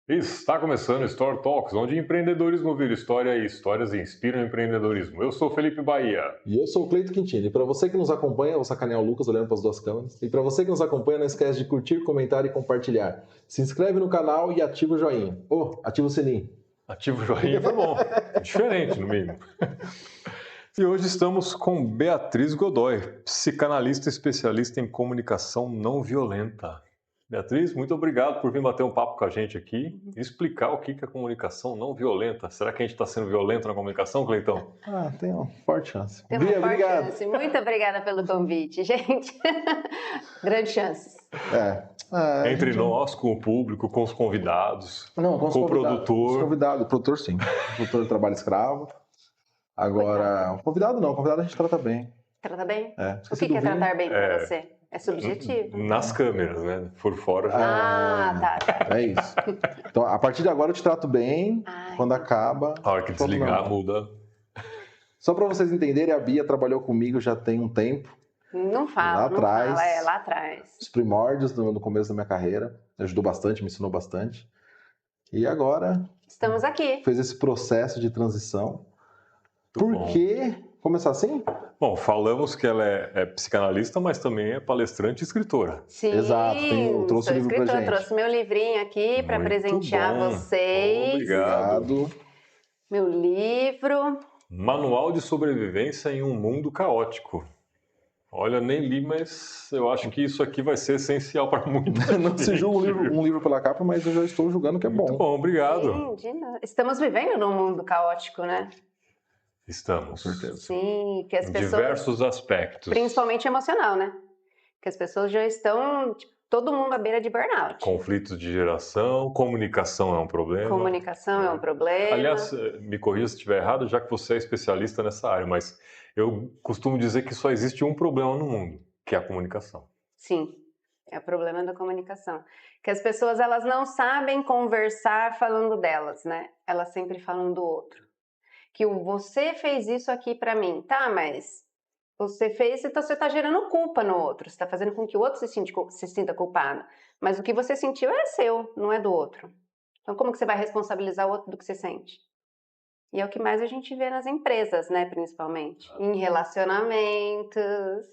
Está começando o Store Talks, onde empreendedorismo vira história e histórias inspiram empreendedorismo. Eu sou Felipe Bahia. E eu sou o Cleito Quintino. E para você que nos acompanha, vou sacanear o Lucas olhando para as duas câmeras. E para você que nos acompanha, não esquece de curtir, comentar e compartilhar. Se inscreve no canal e ativa o joinha. Ativa o sininho. Ativa o joinha foi bom. Diferente, no mínimo. E hoje estamos com Beatriz Godoy, psicanalista especialista em comunicação não violenta. Beatriz, muito obrigado por vir bater um papo com a gente aqui e explicar o que é comunicação não violenta. Será que a gente está sendo violento na comunicação, Cleitão? Tem uma forte chance. Tem uma forte chance. Muito obrigada pelo convite, gente. Grandes chances. Entre nós, com o público, com os convidados, com o produtor. O produtor sim. O produtor de trabalho escravo. Agora, o convidado não, o convidado a gente trata bem. Trata bem? O que é tratar bem para você? É subjetivo. Nas câmeras, né? Por fora já. Tá. É isso. Então, a partir de agora eu te trato bem. Quando acaba. A hora que desligar, muda. Só para vocês entenderem, a Bia trabalhou comigo já tem um tempo. Não fala, lá atrás. Os primórdios no começo da minha carreira. Me ajudou bastante, me ensinou bastante. E agora. Estamos aqui. Fez esse processo de transição. Por que começar assim? Bom, falamos que ela é psicanalista, mas também é palestrante e escritora. Sim, exato. Trouxe o livro pra gente. Trouxe meu livrinho aqui para presentear vocês. Obrigado. Meu livro. Manual de sobrevivência em um mundo caótico. Olha, nem li, mas eu acho que isso aqui vai ser essencial para muita gente. Não se julga um livro pela capa, mas eu já estou julgando que é bom. Muito bom, obrigado. Estamos vivendo num mundo caótico, né? Estamos. Com certeza. Sim, que as pessoas... diversos aspectos. Principalmente emocional, né? Que as pessoas já estão, todo mundo à beira de burnout. Conflitos de geração, comunicação é um problema. Comunicação é um problema. Aliás, me corrija se estiver errado, já que você é especialista nessa área, mas eu costumo dizer que só existe um problema no mundo, que é a comunicação. Sim, é o problema da comunicação. Que as pessoas, elas não sabem conversar falando delas, né? Elas sempre falam do outro. Que você fez isso aqui pra mim. Tá, mas você fez, então você tá gerando culpa no outro. Você tá fazendo com que o outro se sinta culpado. Mas o que você sentiu é seu, não é do outro. Então como que você vai responsabilizar o outro do que você sente? E é o que mais a gente vê nas empresas, né, principalmente. Em relacionamentos.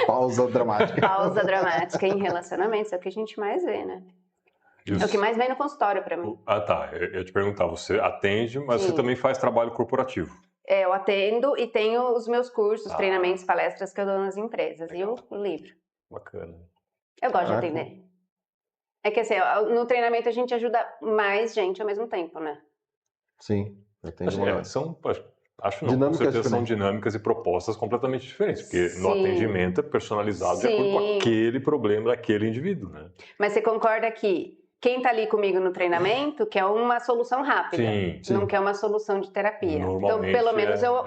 Pausa dramática. Pausa dramática em relacionamentos, é o que a gente mais vê, né? É o que mais vem no consultório para mim. Tá. Eu te perguntava, você atende, mas você também faz trabalho corporativo? Eu atendo e tenho os meus cursos, treinamentos, palestras que eu dou nas empresas. Legal. E o livro. Bacana. Eu gosto de atender. É que assim, no treinamento a gente ajuda mais gente ao mesmo tempo, né? Sim. Acho não, com certeza são dinâmicas e propostas completamente diferentes, porque no atendimento é personalizado de acordo com aquele problema daquele indivíduo, né? Mas você concorda que quem tá ali comigo no treinamento quer uma solução rápida, não quer uma solução de terapia. Então, pelo menos eu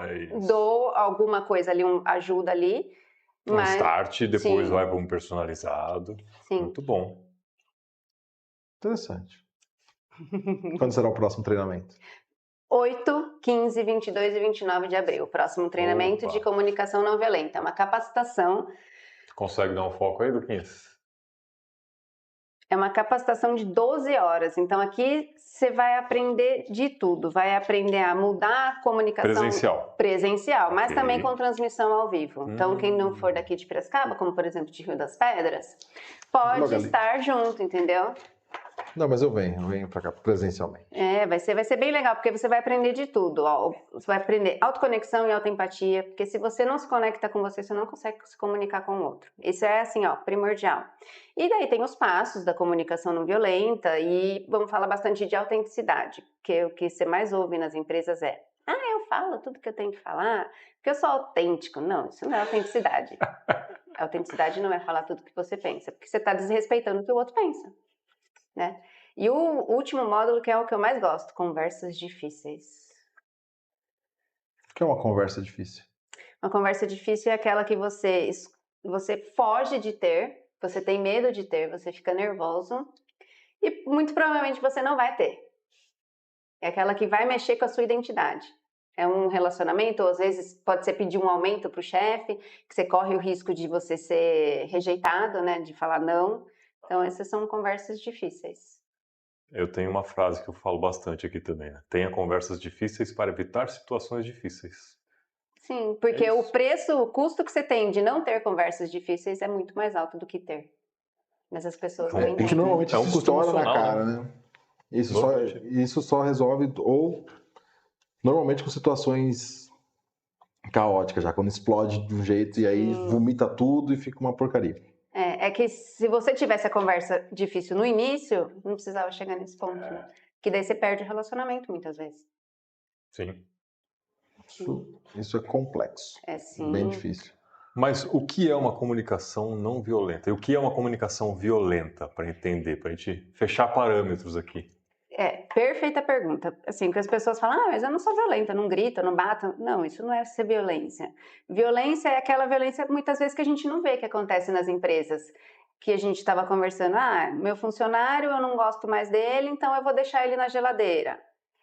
dou alguma coisa ali, ajuda ali. Um start, depois vai para um personalizado. Sim. Muito bom. Interessante. Quando será o próximo treinamento? 8, 15, 22 e 29 de abril. Próximo treinamento de comunicação não violenta. É uma capacitação. Consegue dar um foco aí, Luquinhas? É uma capacitação de 12 horas. Então aqui você vai aprender de tudo. Vai aprender a mudar a comunicação presencial, mas também com transmissão ao vivo. Então quem não for daqui de Piracicaba, como por exemplo de Rio das Pedras, pode estar junto, entendeu? Não, mas eu venho pra cá presencialmente. Vai ser bem legal, porque você vai aprender de tudo. Você vai aprender autoconexão e autoempatia, porque se você não se conecta com você, você não consegue se comunicar com o outro. Isso é assim, primordial. E daí tem os passos da comunicação não violenta e vamos falar bastante de autenticidade, que o que você mais ouve nas empresas é: eu falo tudo que eu tenho que falar, porque eu sou autêntico. Não, isso não é autenticidade. A autenticidade não é falar tudo que você pensa, porque você está desrespeitando o que o outro pensa. Né? E o último módulo, que é o que eu mais gosto, conversas difíceis. O que é uma conversa difícil? Uma conversa difícil é aquela que você foge de ter, você tem medo de ter, você fica nervoso e muito provavelmente você não vai ter. É aquela que vai mexer com a sua identidade. É um relacionamento, ou às vezes pode ser pedir um aumento para o chefe, que você corre o risco de você ser rejeitado, né, de falar não. Então, essas são conversas difíceis. Eu tenho uma frase que eu falo bastante aqui também, né? Tenha conversas difíceis para evitar situações difíceis. Sim, porque É o isso. preço, o custo que você tem de não ter conversas difíceis é muito mais alto do que ter. Mas as pessoas não É um Que entendem. normalmente É um isso custo estoura na emocional, cara, né? Normalmente. Isso só resolve, ou normalmente com situações caóticas já, quando explode de um jeito e aí Sim. vomita tudo e fica uma porcaria. É que se você tivesse a conversa difícil no início, não precisava chegar nesse ponto, né? Que daí você perde o relacionamento muitas vezes. Sim. Isso é complexo, É bem sim. difícil. Mas o que é uma comunicação não violenta? E o que é uma comunicação violenta, para entender, para a gente fechar parâmetros aqui? Perfeita pergunta. Assim, que as pessoas falam, mas eu não sou violenta, eu não grito, eu não bato. Não, isso não é ser violência. Violência é aquela violência, muitas vezes, que a gente não vê que acontece nas empresas. Que a gente estava conversando, meu funcionário, eu não gosto mais dele, então eu vou deixar ele na geladeira.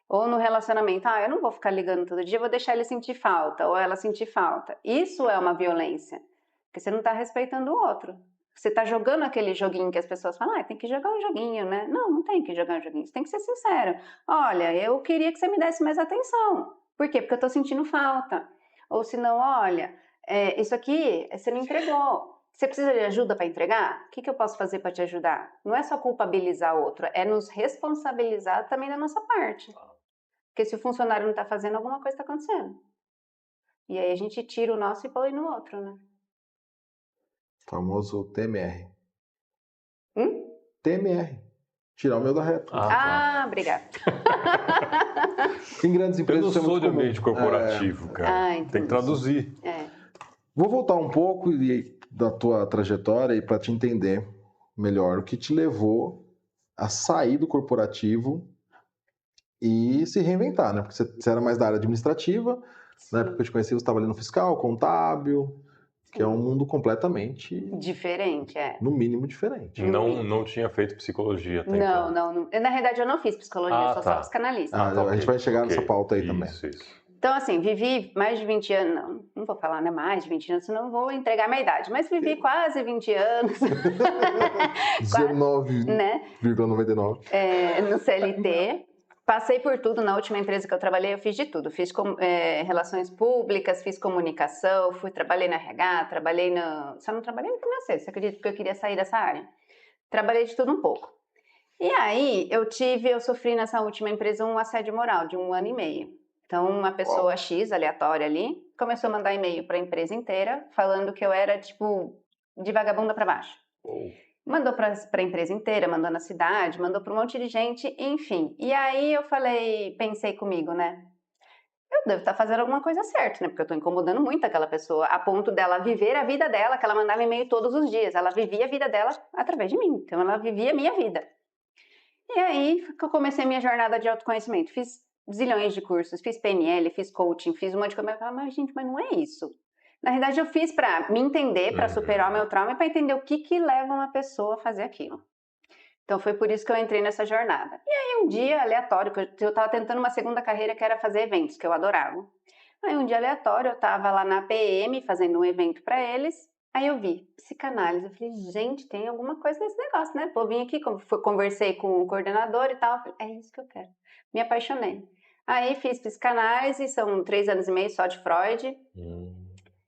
Ou no relacionamento, eu não vou ficar ligando todo dia, eu vou deixar ele sentir falta, ou ela sentir falta. Isso é uma violência, porque você não está respeitando o outro. Você está jogando aquele joguinho que as pessoas falam, tem que jogar um joguinho, né? Não, não tem que jogar um joguinho, você tem que ser sincero. Olha, eu queria que você me desse mais atenção. Por quê? Porque eu estou sentindo falta. Ou se não, olha, isso aqui você não entregou. Você precisa de ajuda para entregar? O que eu posso fazer para te ajudar? Não é só culpabilizar o outro, é nos responsabilizar também da nossa parte. Porque se o funcionário não está fazendo, alguma coisa está acontecendo. E aí a gente tira o nosso e põe no outro, né? Famoso TMR. Hum? TMR. Tirar o meu da reta. Obrigada. Em grandes Eu empresas não isso é sou muito de comum. ambiente corporativo, cara. entendi. Tem que traduzir. Vou voltar um pouco da tua trajetória para te entender melhor o que te levou a sair do corporativo e se reinventar, né? Porque você era mais da área administrativa, na época que eu te conheci você estava ali no fiscal, contábil, que é um mundo completamente, Diferente, no mínimo, diferente. Não tinha feito psicologia até então. Não. Na verdade, eu não fiz psicologia, eu sou só psicanalista. A gente vai chegar nessa pauta aí também. Isso. Então, assim, vivi mais de 20 anos, não vou falar, né, mais de 20 anos, senão eu vou entregar minha idade, mas vivi quase 20 anos. 19,99. No CLT. Passei por tudo na última empresa que eu trabalhei, eu fiz de tudo. Fiz relações públicas, fiz comunicação, trabalhei na RH, só não trabalhei no financeiro, você acredita que eu queria sair dessa área? Trabalhei de tudo um pouco. E aí, eu sofri nessa última empresa um assédio moral de 1 ano e meio. Então, uma pessoa X, aleatória ali, começou a mandar e-mail para a empresa inteira, falando que eu era, tipo, de vagabunda para baixo. Mandou para a empresa inteira, mandou na cidade, mandou para um monte de gente, enfim. E aí eu pensei comigo, né? Eu devo estar fazendo alguma coisa certa, né? Porque eu estou incomodando muito aquela pessoa, a ponto dela viver a vida dela, que ela mandava e-mail todos os dias. Ela vivia a vida dela através de mim. Então, ela vivia a minha vida. E aí que eu comecei a minha jornada de autoconhecimento. Fiz zilhões de cursos, fiz PNL, fiz coaching, fiz um monte de coisa. Eu falava, mas gente, mas não é isso. Na verdade, eu fiz para me entender, para superar o meu trauma e para entender o que leva uma pessoa a fazer aquilo. Então, foi por isso que eu entrei nessa jornada. E aí, um dia aleatório, que eu estava tentando uma segunda carreira, que era fazer eventos, que eu adorava. Aí, um dia aleatório, eu estava lá na PM, fazendo um evento para eles. Aí eu vi psicanálise, eu falei, gente, tem alguma coisa nesse negócio, né? Pô, vim aqui, conversei com o coordenador e tal, falei, é isso que eu quero. Me apaixonei. Aí fiz psicanálise, são 3 anos e meio só de Freud.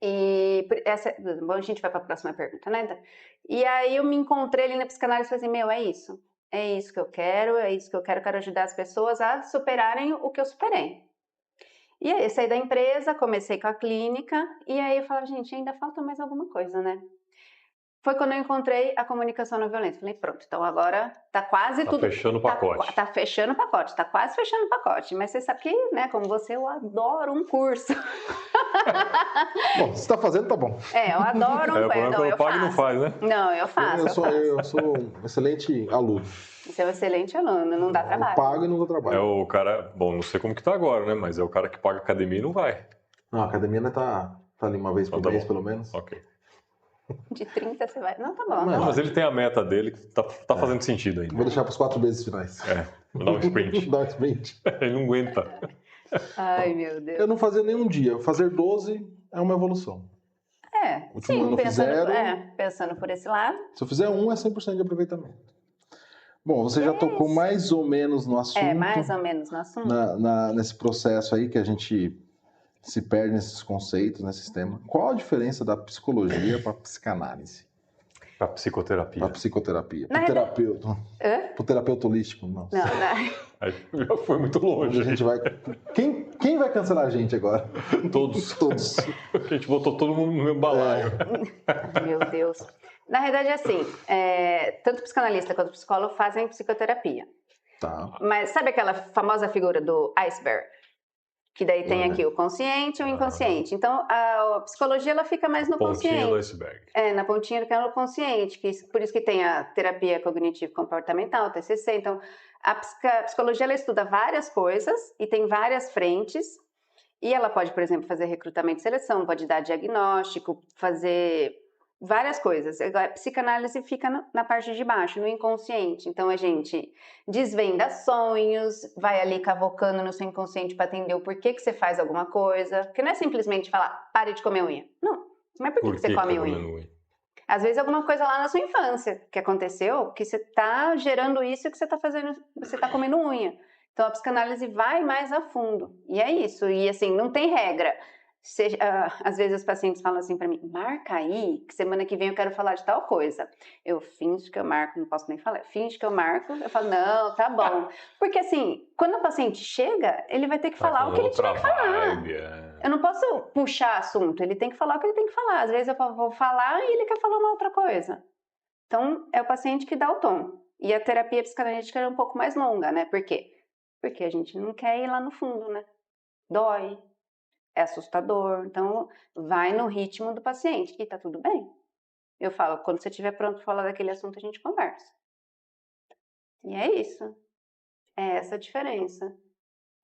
E bom, a gente vai para a próxima pergunta, né? E aí eu me encontrei ali na psicanálise e falei assim, é isso que eu quero ajudar as pessoas a superarem o que eu superei. E aí eu saí da empresa, comecei com a clínica, e aí eu falava, gente, ainda falta mais alguma coisa, né? Foi quando eu encontrei a comunicação não violenta. Falei, pronto, então agora tá quase tudo... Fechando o pacote. Tá fechando o pacote, tá quase fechando o pacote. Mas você sabe que, né, como você, eu adoro um curso. Bom, se tá fazendo, tá bom. Eu adoro um curso. Não, eu pago e não faz, né? Não, eu faço. Eu sou um excelente aluno. Você é um excelente aluno, não dá trabalho. Eu pago e não dou trabalho. É o cara, bom, não sei como que tá agora, né? Mas é o cara que paga academia e não vai. Não, a academia né, tá ali uma vez por mês, pelo menos. Ok. De 30 você vai... Não, tá bom. Não, Mas ele tem a meta dele que tá fazendo sentido ainda. Vou deixar pros 4 meses finais. Vou dar um sprint. Dá um sprint. Ele não aguenta. Ai, meu Deus. Eu não fazia nenhum dia. Fazer 12 é uma evolução. Último sim, ano eu fiz zero. pensando por esse lado. Se eu fizer 1, é 100% de aproveitamento. Bom, você já tocou mais ou menos no assunto. Mais ou menos no assunto. Nesse processo aí que a gente se perde nesses conceitos, nesse sistema. Qual a diferença da psicologia para a psicanálise? Para psicoterapia. Para psicoterapia. Na Para o terapeuta. Hã? Para o terapeuta holístico, não. Aí já foi muito longe. A gente vai... Quem vai cancelar a gente agora? Todos. Todos. A gente botou todo mundo no meu balaio. Meu Deus. Na verdade, assim, tanto psicanalista quanto psicólogo fazem psicoterapia. Tá. Mas sabe aquela famosa figura do iceberg? Que daí tem aqui o consciente e o inconsciente. Então, a psicologia ela fica mais no Pontinha consciente. do iceberg. Na pontinha que é no consciente. Por isso que tem a terapia cognitivo-comportamental, TCC. Então, a psicologia ela estuda várias coisas e tem várias frentes. E ela pode, por exemplo, fazer recrutamento e seleção, pode dar diagnóstico, fazer várias coisas. Agora, a psicanálise fica na parte de baixo, no inconsciente. Então, a gente desvenda sonhos, vai ali cavocando no seu inconsciente para entender o porquê que você faz alguma coisa. Porque não é simplesmente falar, pare de comer unha. Não. Mas por que você come unha? Às vezes alguma coisa lá na sua infância que aconteceu, que você está gerando isso que você está fazendo, você está comendo unha. Então, a psicanálise vai mais a fundo. E é isso. E, assim, não tem regra. Às vezes os pacientes falam assim para mim, marca aí, que semana que vem eu quero falar de tal coisa. Eu finjo que eu marco, não posso nem falar. Finge que eu marco, eu falo, não, tá bom. Porque, assim, quando o paciente chega, ele vai ter que falar o que ele tiver que falar. Eu não posso puxar assunto, ele tem que falar o que ele tem que falar. Às vezes eu vou falar e ele quer falar uma outra coisa. Então, é o paciente que dá o tom. E a terapia psicanalítica é um pouco mais longa, né? Por quê? Porque a gente não quer ir lá no fundo, né? Dói, é assustador. Então, vai no ritmo do paciente e tá tudo bem. Eu falo, quando você estiver pronto para falar daquele assunto, a gente conversa. E é isso. É essa a diferença.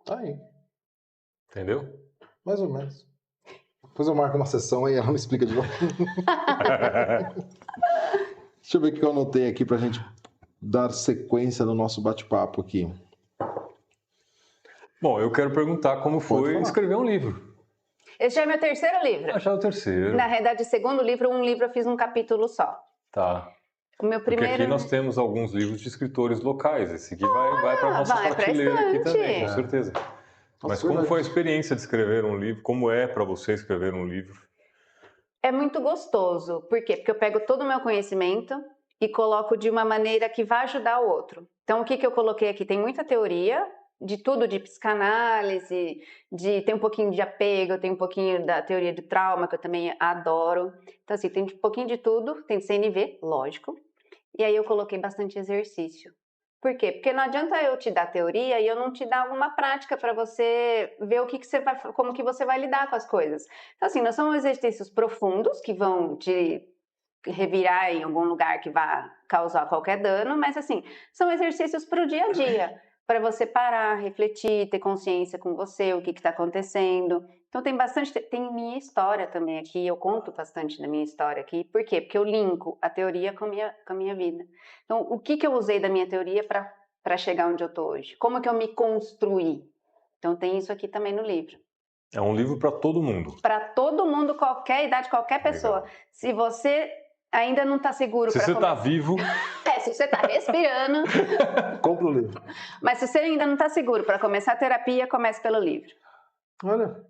Tá aí. Entendeu? Mais ou menos. Depois eu marco uma sessão e ela me explica de novo. Deixa eu ver o que eu anotei aqui pra gente dar sequência no nosso bate-papo aqui. Bom, eu quero perguntar como foi escrever um livro. Esse já é meu terceiro livro. Já é o terceiro. Na realidade, segundo livro, um livro eu fiz um capítulo só. Tá. O meu primeiro... Porque aqui nós temos alguns livros de escritores locais. Esse aqui vai para a nossa prateleira aqui também, com certeza. Mas como foi a experiência de escrever um livro? Como é para você escrever um livro? É muito gostoso. Por quê? Porque eu pego todo o meu conhecimento e coloco de uma maneira que vai ajudar o outro. Então, o que eu coloquei aqui? Tem muita teoria, de tudo, de psicanálise, tem um pouquinho de apego, tem um pouquinho da teoria do trauma, que eu também adoro. Então, assim, tem um pouquinho de tudo, tem CNV, lógico. E aí eu coloquei bastante exercício. Por quê? Porque não adianta eu te dar teoria e eu não te dar alguma prática para você ver como que você vai lidar com as coisas. Então, assim, não são exercícios profundos que vão te revirar em algum lugar que vá causar qualquer dano, mas, assim, são exercícios para o dia a dia, para você parar, refletir, ter consciência com você, o que está acontecendo. Então tem minha história também aqui, eu conto bastante da minha história aqui. Por quê? Porque eu linko a teoria com a minha vida. Então, o que eu usei da minha teoria para chegar onde eu estou hoje? Como que eu me construí? Então, tem isso aqui também no livro. É um livro para todo mundo. Para todo mundo, qualquer idade, qualquer pessoa. Legal. Se você ainda não está seguro... Se você está vivo... se você está respirando... Compra o livro. Mas se você ainda não está seguro para começar a terapia, comece pelo livro. Olha.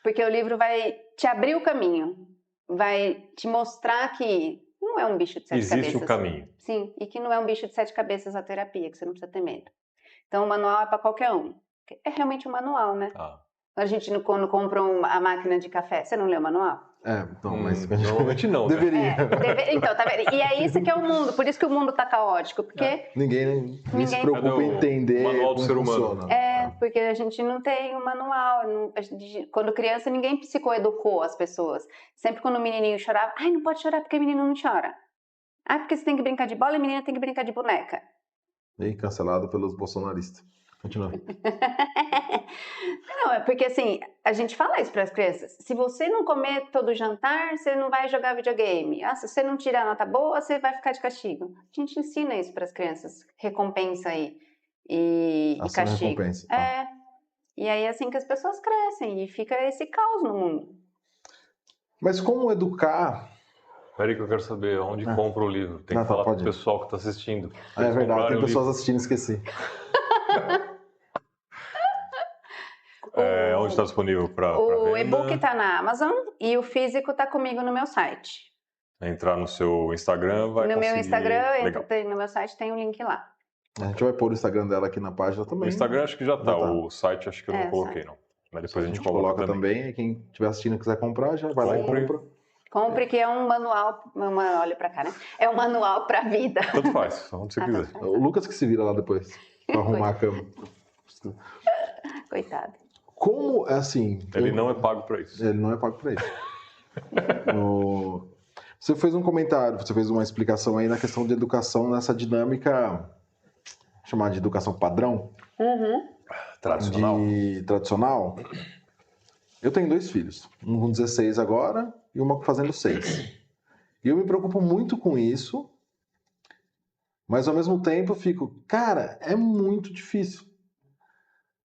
Porque o livro vai te abrir o caminho. Vai te mostrar que não é um bicho de 7 cabeças. Existe o caminho. Sim, e que não é um bicho de 7 cabeças a terapia, que você não precisa ter medo. Então, o manual é para qualquer um. É realmente um manual, né? A gente, quando compra a máquina de café, você não lê o manual? Então, mas normalmente não. Deveria. Então, tá vendo? E é isso que é o mundo, por isso que o mundo tá caótico, porque... Ninguém se preocupa em entender o manual do ser humano. Funciona. Porque a gente não tem um manual. Quando criança, ninguém psicoeducou as pessoas. Sempre quando o menininho chorava, não pode chorar porque o menino não chora. Porque você tem que brincar de bola e a menina tem que brincar de boneca. E cancelado pelos bolsonaristas. Continua. Não, é porque assim, a gente fala isso para as crianças. Se você não comer todo o jantar, você não vai jogar videogame. Se você não tirar nota boa, você vai ficar de castigo. A gente ensina isso para as crianças. Recompensa aí. E castigo. Recompensa, tá. E aí é assim que as pessoas crescem e fica esse caos no mundo. Mas como educar... Peraí que eu quero saber onde compra o livro. Tem que falar pro pessoal que está assistindo. É verdade, tem pessoas assistindo, esqueci. Onde está disponível para O venda? e-book está na Amazon e o físico está comigo no meu site. Entrar no seu Instagram, vai No conseguir... meu Instagram, no meu site tem um link lá. A gente vai pôr o Instagram dela aqui na página também. O Instagram acho que já tá. O site acho que eu não coloquei, não. Mas depois a gente coloca também. E quem estiver assistindo e quiser comprar, já vai lá e compra. Compre, que é um manual, olha pra cá, né? É um manual pra vida. Tanto faz, onde você quiser. O Lucas que se vira lá depois, pra arrumar a cama. Coitado. Como, assim... Ele não é pago pra isso. Ele não é pago pra isso. Você fez um comentário, você fez uma explicação aí na questão de educação, nessa dinâmica chamada de educação padrão. Tradicional. Eu tenho 2 filhos, um com 16 agora e uma fazendo 6. E eu me preocupo muito com isso, mas ao mesmo tempo eu fico, cara, é muito difícil.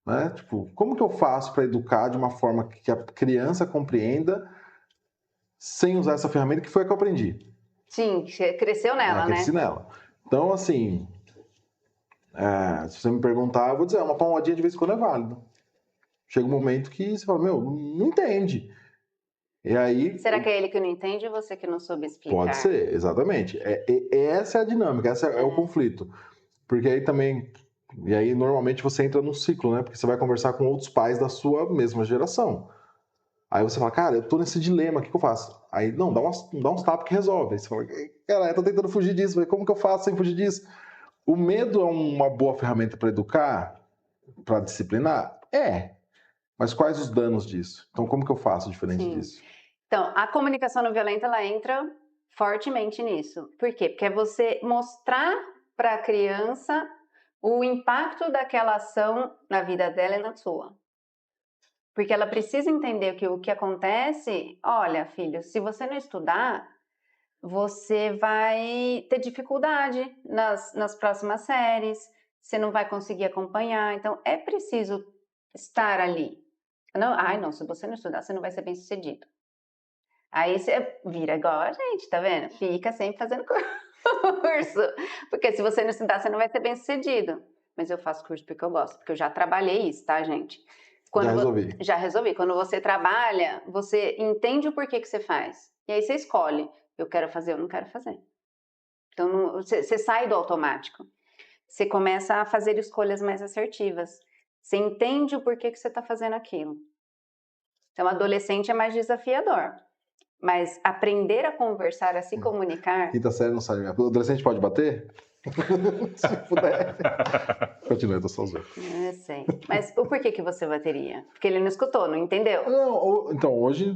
Né? Tipo, como que eu faço para educar de uma forma que a criança compreenda sem usar essa ferramenta que foi a que eu aprendi? Sim, você cresceu nela, né? Cresci nela. Então, assim, se você me perguntar, eu vou dizer, uma palmadinha de vez em quando é válido. Chega um momento que você fala, meu, não entende. E aí... Será que é ele que não entende ou você que não soube explicar? Pode ser, exatamente. Essa é a dinâmica, esse é o conflito. Porque aí também... E aí, normalmente, você entra num ciclo, né? Porque você vai conversar com outros pais da sua mesma geração. Aí você fala, cara, eu tô nesse dilema, o que eu faço? Aí, não, dá uns tapas que resolve. Aí você fala, cara, eu tô tentando fugir disso, como que eu faço sem fugir disso? O medo é uma boa ferramenta para educar, para disciplinar? Mas quais os danos disso? Então, como que eu faço diferente disso? Então, a comunicação não violenta, ela entra fortemente nisso. Por quê? Porque é você mostrar para a criança o impacto daquela ação na vida dela e na sua. Porque ela precisa entender que o que acontece, olha, filho, se você não estudar, você vai ter dificuldade nas próximas séries, você não vai conseguir acompanhar, então é preciso estar ali. Não, se você não estudar, você não vai ser bem sucedido. Aí você vira igual a gente, tá vendo? Fica sempre fazendo curso, porque se você não estudar, você não vai ser bem sucedido. Mas eu faço curso porque eu gosto, porque eu já trabalhei isso, tá, gente? Já resolvi. Quando você trabalha, você entende o porquê que você faz. E aí você escolhe. Eu quero fazer, eu não quero fazer. Então, você sai do automático. Você começa a fazer escolhas mais assertivas. Você entende o porquê que você está fazendo aquilo. Então, adolescente é mais desafiador. Mas aprender a conversar, a se comunicar... Quinta série não sabe. O adolescente pode bater? Se puder. Continua, eu tô só zoando. Eu sei. Mas o porquê que você bateria? Porque ele não escutou, não entendeu? Não, então, hoje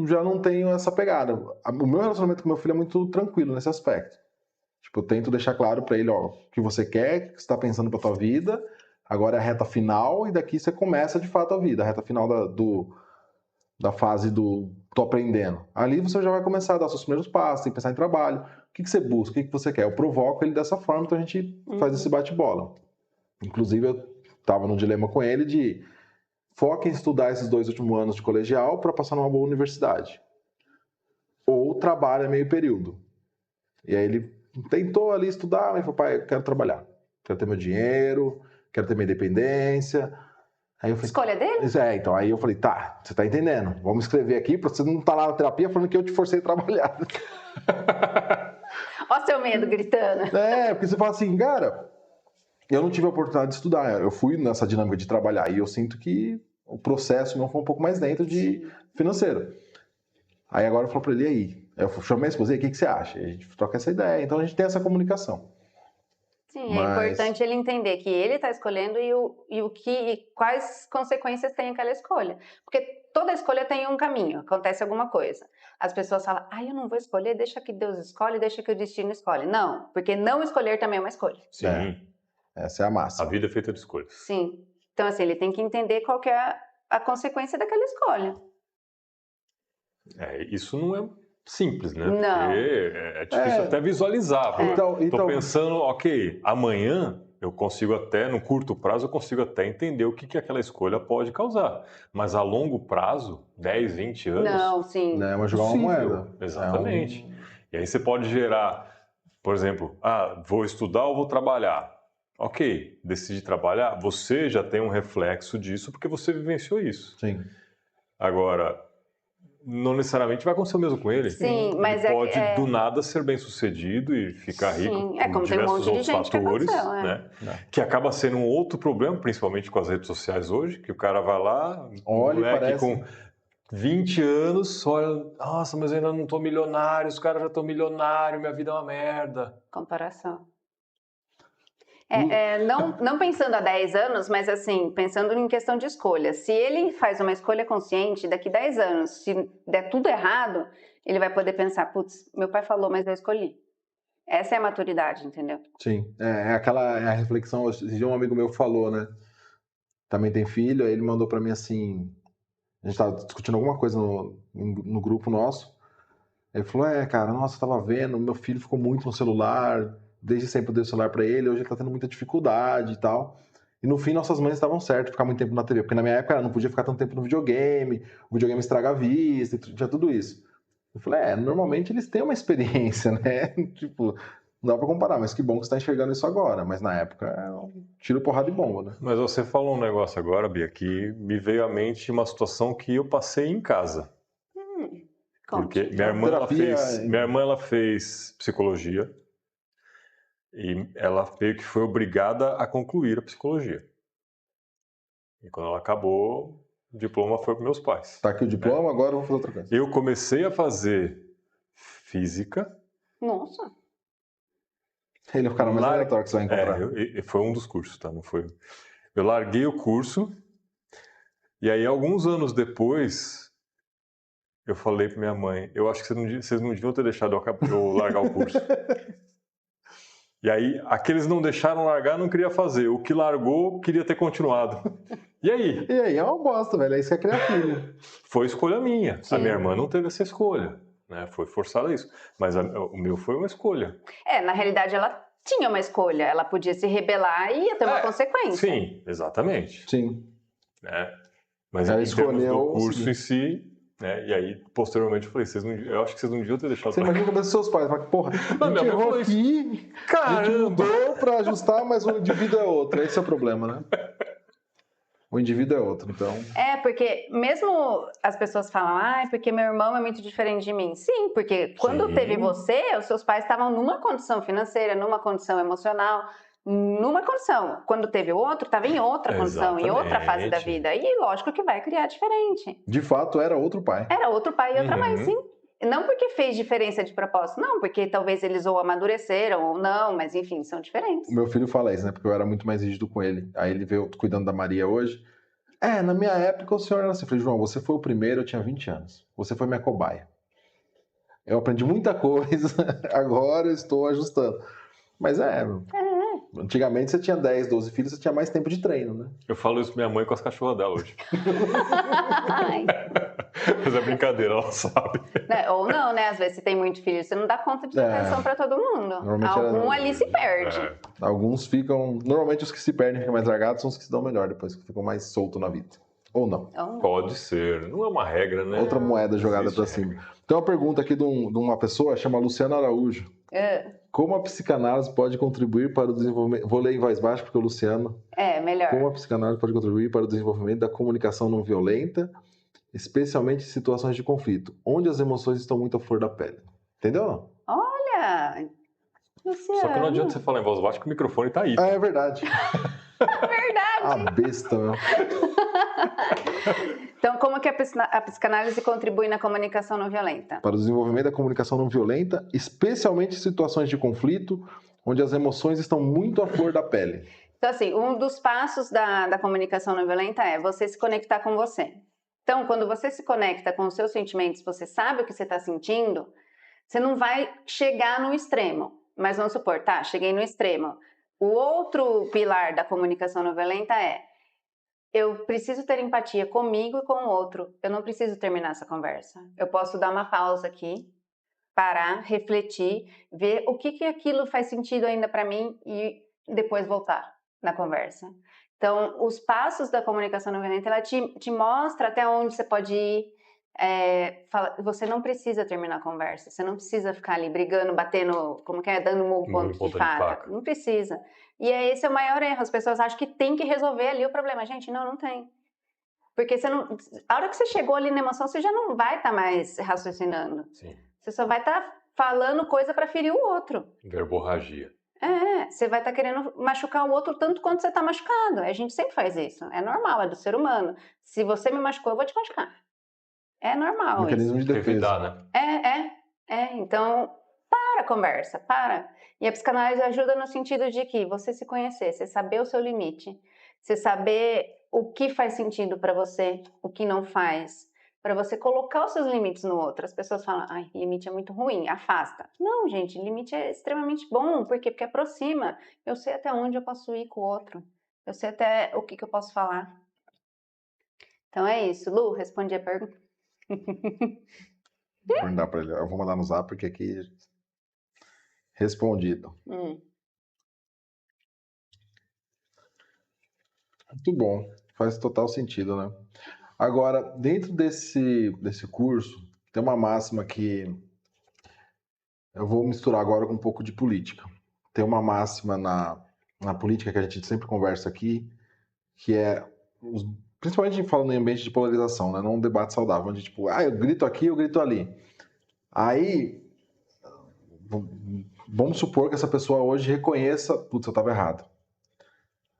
já não tenho essa pegada. O meu relacionamento com meu filho é muito tranquilo nesse aspecto. Eu tento deixar claro pra ele, o que você quer, o que você tá pensando pra tua vida, agora é a reta final e daqui você começa de fato a vida, a reta final da fase do tô aprendendo. Ali você já vai começar a dar seus primeiros passos, tem que pensar em trabalho. O que você busca? O que você quer? Eu provoco ele dessa forma, então a gente faz esse bate-bola. Inclusive, eu estava num dilema com ele de foca em estudar esses 2 últimos anos de colegial para passar numa boa universidade. Ou trabalha meio período. E aí ele tentou ali estudar, mas falou, pai, eu quero trabalhar. Quero ter meu dinheiro, quero ter minha independência. Aí eu falei, escolha dele? Então aí eu falei, tá, você tá entendendo. Vamos escrever aqui pra você não estar lá na terapia falando que eu te forcei a trabalhar. Ó seu medo gritando. Porque você fala assim, cara, eu não tive a oportunidade de estudar. Eu fui nessa dinâmica de trabalhar e eu sinto que o processo não foi um pouco mais dentro de financeiro. Aí agora eu falo pra ele, e aí? Eu chamei a esposa, e aí, o que você acha? E a gente troca essa ideia. Então a gente tem essa comunicação. Sim, é importante ele entender que ele está escolhendo e quais consequências tem aquela escolha. Porque toda escolha tem um caminho, acontece alguma coisa. As pessoas falam, eu não vou escolher, deixa que Deus escolhe, deixa que o destino escolhe. Não, porque não escolher também é uma escolha. Sim. Essa é a máxima. A vida é feita de escolhas. Sim. Então, assim, ele tem que entender qual que é a consequência daquela escolha. Isso não é simples, né? Não. Porque é difícil até visualizar. Tô pensando, ok, amanhã eu consigo até, no curto prazo, eu consigo até entender o que aquela escolha pode causar. Mas a longo prazo, 10, 20 anos, Não, sim. Né? Mas jogar uma possível. moeda. Exatamente. E aí você pode gerar, por exemplo, vou estudar ou vou trabalhar? Ok, decide trabalhar, você já tem um reflexo disso porque você vivenciou isso. Sim. Agora, não necessariamente vai acontecer o mesmo com ele. Sim, mas ele pode do nada ser bem sucedido e ficar rico Sim, por como tem um diversos monte de outros gente que fatores, aconteceu, né? Não. Que acaba sendo um outro problema, principalmente com as redes sociais hoje, que o cara vai lá, Olha, moleque parece. com 20 anos, olha, nossa, mas eu ainda não tô milionário, os caras já estão milionários, minha vida é uma merda. Comparação. Não pensando há 10 anos, mas assim, pensando em questão de escolha. Se ele faz uma escolha consciente, daqui 10 anos, se der tudo errado, ele vai poder pensar, putz, meu pai falou, mas eu escolhi. Essa é a maturidade, entendeu? Sim, é a reflexão. Esse dia um amigo meu falou, né? Também tem filho, aí ele mandou pra mim assim. A gente tava discutindo alguma coisa no grupo nosso. Ele falou: cara, nossa, eu tava vendo, meu filho ficou muito no celular, desde sempre eu dei o celular pra ele, hoje ele tá tendo muita dificuldade e tal. E no fim, nossas mães estavam certas, ficar muito tempo na TV, porque na minha época ela não podia ficar tanto tempo no videogame, o videogame estraga a vista, tinha tudo isso. Eu falei: normalmente eles têm uma experiência, né? Tipo, não dá pra comparar, mas que bom que você tá enxergando isso agora. Mas na época, tiro, porrada e bomba, né? Mas você falou um negócio agora, Bia, que me veio à mente uma situação que eu passei em casa. Porque Conte. minha irmã, Terapia. ela fez psicologia e ela meio que foi obrigada a concluir a psicologia. E quando ela acabou, o diploma foi para meus pais. Tá aqui o diploma, agora eu vou fazer outra coisa. Eu comecei a fazer física. Nossa. Ele é o cara mais aleatório que você vai encontrar. Foi um dos cursos, tá? Não foi. Eu larguei o curso e aí alguns anos depois eu falei para minha mãe, eu acho que vocês não deviam ter deixado eu largar o curso. E aí, aqueles não deixaram largar, não queria fazer. O que largou, queria ter continuado. E aí? E aí é uma bosta, velho. Aí você quer criar filho. Foi escolha minha. Sim. A minha irmã não teve essa escolha, né? Foi forçada a isso. Mas o meu foi uma escolha. Na realidade, ela tinha uma escolha. Ela podia se rebelar e ia ter uma consequência. Sim, exatamente. Sim. Né? Mas Ela em termos escolheu do curso em si, né? E aí, posteriormente, eu falei, eu acho que vocês não deviam ter deixado... Você imagina a cabeça dos seus pais. Mas, porra, a gente errou aqui, a gente mudou pra ajustar, mas o indivíduo é outro. Esse é o problema, né? O indivíduo é outro, então... Porque mesmo as pessoas falam, porque meu irmão é muito diferente de mim. Sim, porque quando teve você, os seus pais estavam numa condição financeira, numa condição emocional, numa condição. Quando teve o outro, estava em outra condição, em outra fase da vida. E lógico que vai criar diferente. De fato, era outro pai. Era outro pai e outra mãe, sim. Não porque fez diferença de propósito, não, porque talvez eles ou amadureceram ou não, mas enfim, são diferentes. O meu filho fala isso, né? Porque eu era muito mais rígido com ele. Aí ele veio cuidando da Maria hoje. Na minha época o senhor era assim. Eu falei: João, você foi o primeiro, eu tinha 20 anos. Você foi minha cobaia. Eu aprendi muita coisa, agora eu estou ajustando. Mas antigamente você tinha 10, 12 filhos, você tinha mais tempo de treino, né? Eu falo isso pra minha mãe com as cachorras dela hoje. Mas é brincadeira, ela sabe. Ou não, né? Às vezes você tem muito filho, você não dá conta de dar atenção pra todo mundo. Algum ali se perde. Alguns ficam... Normalmente os que se perdem, ficam mais largados, são os que se dão melhor depois, que ficam mais soltos na vida. Ou não. Pode ser. Não é uma regra, né? Outra moeda jogada pra cima. Tem uma pergunta aqui de uma pessoa, chama Luciana Araújo. Como a psicanálise pode contribuir para o desenvolvimento... Vou ler em voz baixa porque o Luciano... melhor. Como a psicanálise pode contribuir para o desenvolvimento da comunicação não violenta, especialmente em situações de conflito, onde as emoções estão muito à flor da pele. Entendeu ou não? Olha! Luciano. Só que não adianta você falar em voz baixa que o microfone tá aí. É verdade. Verdade. A besta, meu. Então, como que a psicanálise contribui na comunicação não violenta? Para o desenvolvimento da comunicação não violenta, especialmente em situações de conflito, onde as emoções estão muito à flor da pele. Então, assim, um dos passos da comunicação não violenta é você se conectar com você. Então, quando você se conecta com os seus sentimentos, você sabe o que você está sentindo, você não vai chegar no extremo. Mas vamos supor, cheguei no extremo. O outro pilar da comunicação não violenta é: eu preciso ter empatia comigo e com o outro. Eu não preciso terminar essa conversa. Eu posso dar uma pausa aqui, parar, refletir, ver o que aquilo faz sentido ainda para mim e depois voltar na conversa. Então, os passos da comunicação não violenta, ela te mostra até onde você pode ir. Você não precisa terminar a conversa, você não precisa ficar ali brigando, batendo, como que é, dando um ponto de faca. Não precisa. E esse é o maior erro. As pessoas acham que tem que resolver ali o problema. Gente, não tem. Porque você não, a hora que você chegou ali na emoção, você já não vai estar mais raciocinando. Sim. Você só vai estar falando coisa para ferir o outro. Verborragia. Você vai estar querendo machucar o outro tanto quanto você está machucado. A gente sempre faz isso. É normal, é do ser humano. Se você me machucou, eu vou te machucar. É normal Mecanismo isso. de defesa. Revidar, né? Então, para a conversa, para. E a psicanálise ajuda no sentido de que você se conhecer, você saber o seu limite, você saber o que faz sentido para você, o que não faz, para você colocar os seus limites no outro. As pessoas falam, ai, limite é muito ruim, afasta. Não, gente, limite é extremamente bom. Por quê? Porque aproxima. Eu sei até onde eu posso ir com o outro. Eu sei até o que eu posso falar. Então é isso. Lu, respondi a pergunta. Vou mandar para ele. Eu vou mandar no zap porque aqui respondido. Muito bom. Faz total sentido, né? Agora, dentro desse curso, tem uma máxima que eu vou misturar agora com um pouco de política. Tem uma máxima na política que a gente sempre conversa aqui, que é, principalmente falando em ambiente de polarização, né? Não um debate saudável, onde tipo, eu grito aqui, eu grito ali. Aí, vamos supor que essa pessoa hoje reconheça, putz, eu estava errado.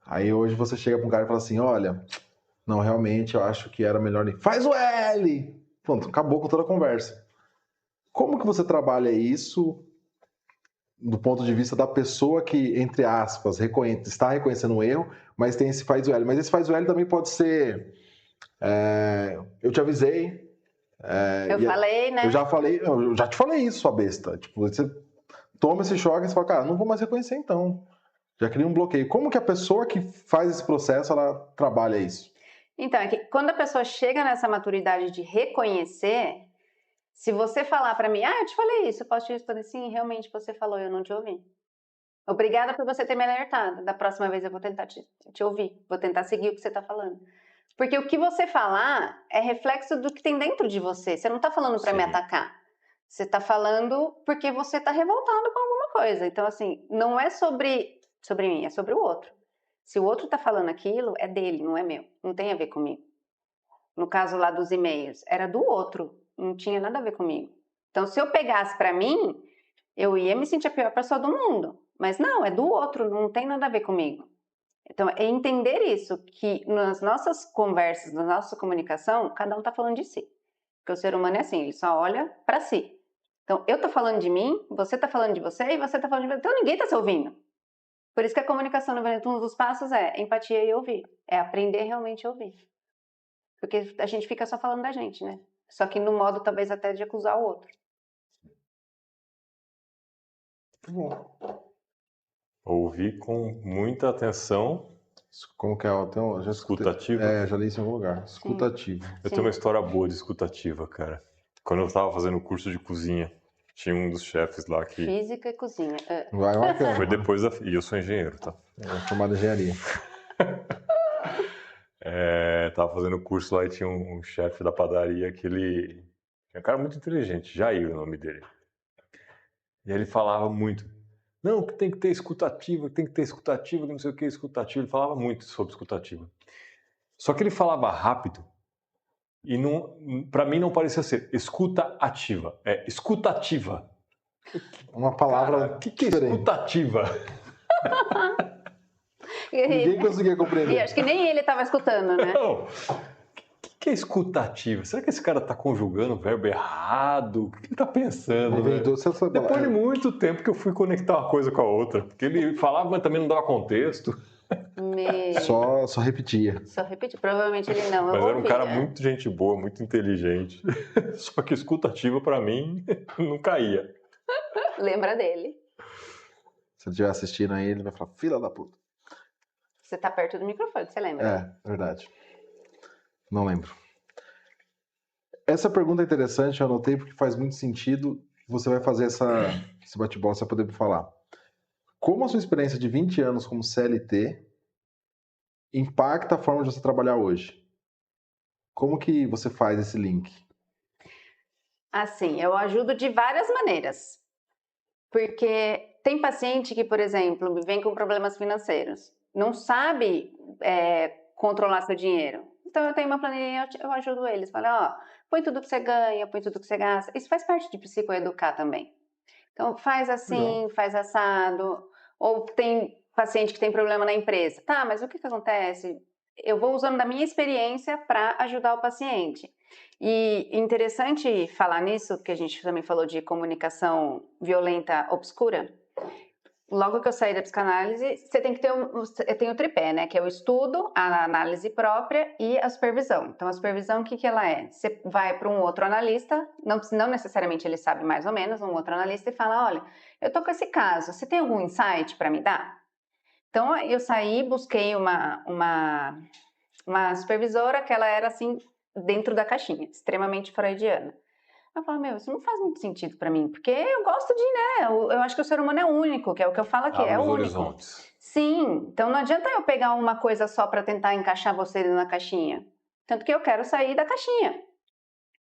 Aí hoje você chega para um cara e fala assim, olha, não, realmente eu acho que era melhor... Faz o L! Pronto, acabou com toda a conversa. Como que você trabalha isso do ponto de vista da pessoa que, entre aspas, está reconhecendo um erro, mas tem esse faz o L? Mas esse faz o L também pode ser... eu te avisei... eu falei, né? Eu já te falei isso, sua besta. Tipo, você toma esse choque e você fala, cara, não vou mais reconhecer então. Já cria um bloqueio. Como que a pessoa que faz esse processo, ela trabalha isso? Então, é que quando a pessoa chega nessa maturidade de reconhecer, se você falar para mim, eu te falei isso, eu posso te responder, sim, realmente você falou, eu não te ouvi. Obrigada por você ter me alertado. Da próxima vez eu vou tentar te ouvir, vou tentar seguir o que você está falando. Porque o que você falar é reflexo do que tem dentro de você. Você não está falando para me atacar. Você está falando porque você está revoltado com alguma coisa. Então, assim, não é sobre mim, é sobre o outro. Se o outro está falando aquilo, é dele, não é meu. Não tem a ver comigo. No caso lá dos e-mails, era do outro. Não tinha nada a ver comigo. Então, se eu pegasse para mim, eu ia me sentir a pior pessoa do mundo. Mas não, é do outro, não tem nada a ver comigo. Então, é entender isso, que nas nossas conversas, na nossa comunicação, cada um está falando de si. Porque o ser humano é assim, ele só olha para si. Então, eu estou falando de mim, você está falando de você e você está falando de você. Então, ninguém está se ouvindo. Por isso que a comunicação, um dos passos é empatia e ouvir. É aprender realmente a ouvir. Porque a gente fica só falando da gente, né? Só que no modo, talvez, até de acusar o outro. Ouvir com muita atenção. Como que é? Escutativa? Já li isso em algum lugar. Escutativa. Eu tenho uma história boa de escutativa, cara. Quando eu estava fazendo o curso de cozinha, tinha um dos chefes lá que... Física e cozinha. Vai marcando. Foi depois E eu sou engenheiro, tá? Formado em engenharia. Tava fazendo o curso lá e tinha um chefe da padaria que ele... É um cara muito inteligente, Jair o nome dele. E ele falava muito... Não, que tem que ter escutativa, que não sei o que, escutativa. Ele falava muito sobre escutativa. Só que ele falava rápido e para mim não parecia ser escuta ativa. É escutativa. Uma palavra. O que é escutativa? Ninguém conseguia compreender. E acho que nem ele estava escutando, né? Não. O que é escutativa? Será que esse cara está conjugando o verbo errado? O que ele está pensando? Né? Depois de muito tempo que eu fui conectar uma coisa com a outra. Porque ele falava, mas também não dava contexto. Só repetia. Só repetia. Provavelmente ele não. Mas era um cara muito gente boa, muito inteligente. Só que escutativa para mim não caía. Lembra dele. Se ele estiver assistindo aí, ele vai falar, filha da puta. Você tá perto do microfone, você lembra? Verdade. Não lembro. Essa pergunta é interessante, eu anotei porque faz muito sentido. Você vai fazer esse bate-bola, você vai poder falar. como a sua experiência de 20 anos como CLT impacta a forma de você trabalhar hoje? Como que você faz esse link? Assim, eu ajudo de várias maneiras. Porque tem paciente que, por exemplo, vem com problemas financeiros, não sabe controlar seu dinheiro. Então eu tenho uma planilha, eu ajudo eles. Falo, ó, põe tudo que você ganha, põe tudo que você gasta. Isso faz parte de psicoeducar também. Então faz assim, faz assado. Ou tem paciente que tem problema na empresa. Tá, mas o que acontece? Eu vou usando da minha experiência para ajudar o paciente. E interessante falar nisso, porque a gente também falou de comunicação violenta obscura. Logo que eu saí da psicanálise, você tem que ter tem o tripé, né? Que é o estudo, a análise própria e a supervisão. Então, a supervisão, o que ela é? Você vai para um outro analista, não necessariamente ele sabe mais ou menos, um outro analista e fala, olha, eu tô com esse caso, você tem algum insight para me dar? Então, eu saí, busquei uma supervisora que ela era assim, dentro da caixinha, extremamente freudiana. Eu falo, meu, isso não faz muito sentido pra mim, porque eu gosto de, né, eu acho que o ser humano é único, que é o que eu falo aqui, Abre é os único. horizontes. Sim, então não adianta eu pegar uma coisa só pra tentar encaixar você na caixinha. Tanto que eu quero sair da caixinha.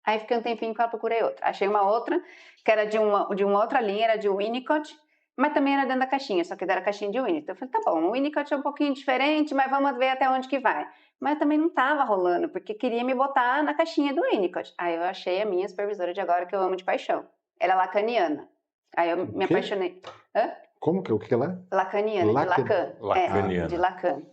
Aí fiquei um tempinho que eu procurei outra. Achei uma outra, que era de uma outra linha, era de Winnicott, mas também era dentro da caixinha, só que era caixinha de Winnicott. Eu falei, tá bom, o Winnicott é um pouquinho diferente, mas vamos ver até onde que vai. Mas também não tava rolando, porque queria me botar na caixinha do Winnicott. Aí eu achei a minha supervisora de agora, que eu amo de paixão. Ela é lacaniana. Aí eu me apaixonei. Hã? Como que o que ela é? Lacaniana, de Lacan. Lacaniana. De Lacan.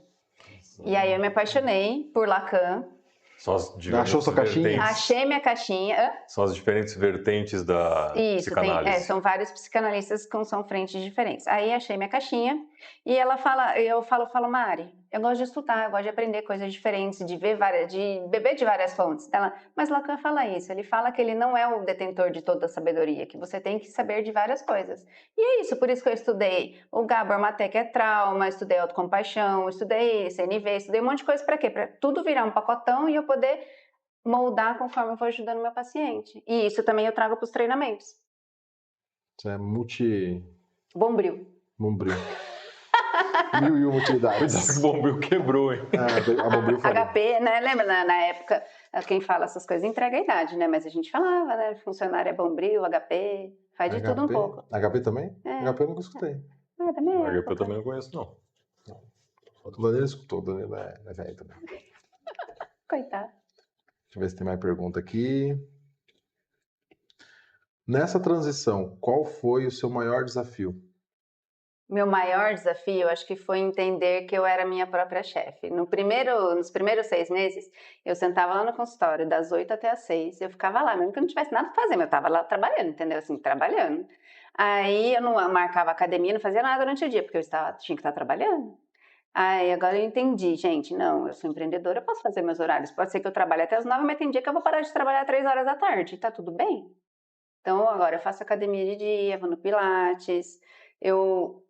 E aí eu me apaixonei por Lacan. São as diferentes Achou sua caixinha? vertentes. Achei minha caixinha. Hã? São as diferentes vertentes da Isso, psicanálise. são vários psicanalistas que são frentes diferentes. Aí achei minha caixinha e ela fala, eu falo, Mari, eu gosto de estudar, eu gosto de aprender coisas diferentes, de beber de várias fontes. Ela, mas Lacan fala isso, ele fala que ele não é o detentor de toda a sabedoria, que você tem que saber de várias coisas. E é isso, por isso que eu estudei o Gabor Maté, que é trauma, estudei autocompaixão, estudei CNV, estudei um monte de coisa para quê? Para tudo virar um pacotão e eu poder moldar conforme eu vou ajudando meu paciente. E isso também eu trago para os treinamentos. Você é Bombril. Bombril. 1001 utilidades. Cuidado que o bombril quebrou, hein? A Bombril falou. HP, né? Lembra na época, quem fala essas coisas entrega a idade, né? Mas a gente falava, né? Funcionário é Bombril, HP, faz de tudo um pouco. HP também? É. HP eu nunca escutei. Também é. HP eu também não conheço, não. O Danilo escutou, o Danilo é velho também. Coitado. Deixa eu ver se tem mais pergunta aqui. Nessa transição, qual foi o seu maior desafio? Meu maior desafio, acho que foi entender que eu era minha própria chefe. Nos primeiros 6 meses, eu sentava lá no consultório, das 8 até as 6, eu ficava lá, mesmo que eu não tivesse nada pra fazer, mas eu estava lá trabalhando, entendeu? Assim, trabalhando. Aí eu não marcava academia, não fazia nada durante o dia, porque eu tinha que estar trabalhando. Aí agora eu entendi, gente, não, eu sou empreendedora, eu posso fazer meus horários. Pode ser que eu trabalhe até as 9, mas tem dia que eu vou parar de trabalhar 3 horas da tarde, tá tudo bem? Então agora eu faço academia de dia, vou no Pilates,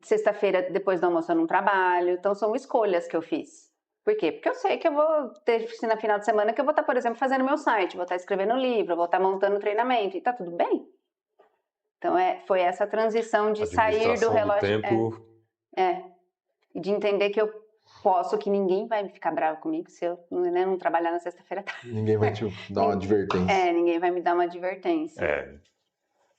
sexta-feira depois do almoço eu não trabalho, então são escolhas que eu fiz. Por quê? Porque eu sei que eu vou ter oficina no final de semana, que eu vou estar, por exemplo, fazendo meu site, vou estar escrevendo livro, vou estar montando treinamento, e tá tudo bem. Então foi essa transição de sair do relógio. Tempo. E de entender que eu posso, que ninguém vai ficar bravo comigo se eu não trabalhar na sexta-feira à tarde. Ninguém vai te dar uma advertência. Ninguém vai me dar uma advertência.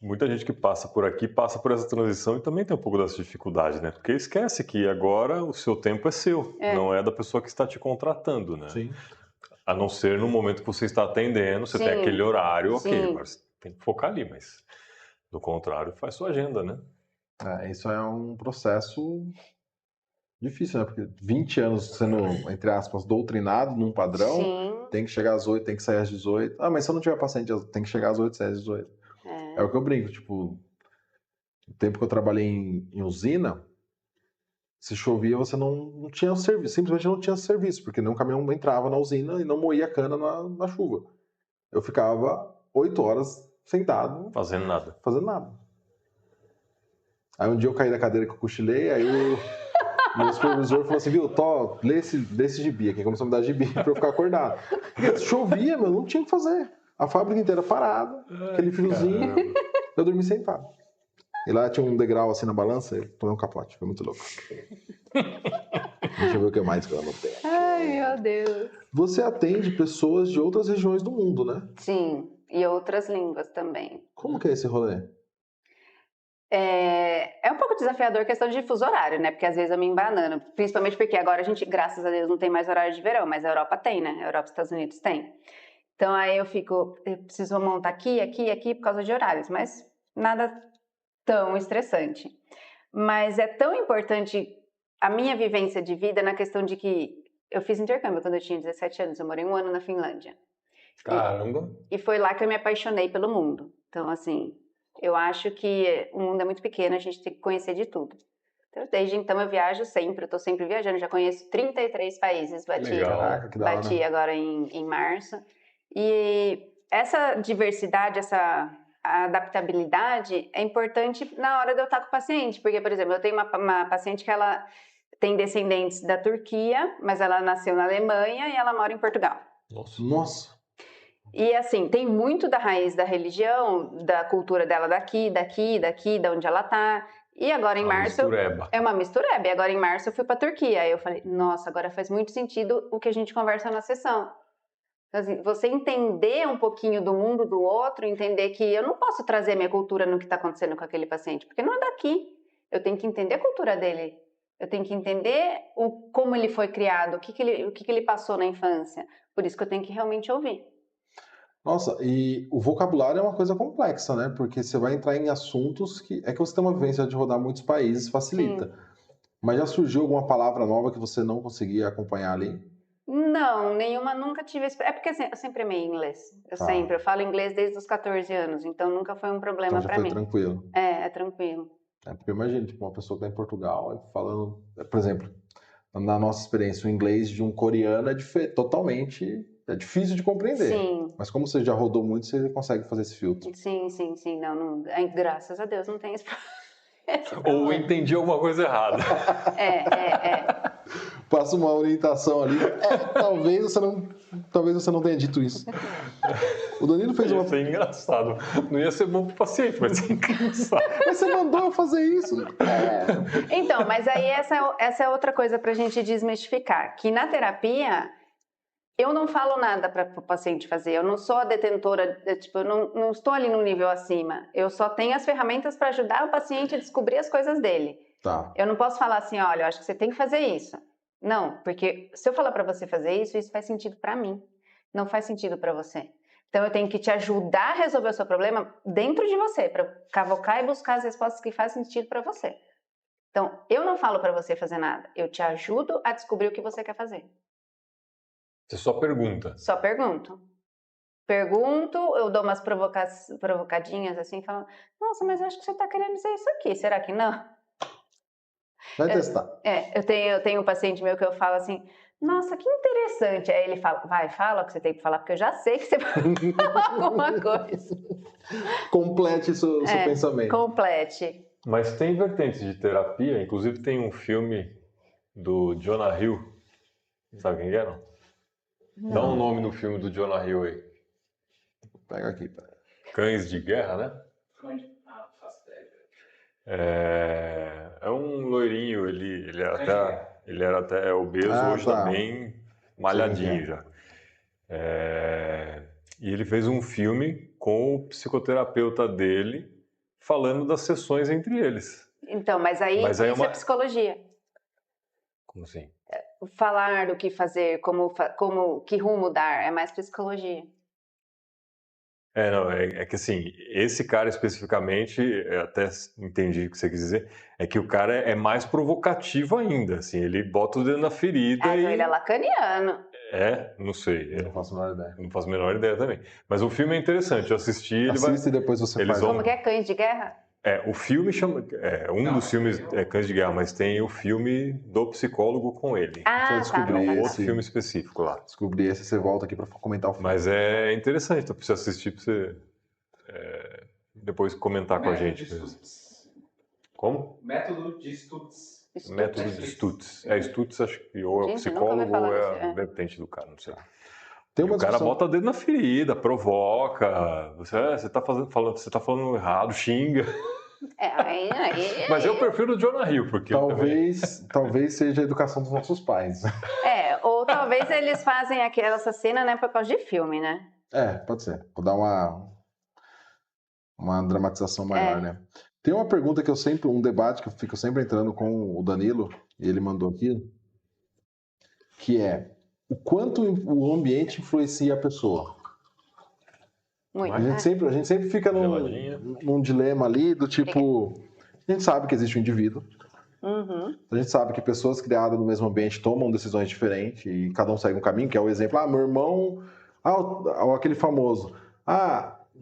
Muita gente que passa por aqui passa por essa transição e também tem um pouco dessa dificuldade, né? Porque esquece que agora o seu tempo é seu, não é da pessoa que está te contratando, né? Sim. A não ser no momento que você está atendendo, você tem aquele horário, ok, mas tem que focar ali, mas do contrário, faz sua agenda, né? Isso é um processo difícil, né? Porque 20 anos sendo, entre aspas, doutrinado num padrão, Sim. tem que chegar às 8, tem que sair às 18. Mas se eu não tiver paciente, tem que chegar às 8, sair às 18. É o que eu brinco, tipo, o tempo que eu trabalhei em usina, se chovia você não tinha serviço, simplesmente não tinha serviço, porque nenhum caminhão entrava na usina e não moía a cana na chuva. Eu ficava 8 horas sentado. Fazendo nada. Aí um dia eu caí da cadeira que eu cochilei, aí meu supervisor falou assim, viu, lê esse gibi aqui, começou a me dar gibi pra eu ficar acordado. Porque chovia, não tinha o que fazer. A fábrica inteira parada, aquele friozinho, eu dormi sentado. E lá tinha um degrau assim na balança, eu tomei um capote, foi muito louco. Deixa eu ver o que mais que eu anotei. Ai, meu Deus. Você atende pessoas de outras regiões do mundo, né? Sim, e outras línguas também. Como que é esse rolê? É um pouco desafiador a questão de fuso horário, né? Porque às vezes eu me embanano. Principalmente porque agora a gente, graças a Deus, não tem mais horário de verão, mas a Europa tem, né? A Europa e os Estados Unidos tem. Então aí eu preciso montar aqui, aqui, aqui por causa de horários, mas nada tão estressante. Mas é tão importante a minha vivência de vida na questão de que eu fiz intercâmbio quando eu tinha 17 anos, eu morei 1 ano na Finlândia. Caramba. E foi lá que eu me apaixonei pelo mundo. Então, assim, eu acho que o mundo é muito pequeno, a gente tem que conhecer de tudo. Então, desde então eu viajo sempre, eu tô sempre viajando, já conheço 33 países, Caraca, que da hora. bati agora em março. E essa diversidade, essa adaptabilidade é importante na hora de eu estar com o paciente, porque, por exemplo, eu tenho uma paciente que ela tem descendentes da Turquia, mas ela nasceu na Alemanha e ela mora em Portugal. Nossa. E assim, tem muito da raiz da religião, da cultura dela daqui, da onde ela tá. E agora em março Mistureba. é uma mistureba. E agora em março eu fui pra Turquia. Aí eu falei, nossa, agora faz muito sentido o que a gente conversa na sessão. Então, assim, você entender um pouquinho do mundo do outro, entender que eu não posso trazer minha cultura no que está acontecendo com aquele paciente, porque não é daqui. Eu tenho que entender a cultura dele. Eu tenho que entender como ele foi criado, o que ele passou na infância. Por isso que eu tenho que realmente ouvir. Nossa, e o vocabulário é uma coisa complexa, né? Porque você vai entrar em assuntos que... É que você tem uma vivência de rodar muitos países, facilita. Sim. Mas já surgiu alguma palavra nova que você não conseguia acompanhar ali? Não, nenhuma, nunca tive. É porque assim, eu sempre amei inglês. Eu falo inglês desde os 14 anos, então nunca foi um problema Então já para foi mim. tranquilo. É tranquilo. É porque imagina, tipo, uma pessoa que está em Portugal falando, por exemplo, na nossa experiência, o inglês de um coreano é totalmente difícil de compreender. Sim. Mas como você já rodou muito, você consegue fazer esse filtro. Sim. Não, graças a Deus não tem esse Ou entendi alguma coisa errada. Passa uma orientação ali. Talvez você não tenha dito isso. O Danilo fez uma... Ia ser engraçado. Não ia ser bom pro paciente, mas ia ser engraçado. Mas você mandou eu fazer isso. Então, mas aí essa é outra coisa pra gente desmistificar. Que na terapia, eu não falo nada para o paciente fazer. Eu não sou a detentora, eu não estou ali no nível acima. Eu só tenho as ferramentas para ajudar o paciente a descobrir as coisas dele. Tá. Eu não posso falar assim, olha, eu acho que você tem que fazer isso. Não, porque se eu falar para você fazer isso faz sentido para mim. Não faz sentido para você. Então eu tenho que te ajudar a resolver o seu problema dentro de você, para cavocar e buscar as respostas que fazem sentido para você. Então, eu não falo para você fazer nada. Eu te ajudo a descobrir o que você quer fazer. Você só pergunta. Só pergunto. Pergunto, eu dou umas provocadinhas assim, falando, nossa, mas eu acho que você está querendo dizer isso aqui, será que não? Vai testar. Eu tenho um paciente meu que eu falo assim, nossa, que interessante. Aí ele fala, fala o que você tem que falar, porque eu já sei que você vai falar alguma coisa. Complete o seu pensamento. Complete. Mas tem vertentes de terapia, inclusive tem um filme do Jonah Hill. Sabe quem é, não? Dá um nome no filme do Jonah Hill aí. Pega aqui, pera. Cães de Guerra, né? É um loirinho, ele era até obeso, hoje tá bem malhadinho já. E ele fez um filme com o psicoterapeuta dele, falando das sessões entre eles. Então, mas aí isso é psicologia. Como assim? Falar do que fazer, que rumo dar, é mais psicologia. É que assim, esse cara especificamente, eu até entendi o que você quis dizer, é que o cara é mais provocativo ainda, assim, ele bota o dedo na ferida então ele é lacaniano. Não sei. Eu não faço a menor ideia. Não faço a menor ideia também. Mas o filme é interessante, eu assisti... Assiste e depois você faz. Como que é? Cães de Guerra? O filme chama... dos filmes é Cães de Guerra, mas tem o filme do psicólogo com ele. descobrir outro filme específico lá. Descobrir esse, você volta aqui para comentar o filme. Mas é interessante, então precisa assistir para você depois comentar com a gente. Como? Método de Stutz. Método de Stutz. Stutz acho que ou é o psicólogo ou é a vertente do cara, não sei. O cara bota o dedo na ferida, provoca, você tá falando errado, xinga. Mas eu prefiro o Jonah Hill, porque talvez seja a educação dos nossos pais. Ou talvez eles fazem essa cena, né, por causa de filme, né? Pode ser. Vou dar uma dramatização maior, né? Tem uma pergunta que um debate que eu fico sempre entrando com o Danilo, e ele mandou aqui, que é o quanto o ambiente influencia a pessoa. Muito. A gente sempre fica num dilema ali do tipo, a gente sabe que existe um indivíduo, a gente sabe que pessoas criadas no mesmo ambiente tomam decisões diferentes e cada um segue um caminho, que é o exemplo, meu irmão, aquele famoso,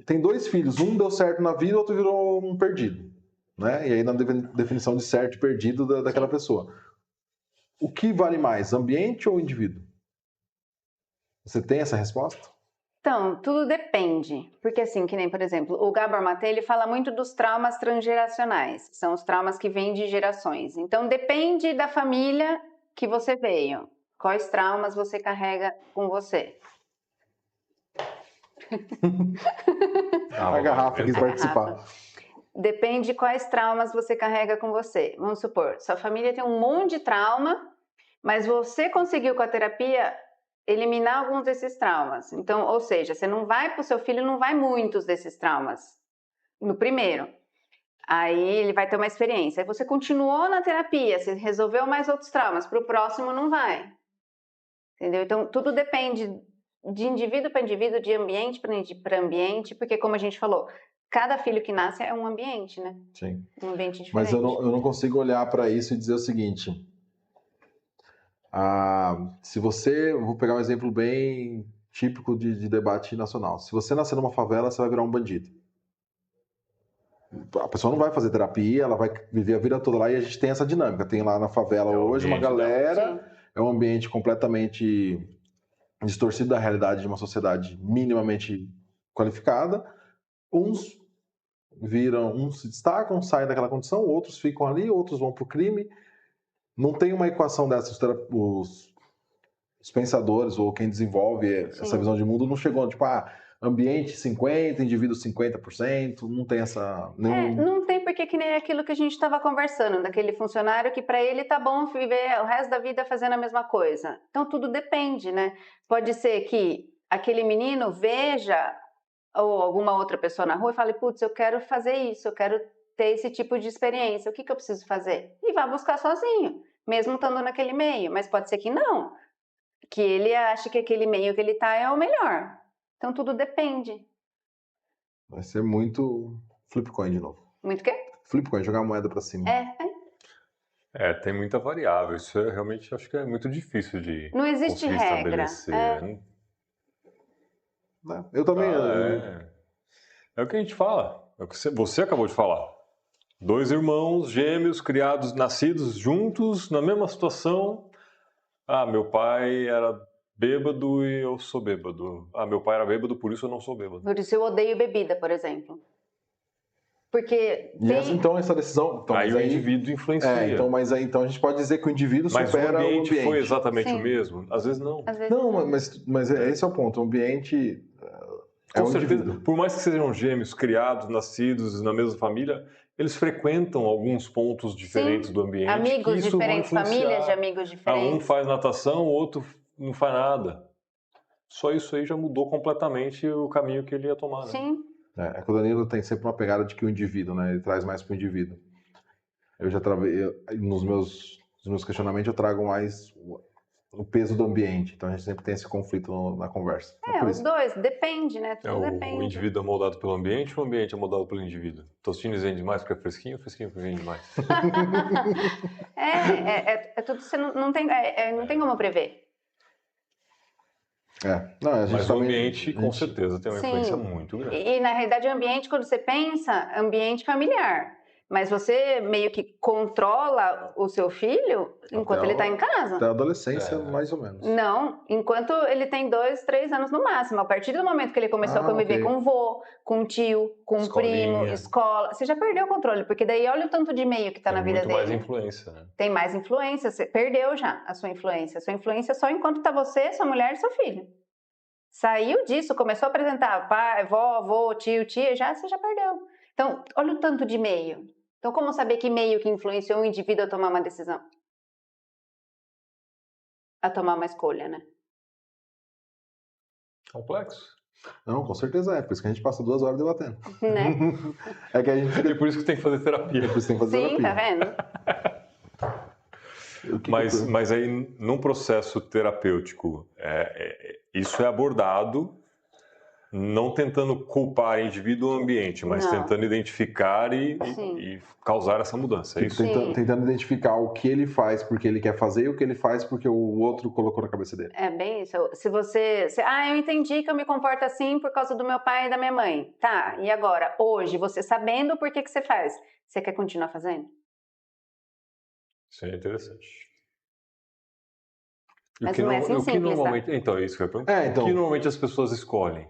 tem 2 filhos, um deu certo na vida, o outro virou um perdido, né? E aí na definição de certo e perdido daquela pessoa. O que vale mais, ambiente ou indivíduo? Você tem essa resposta? Então, tudo depende, porque assim, que nem, por exemplo, o Gabor Maté, ele fala muito dos traumas transgeracionais, que são os traumas que vêm de gerações. Então, depende da família que você veio, quais traumas você carrega com você. A garrafa quis participar. Depende de quais traumas você carrega com você. Vamos supor, sua família tem um monte de trauma, mas você conseguiu com a terapia eliminar alguns desses traumas. Então, ou seja, você não vai para o seu filho, não vai muitos desses traumas no primeiro. Aí ele vai ter uma experiência. Aí você continuou na terapia, você resolveu mais outros traumas, para o próximo não vai. Entendeu? Então, tudo depende de indivíduo para indivíduo, de ambiente para ambiente, porque como a gente falou, cada filho que nasce é um ambiente, né? Sim. Um ambiente diferente. Mas eu não consigo olhar para isso e dizer o seguinte... vou pegar um exemplo bem típico de debate nacional. Se você nascer numa favela, você vai virar um bandido. A pessoa não vai fazer terapia, ela vai viver a vida toda lá e a gente tem essa dinâmica. Tem lá na favela hoje uma galera, é um ambiente completamente distorcido da realidade de uma sociedade minimamente qualificada. Uns se destacam, saem daquela condição, outros ficam ali, outros vão para o crime. Não tem uma equação dessa. Os pensadores ou quem desenvolve essa visão de mundo não chegou, tipo, ambiente 50%, indivíduo 50%, não tem essa... Não tem porque que nem aquilo que a gente estava conversando, daquele funcionário que para ele tá bom viver o resto da vida fazendo a mesma coisa. Então tudo depende, né? Pode ser que aquele menino veja ou alguma outra pessoa na rua e fale, putz, eu quero fazer isso, eu quero ter esse tipo de experiência, o que eu preciso fazer? E vá buscar sozinho, mesmo estando naquele meio, mas pode ser que não, que ele ache que aquele meio que ele tá é o melhor. Então tudo depende. Vai ser muito flipcoin de novo. Muito o quê? Flipcoin, jogar a moeda pra cima. Tem muita variável. Isso realmente acho que é muito difícil de não existe regra. estabelecer. Eu também... É o que a gente fala. É o que você acabou de falar. 2 irmãos gêmeos criados, nascidos juntos, na mesma situação. Meu pai era bêbado e eu sou bêbado. Meu pai era bêbado, por isso eu não sou bêbado. Por isso eu odeio bebida, por exemplo. Porque então essa decisão... Aí o indivíduo influencia. Então a gente pode dizer que o indivíduo supera o ambiente. Mas o ambiente foi exatamente o mesmo? Às vezes não. Mas esse é o ponto. O ambiente Com certeza. Por mais que sejam gêmeos, criados, nascidos na mesma família, eles frequentam alguns pontos diferentes do ambiente. Amigos diferentes, famílias de amigos diferentes. Um faz natação, o outro não faz nada. Só isso aí já mudou completamente o caminho que ele ia tomar. Né? Sim. O Danilo tem sempre uma pegada de que o indivíduo, né? Ele traz mais para o indivíduo. Eu já nos meus questionamentos eu trago mais o peso do ambiente. Então a gente sempre tem esse conflito na conversa. Os dois, depende, né? Tudo depende. O indivíduo é moldado pelo ambiente ou o ambiente é moldado pelo indivíduo? Tostinho vende mais porque é fresquinho ou fresquinho porque vende mais? Tudo, você não tem como prever. Mas o ambiente, com certeza, tem uma influência muito grande. E, na realidade, o ambiente, quando você pensa, ambiente familiar. Mas você meio que controla o seu filho enquanto ele está em casa. Até a adolescência, mais ou menos. Não, enquanto ele tem 2, 3 anos no máximo. A partir do momento que ele começou a conviver com o vô, com o tio, com o primo, escola, você já perdeu o controle, porque daí olha o tanto de meio que está na vida dele. Tem muito mais influência, né? Tem mais influência, você perdeu já a sua influência. A sua influência é só enquanto está você, sua mulher e seu filho. Saiu disso, começou a apresentar pai, vó, avô, tio, tia, você já perdeu. Então, olha o tanto de meio. Então, como saber que meio que influenciou o indivíduo a tomar uma decisão? A tomar uma escolha, né? Complexo. Não, com certeza é. Por isso que a gente passa 2 horas debatendo. Né? É que a gente fica... E por isso que tem que fazer terapia. Por isso tem que fazer Sim, tá terapia. vendo? Mas aí, num processo terapêutico, isso é abordado não tentando culpar indivíduo ou ambiente, mas Não. tentando identificar e causar essa mudança, é Tipo, isso? tentando identificar o que ele faz porque ele quer fazer e o que ele faz porque o outro colocou na cabeça dele. É bem isso. Se eu entendi que eu me comporto assim por causa do meu pai e da minha mãe. Tá, e agora? Hoje, você sabendo por que você faz, você quer continuar fazendo? Isso é interessante. E Mas não é assim simples, normalmente, tá? então, é isso que eu ia perguntar. O que normalmente as pessoas escolhem?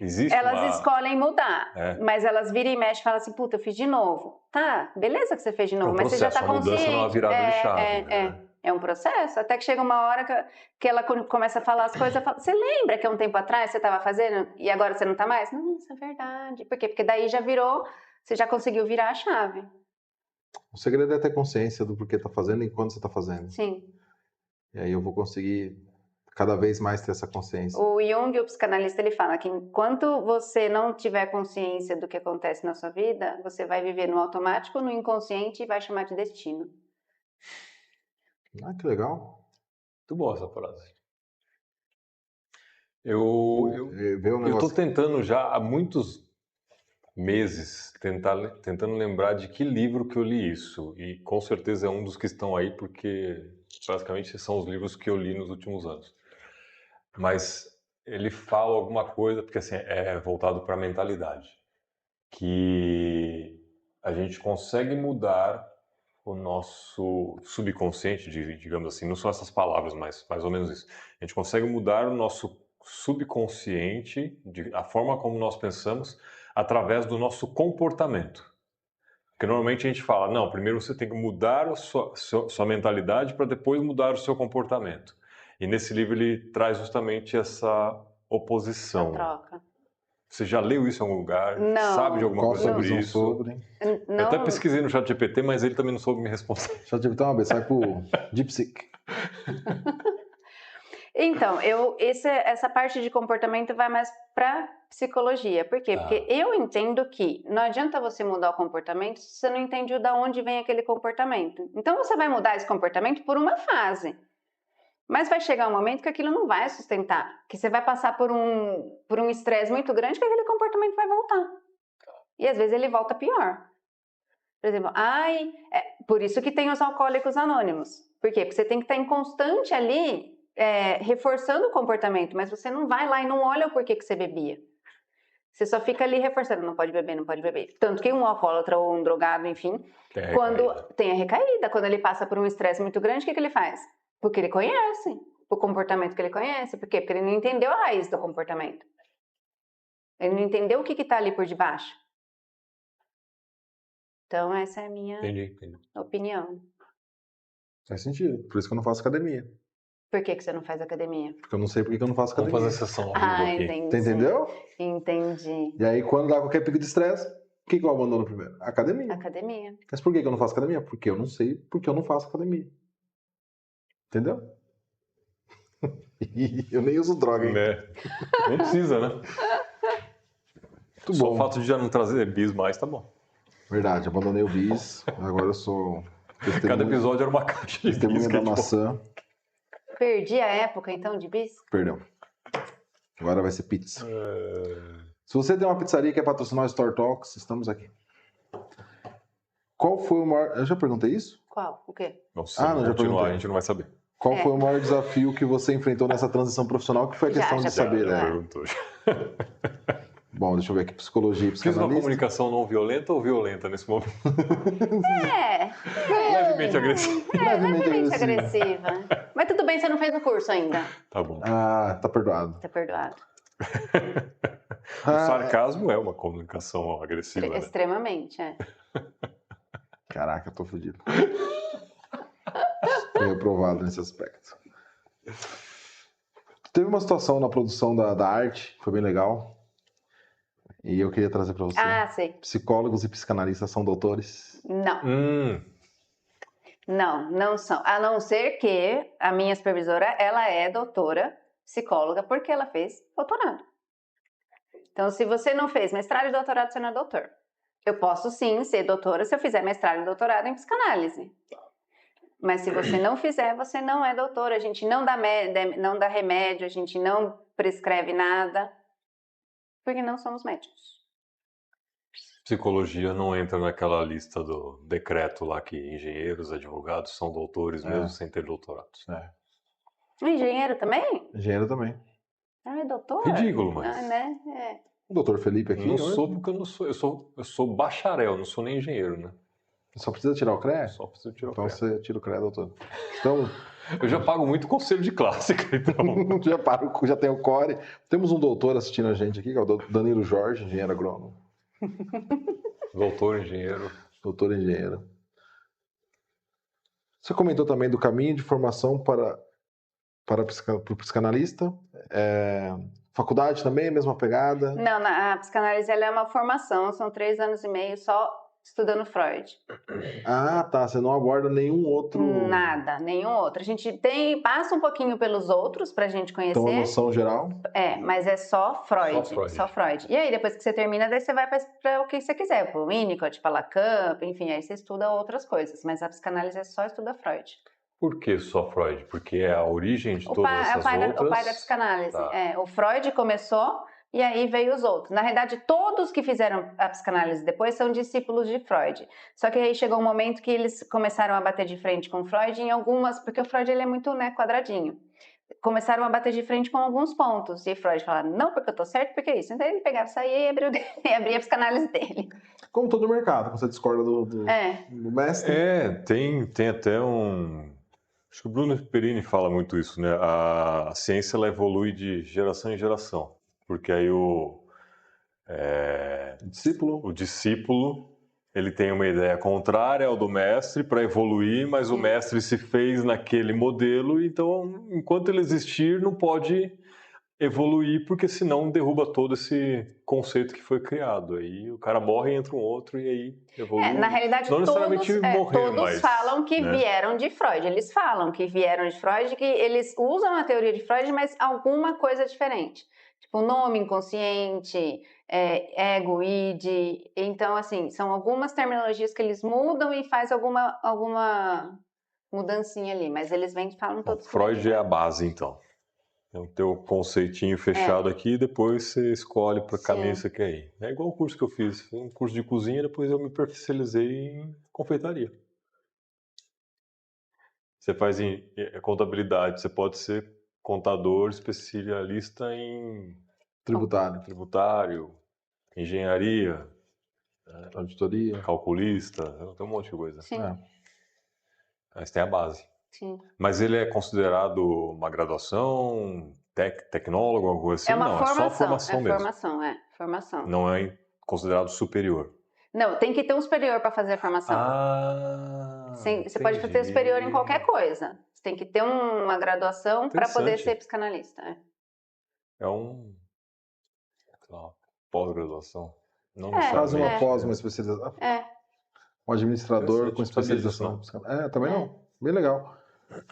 Existe Elas escolhem mudar, É. mas elas viram e mexem e falam assim, puta, eu fiz de novo. Tá, beleza que você fez de novo, mas você já tá a mudança consciente. não é uma virada de chave. Né? É um processo, até que chega uma hora que ela começa a falar as coisas, fala, você lembra que há um tempo atrás você estava fazendo e agora você não tá mais? Não, isso é verdade. Por quê? Porque daí já virou, você já conseguiu virar a chave. O segredo é ter consciência do porquê tá fazendo e quando você tá fazendo. Sim. E aí eu vou conseguir cada vez mais ter essa consciência. O Jung, o psicanalista, ele fala que enquanto você não tiver consciência do que acontece na sua vida, você vai viver no automático, no inconsciente e vai chamar de destino. Ah, que legal. Muito boa essa frase. Eu tô tentando já há muitos meses tentando lembrar de que livro que eu li isso. E com certeza é um dos que estão aí, porque praticamente são os livros que eu li nos últimos anos. Mas ele fala alguma coisa, porque assim, é voltado para a mentalidade, que a gente consegue mudar o nosso subconsciente, digamos assim, não são essas palavras, mas mais ou menos isso. A gente consegue mudar o nosso subconsciente, a forma como nós pensamos, através do nosso comportamento. Porque normalmente a gente fala, não, primeiro você tem que mudar a sua mentalidade para depois mudar o seu comportamento. E nesse livro ele traz justamente essa oposição. A troca. Você já leu isso em algum lugar? Não. Sabe de alguma coisa sobre isso? Sobre? Não. Eu até pesquisei no ChatGPT, mas ele também não soube me responder. ChatGPT é uma vez, sai pro DeepSeek. Então, essa parte de comportamento vai mais para psicologia. Por quê? Porque eu entendo que não adianta você mudar o comportamento se você não entende de onde vem aquele comportamento. Então, você vai mudar esse comportamento por uma fase. Mas vai chegar um momento que aquilo não vai sustentar. Que você vai passar por um estresse muito grande que aquele comportamento vai voltar. E às vezes ele volta pior. Por exemplo, por isso que tem os alcoólicos anônimos. Por quê? Porque você tem que estar em constante ali reforçando o comportamento, mas você não vai lá e não olha o porquê que você bebia. Você só fica ali reforçando, não pode beber, não pode beber. Tanto que um alcoólatra ou um drogado, enfim, quando tem a recaída, quando ele passa por um estresse muito grande, o que ele faz? Porque ele conhece o comportamento que ele conhece. Por quê? Porque ele não entendeu a raiz do comportamento. Ele não entendeu o que está ali por debaixo. Então, essa é a minha opinião. Faz sentido. Por isso que eu não faço academia. Por que você não faz academia? Porque eu não sei por que eu não faço academia. Vamos fazer sessão ao vivo aqui. Entendi. Entendeu? Entendi. E aí, quando dá qualquer pico de estresse, o que eu abandono primeiro? Academia. Academia. Mas por que eu não faço academia? Porque eu não sei porque eu não faço academia. Entendeu? Eu nem uso droga, hein? Não precisa, né? Muito Só bom. o fato de já não trazer bis mais, tá bom. Verdade, abandonei o bis. Agora eu sou Cada episódio era uma caixa de bis. testemunha da maçã. Perdi a época, então, de bis? Perdão. Agora vai ser pizza. Se você tem uma pizzaria que quer patrocinar o Store Talks, estamos aqui. Qual foi o maior... Eu já perguntei isso? Qual? O quê? Já perguntei. A gente não vai saber. Qual foi o maior desafio que você enfrentou nessa transição profissional? Que foi a questão de saber, Já né? perguntou. Bom, deixa eu ver aqui. Psicologia e Fiz uma psicanalista. comunicação não violenta ou violenta nesse momento? Levemente agressiva. Levemente agressiva. Mas tudo bem, você não fez o curso ainda. Tá bom. Ah, tá perdoado. Tá perdoado. O sarcasmo é uma comunicação agressiva, né? Extremamente, Caraca, eu tô fudido. Fui reprovado nesse aspecto. Teve uma situação na produção da arte, foi bem legal. E eu queria trazer para você. Ah, sei. Psicólogos e psicanalistas são doutores? Não. Hum, Não são. A não ser que a minha supervisora, ela é doutora psicóloga porque ela fez doutorado. Então, se você não fez mestrado e doutorado, você não é doutor. Eu posso sim ser doutora se eu fizer mestrado e doutorado em psicanálise. Mas se você não fizer, você não é doutora. A gente não dá remédio, a gente não prescreve nada, porque não somos médicos. psicologia não entra naquela lista do decreto lá que engenheiros, advogados são doutores mesmo sem ter doutorados. Engenheiro também? Engenheiro também. Ah, é doutor? Ridículo, mas... Ah, né? É. O doutor Felipe aqui. Não sou porque eu não sou. Eu sou bacharel, não sou nem engenheiro, né? Só precisa tirar o CREA? Só preciso tirar o Então CREA. você tira o CREA, doutor. Então, Eu já pago muito conselho de clássica, então. já tem o CORE. Temos um doutor assistindo a gente aqui, que é o Danilo Jorge, engenheiro agrônomo. Doutor, engenheiro. Doutor engenheiro. Você comentou também do caminho de formação para o psicanalista. Faculdade também, mesma pegada? Não, a psicanálise ela é uma formação, são 3 anos e meio só estudando Freud. Ah, tá. Você não aborda nenhum outro... Nada, nenhum outro. A gente passa um pouquinho pelos outros pra gente conhecer. Então, a noção geral? Mas é só Freud, Só Freud. E aí, depois que você termina, daí você vai para o que você quiser, para o Winnicott, para Lacan, enfim, aí você estuda outras coisas, mas a psicanálise é só estuda Freud. Por que só Freud? Porque é a origem de todas essas outras... O pai da psicanálise. Tá. O Freud começou e aí veio os outros. Na realidade, todos que fizeram a psicanálise depois são discípulos de Freud. Só que aí chegou um momento que eles começaram a bater de frente com Freud em algumas... Porque o Freud ele é muito quadradinho. Começaram a bater de frente com alguns pontos. E Freud falava, não, porque eu tô certo, porque é isso. Então ele pegava, saía e abria a psicanálise dele. Como todo mercado, quando você discorda do mestre. Tem até um... Acho que o Bruno Perini fala muito isso, né? A ciência ela evolui de geração em geração. Porque aí o discípulo ele tem uma ideia contrária ao do mestre para evoluir, mas o mestre se fez naquele modelo, então enquanto ele existir não pode evoluir, porque senão derruba todo esse conceito que foi criado. Aí o cara morre e entra um outro e aí evolui. Na realidade, não necessariamente morrer, todos falam que vieram de Freud. Eles falam que vieram de Freud, que eles usam a teoria de Freud, mas alguma coisa diferente. Tipo, nome inconsciente, ego, id. Então, assim, são algumas terminologias que eles mudam e faz alguma mudancinha ali. Mas eles falam todos. Freud é a base, então. É o teu conceitinho fechado aqui e depois você escolhe para que caminho você quer ir. É igual o curso que eu fiz. Um curso de cozinha, depois eu me especializei em confeitaria. Você faz em contabilidade, você pode ser contador especialista em tributário, engenharia, auditoria, calculista, tem um monte de coisa. Sim. Mas tem a base. Sim. Mas ele é considerado uma graduação, tecnólogo, alguma coisa assim? É uma formação, é só formação mesmo. Formação. Não é considerado superior. Não, tem que ter um superior para fazer a formação. Você pode ter superior em qualquer coisa. Você tem que ter uma graduação para poder ser psicanalista. É pós-graduação. Não faz uma pós, uma especialização. Um administrador com especialização. Também não. Bem legal.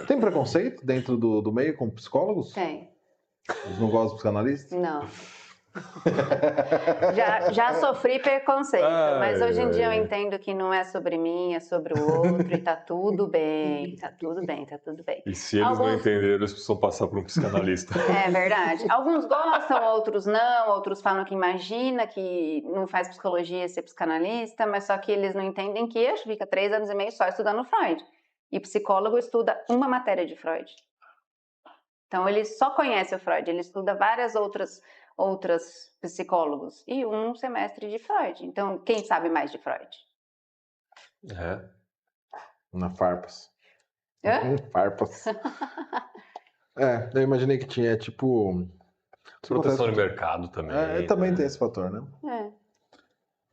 Tem preconceito dentro do meio com psicólogos? Tem. Eles não gostam de psicanalistas? Não. já sofri preconceito, mas hoje em dia eu entendo que não é sobre mim, é sobre o outro e tá tudo bem, tá tudo bem. E se eles não entenderam, eles precisam passar por um psicanalista. É verdade. Alguns gostam, outros não, outros falam que imagina que não faz psicologia ser psicanalista, mas só que eles não entendem que fica 3 anos e meio só estudando Freud. E psicólogo estuda uma matéria de Freud. Então ele só conhece o Freud, ele estuda várias outras psicólogos e um semestre de Freud. Então, quem sabe mais de Freud? Na Farpas. Farpas. Eu imaginei que tinha, tipo... Proteção de mercado também. Também tem esse fator, né?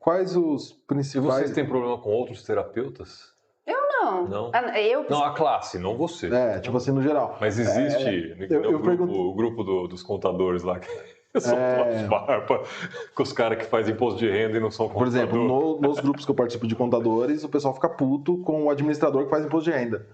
Quais os principais... E vocês têm problema com outros terapeutas? Não. Não, a classe, não você. Tipo assim, no geral. Mas existe o grupo dos contadores lá. Eu sou umas farpas com os caras que fazem imposto de renda e não são Por contador. exemplo, nos grupos que eu participo de contadores, o pessoal fica puto com o administrador que faz imposto de renda.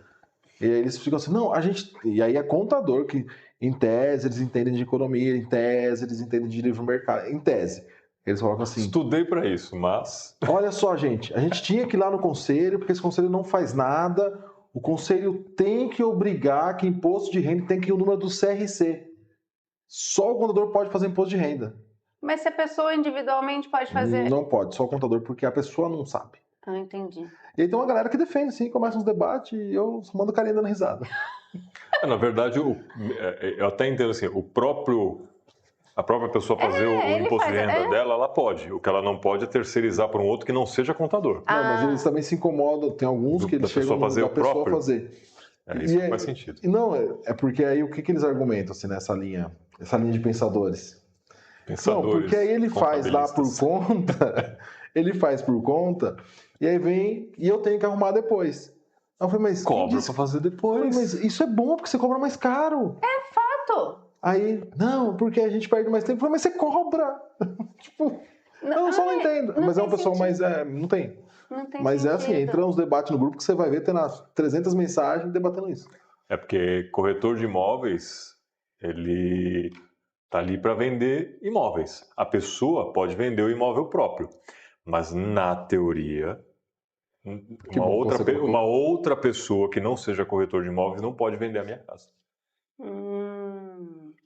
E aí eles ficam assim, não, a gente... E aí é contador que, em tese, eles entendem de economia, em tese, eles entendem de livre mercado, em tese. Eles colocam assim, Estudei para isso, mas olha só, gente, a gente tinha que ir lá no conselho, porque esse conselho não faz nada, o conselho tem que obrigar que imposto de renda tem que ir o número do CRC. Só o contador pode fazer imposto de renda. Mas se a pessoa individualmente pode fazer. Não pode, só o contador, porque a pessoa não sabe. Ah, entendi. E aí tem uma galera que defende, sim, começa uns debates e eu só mando carinha dando risada. na verdade eu até entendo assim, a própria pessoa fazer o ele imposto de faz, renda dela, ela pode. O que ela não pode é terceirizar para um outro que não seja contador. Não, mas eles também se incomodam, tem alguns que eles chegam fazer da o pessoa próprio? fazer. É isso que faz sentido. Não, é porque aí o que eles argumentam assim, essa linha de pensadores? Não, porque aí ele faz lá por conta, ele faz por conta, e aí vem e eu tenho que arrumar depois. Aí eu falei, mas Cobra para fazer depois. Mas isso é bom, porque você cobra mais caro. Fato! Aí, não, porque a gente perde mais tempo. Eu falei, mas você cobra. Tipo, eu só não entendo. Mas é uma pessoa mais... não tem. Não tem Mas sentido. é assim, entra uns debates no grupo que você vai ver, tem 300 mensagens debatendo isso. É porque corretor de imóveis, ele está ali para vender imóveis. A pessoa pode vender o imóvel próprio, mas na teoria, uma outra pessoa que não seja corretor de imóveis não pode vender a minha casa.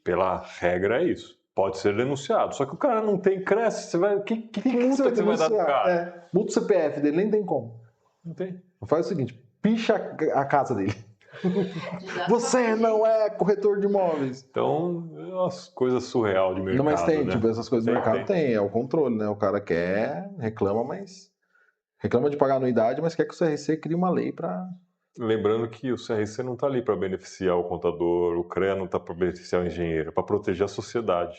Pela regra é isso. Pode ser denunciado. Só que o cara não tem, cresce, você vai. Que multa que você vai dar pro cara? Multa o CPF dele, nem tem como. Não tem. Faz o seguinte, picha a casa dele. Você não é corretor de imóveis. Então, é umas coisas surreal de mercado. Não, mas tem, né? tipo, essas coisas do mercado tem, é o controle, né? O cara quer, reclama, mas. Reclama de pagar anuidade, mas quer que o CRC crie uma lei para. Lembrando que o CRC não está ali para beneficiar o contador, o CREA não está para beneficiar o engenheiro, é para proteger a sociedade.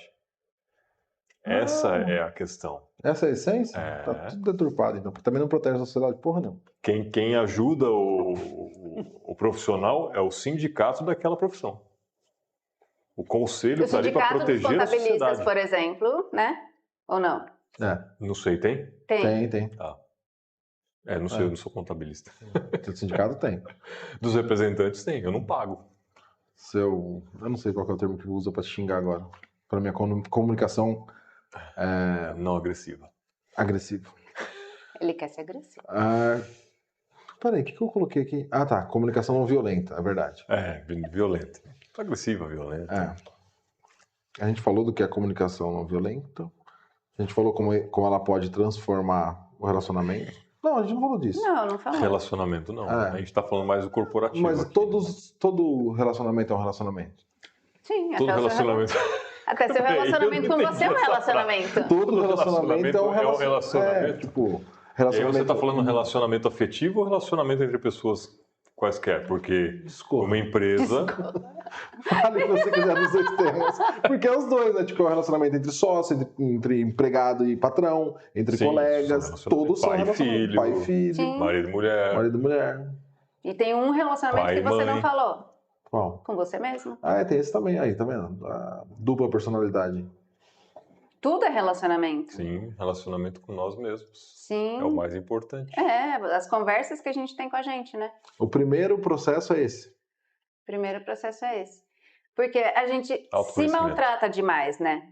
Essa é a questão. Essa é a essência? Tá tudo deturpado, então. Também não protege a sociedade, porra, não. Quem ajuda o profissional é o sindicato daquela profissão. O conselho está ali para proteger a sociedade. O sindicato dos contabilistas, por exemplo, né? Ou não? Não sei, tem? Tem. Não sei, eu não sou contabilista. O sindicato tem. Dos representantes tem, eu não pago. Eu não sei qual é o termo que usa para xingar agora. Para minha comunicação não agressiva. Agressiva. Ele quer ser agressivo. Peraí, o que eu coloquei aqui? Ah, tá. Comunicação não violenta, é verdade. Violenta. Agressiva, violenta. A gente falou do que é comunicação não violenta. A gente falou como ela pode transformar o relacionamento. Não, a gente não falou disso. Não falou. Relacionamento não. A gente tá falando mais do corporativo. Mas aqui. todo relacionamento é um relacionamento. Sim, todo relacionamento. Até seu relacionamento com você é um relacionamento. Todo relacionamento é um relacionamento. Tipo, relacionamento. E aí você tá falando relacionamento afetivo ou relacionamento entre pessoas quaisquer? Porque uma empresa. Fale o que você quiser dos dois termos. Porque é os dois, né? Tipo, é um relacionamento entre sócio, entre empregado e patrão, entre colegas. Todos são relacionamentos. Pai e filho. Sim. Marido e mulher. E tem um relacionamento que você não falou. Qual? Com você mesmo. Tem esse também. Aí, tá vendo? A dupla personalidade. Tudo é relacionamento. Sim, relacionamento com nós mesmos. Sim. É o mais importante. As conversas que a gente tem com a gente, né? O primeiro processo é esse. O primeiro processo é esse. Porque a gente se maltrata demais, né?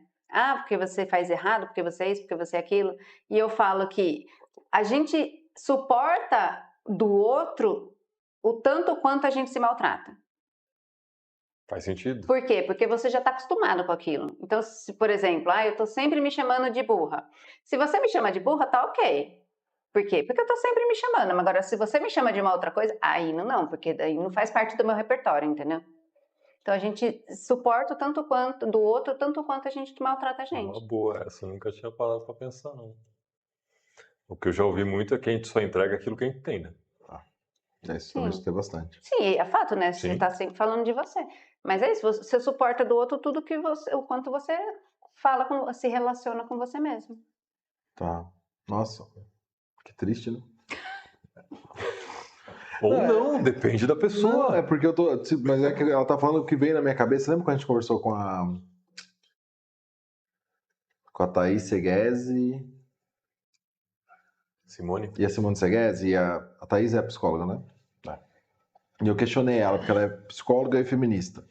Porque você faz errado, porque você é isso, porque você é aquilo. E eu falo que a gente suporta do outro o tanto quanto a gente se maltrata. Faz sentido. Por quê? Porque você já está acostumado com aquilo. Então, se, por exemplo, eu estou sempre me chamando de burra. Se você me chama de burra, tá ok. Por quê? Porque eu estou sempre me chamando. Mas agora, se você me chama de uma outra coisa, aí não, porque daí não faz parte do meu repertório, entendeu? Então, a gente suporta tanto quanto do outro, tanto quanto a gente maltrata a gente. Uma boa, essa eu nunca tinha parado para pensar, não. O que eu já ouvi muito é que a gente só entrega aquilo que a gente tem, né? Isso tem bastante. Sim, é fato, né? Você está sempre falando de você. Mas é isso, você suporta do outro tudo que o quanto você fala, se relaciona com você mesmo. Tá. Nossa, que triste, né? Ou não, depende da pessoa. Não, é porque eu tô... Mas é que ela tá falando o que veio na minha cabeça. Lembra quando a gente conversou com a com a Thaís Seguesi Simone? e a Simone Seguesi, e a Thaís é a psicóloga, né? E eu questionei ela, porque ela é psicóloga e feminista.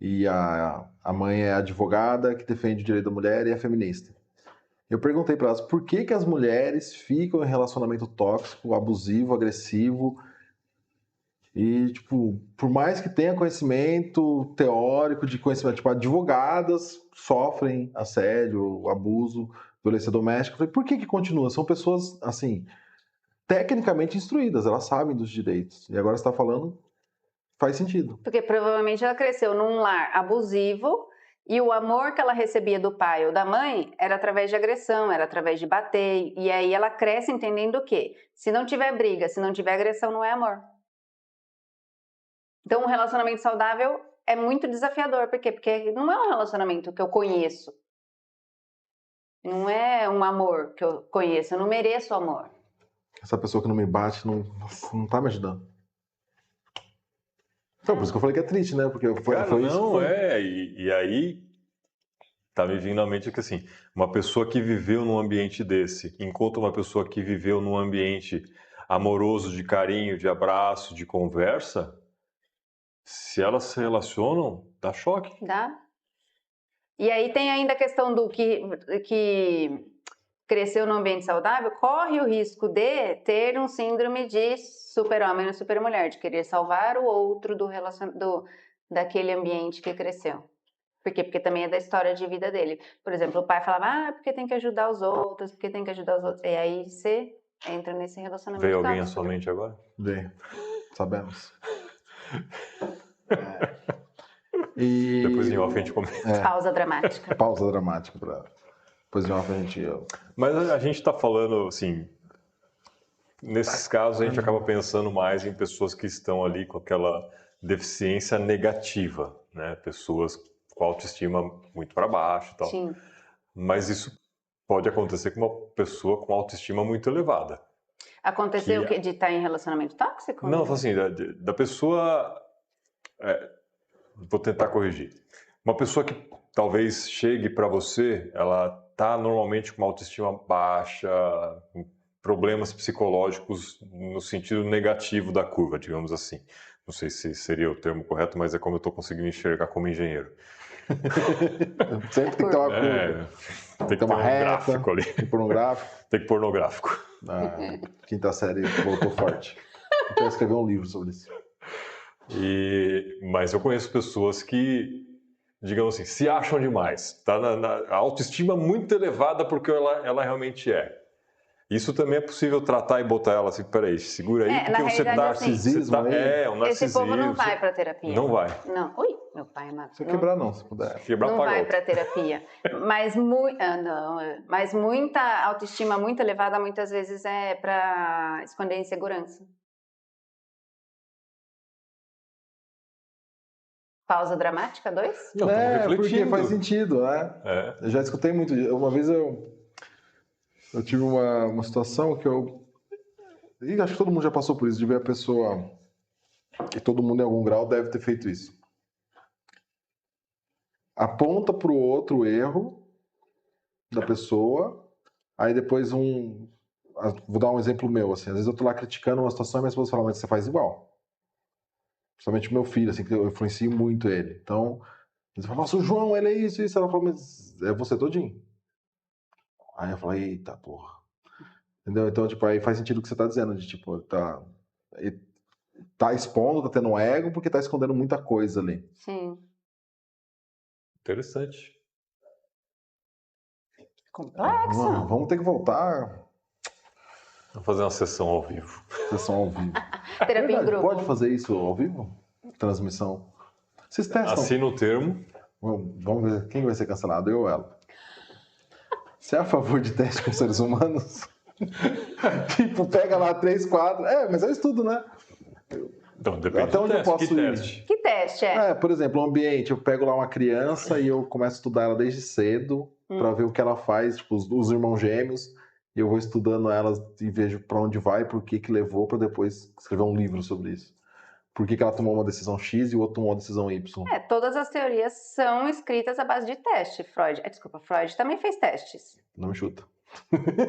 E a mãe é advogada que defende o direito da mulher e é feminista. Eu perguntei para elas por que as mulheres ficam em relacionamento tóxico, abusivo, agressivo. E, tipo, por mais que tenha conhecimento teórico de conhecimento, tipo, advogadas sofrem assédio, abuso, violência doméstica. Eu falei, por que continua? São pessoas, assim, tecnicamente instruídas, elas sabem dos direitos. E agora você está falando, faz sentido. Porque provavelmente ela cresceu num lar abusivo e o amor que ela recebia do pai ou da mãe era através de agressão, era através de bater. E aí ela cresce entendendo o quê? Se não tiver briga, se não tiver agressão, não é amor. Então, um relacionamento saudável é muito desafiador. Por quê? Porque não é um relacionamento que eu conheço. Não é um amor que eu conheço. Eu não mereço amor. Essa pessoa que não me bate não tá me ajudando. Então, por isso que eu falei que é triste, né? Porque Cara, foi isso que não, foi. e aí tá me vindo à mente que, assim, uma pessoa que viveu num ambiente desse, encontra uma pessoa que viveu num ambiente amoroso, de carinho, de abraço, de conversa, se elas se relacionam, dá choque. Dá? E aí tem ainda a questão do que cresceu num ambiente saudável, corre o risco de ter um síndrome de super-homem ou super-mulher, de querer salvar o outro daquele ambiente que cresceu. Por quê? Porque também é da história de vida dele. Por exemplo, o pai falava, porque tem que ajudar os outros, porque tem que ajudar os outros. E aí você entra nesse relacionamento Veio alguém à tóxico. sua mente agora? Bem, sabemos. E... Depois em off a gente comenta. Pausa dramática. Pausa dramática para depois em off a gente... Mas a gente tá falando, assim, nesses casos a gente acaba pensando mais em pessoas que estão ali com aquela deficiência negativa, né? Pessoas com autoestima muito para baixo e tal. Sim. Mas isso pode acontecer com uma pessoa com autoestima muito elevada. Aconteceu o quê? De estar em relacionamento tóxico? Não, assim, da pessoa... vou tentar corrigir. Uma pessoa que talvez chegue para você, ela tá normalmente com uma autoestima baixa, com problemas psicológicos no sentido negativo da curva, digamos assim. Não sei se seria o termo correto, mas é como eu estou conseguindo enxergar como engenheiro. Sempre tem que ter uma curva. Tem que ter uma um reta, gráfico ali. Tem que pôr um gráfico. Tem que pôr no gráfico. A quinta série voltou forte. Eu quero escrever um livro sobre isso. Mas eu conheço pessoas que, digamos assim, se acham demais. Tá a autoestima muito elevada porque ela realmente é. Isso também é possível tratar e botar ela assim, peraí, segura aí, porque você tá... Narcisismo aí. um narcisismo. Esse povo não vai pra terapia. Não vai. Não. Ui, meu pai é Se eu quebrar não, se puder. Quebrar, não paga vai outro. pra terapia. Mas muita autoestima muito elevada muitas vezes é pra esconder insegurança. Pausa dramática, 2? Não, estamos porque refletindo. faz sentido, né? Eu já escutei muito. Uma vez eu tive uma situação que e acho que todo mundo já passou por isso, de ver a pessoa, e todo mundo em algum grau deve ter feito isso. Aponta pro outro o erro da pessoa, aí depois vou dar um exemplo meu, assim, às vezes eu tô lá criticando uma situação e minha esposa fala, mas você faz igual. Principalmente o meu filho, assim, que eu influencio muito ele. Então, ele fala, nossa, o João, ele é isso. Ela fala, mas é você todinho. Aí eu falo, eita, porra. Entendeu? Então, tipo, aí faz sentido o que você tá dizendo, de tipo, tá expondo, tá tendo um ego, porque tá escondendo muita coisa ali. Sim. Interessante. Complexo. Vamos ter que voltar. Vamos fazer uma sessão ao vivo. Sessão ao vivo. Terapia em grupo. Pode fazer isso ao vivo? Transmissão. Vocês testam? Assina o termo. Vamos ver quem vai ser cancelado, eu ou ela. Você é a favor de teste com seres humanos? Tipo, pega lá 3, 4. Mas eu estudo, né? Então, depende até onde eu posso que ir. teste? Que teste é? Por exemplo, o ambiente. Eu pego lá uma criança e eu começo a estudar ela desde cedo para ver o que ela faz, tipo, os irmãos gêmeos. E eu vou estudando elas e vejo para onde vai, por que levou, para depois escrever um livro sobre isso. por que ela tomou uma decisão X e o outro tomou uma decisão Y. Todas as teorias são escritas à base de teste. Freud também fez testes. Não me chuta.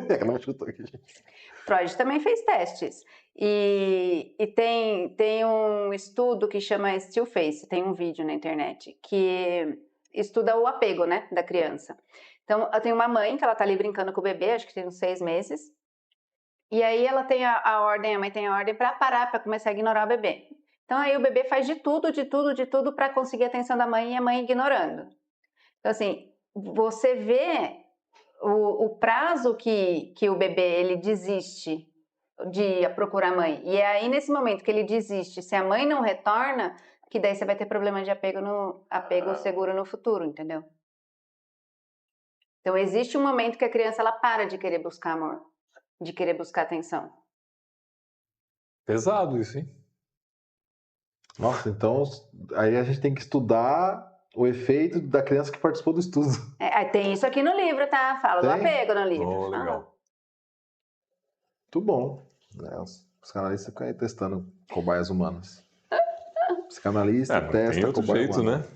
É que não me chutou aqui, gente. Freud também fez testes. E tem um estudo que chama Still Face, tem um vídeo na internet, que estuda o apego, né, da criança. Então, eu tenho uma mãe que ela tá ali brincando com o bebê, acho que tem uns 6 meses, e aí ela tem a mãe tem a ordem para parar, para começar a ignorar o bebê. Então, aí o bebê faz de tudo para conseguir a atenção da mãe e a mãe ignorando. Então, assim, você vê o prazo que o bebê ele desiste de procurar a mãe. E é aí, nesse momento que ele desiste, se a mãe não retorna, que daí você vai ter problema de apego seguro no futuro, entendeu? Então, existe um momento que a criança ela para de querer buscar amor, de querer buscar atenção. Pesado isso, hein? Nossa, então aí a gente tem que estudar o efeito da criança que participou do estudo. Tem isso aqui no livro, tá? Fala do apego no livro. Oh, legal. Muito bom. Os psicanalistas ficam aí testando cobaias humanas. Psicanalista testa tem outro cobaia jeito, humana.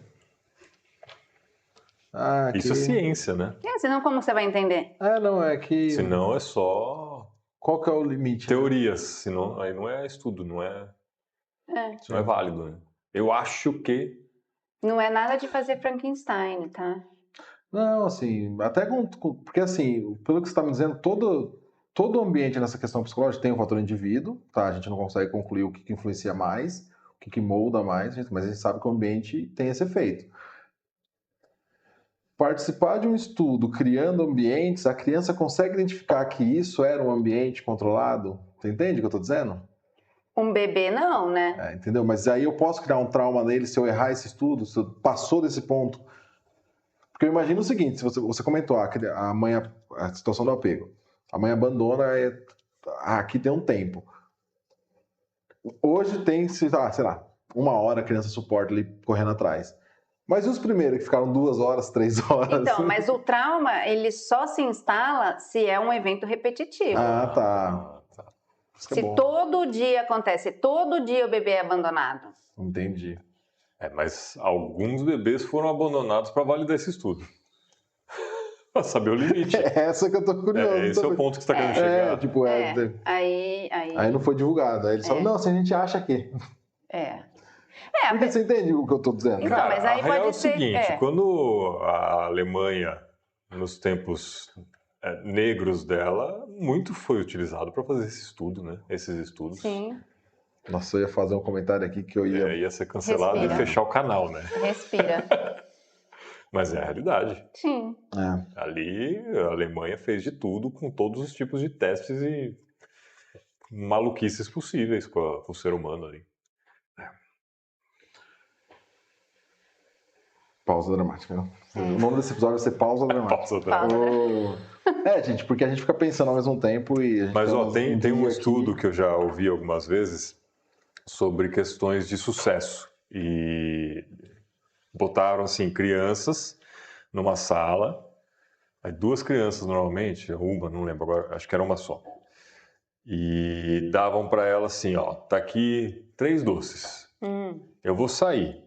né? Isso é ciência, né? Senão como você vai entender? Não, é que... Senão é só... Qual que é o limite? Teorias, senão aí não é estudo, não é válido, né? Eu acho que... Não é nada de fazer Frankenstein, tá? Não, assim, até porque assim, pelo que você está me dizendo, todo o ambiente nessa questão psicológica tem o fator indivíduo, tá? A gente não consegue concluir o que influencia mais, o que molda mais, mas a gente sabe que o ambiente tem esse efeito. Participar de um estudo criando ambientes, a criança consegue identificar que isso era um ambiente controlado? Você entende o que eu estou dizendo? Um bebê não, né? Entendeu? Mas aí eu posso criar um trauma nele se eu errar esse estudo, se eu passou desse ponto. Porque eu imagino o seguinte, se você comentou a mãe, a situação do apego. A mãe abandona, aqui tem um tempo. Hoje tem, sei lá, 1 hora a criança suporta ali correndo atrás. Mas e os primeiros que ficaram 2 horas, 3 horas? Então, mas o trauma, ele só se instala se é um evento repetitivo. Tá. Se todo dia acontece, todo dia o bebê é abandonado. Entendi. Mas alguns bebês foram abandonados para validar esse estudo. Para saber o limite. Essa que eu tô curioso. Esse é o ponto que você está querendo chegar. Tipo, aí não foi divulgado. Aí eles falam, não, se a gente acha que... Porque você entende o que eu tô dizendo? Então, Cara, mas aí a real pode é o ser... seguinte, quando a Alemanha, nos tempos negros dela, muito foi utilizado para fazer esse estudo, né? Esses estudos. Sim. Nossa, eu ia fazer um comentário aqui que eu ia ser cancelado Respira. e fechar o canal, né? Respira. Mas é a realidade. Sim. Ali, a Alemanha fez de tudo com todos os tipos de testes e maluquices possíveis com o ser humano ali. Pausa dramática. O nome desse episódio vai ser Pausa Dramática. Pausa dramática. Gente, porque a gente fica pensando ao mesmo tempo e... A gente Mas tem um estudo aqui... que eu já ouvi algumas vezes sobre questões de sucesso. E botaram, assim, crianças numa sala, aí 2 crianças normalmente, uma, não lembro agora, acho que era uma só. E davam para ela assim, tá aqui 3 doces. Eu vou sair.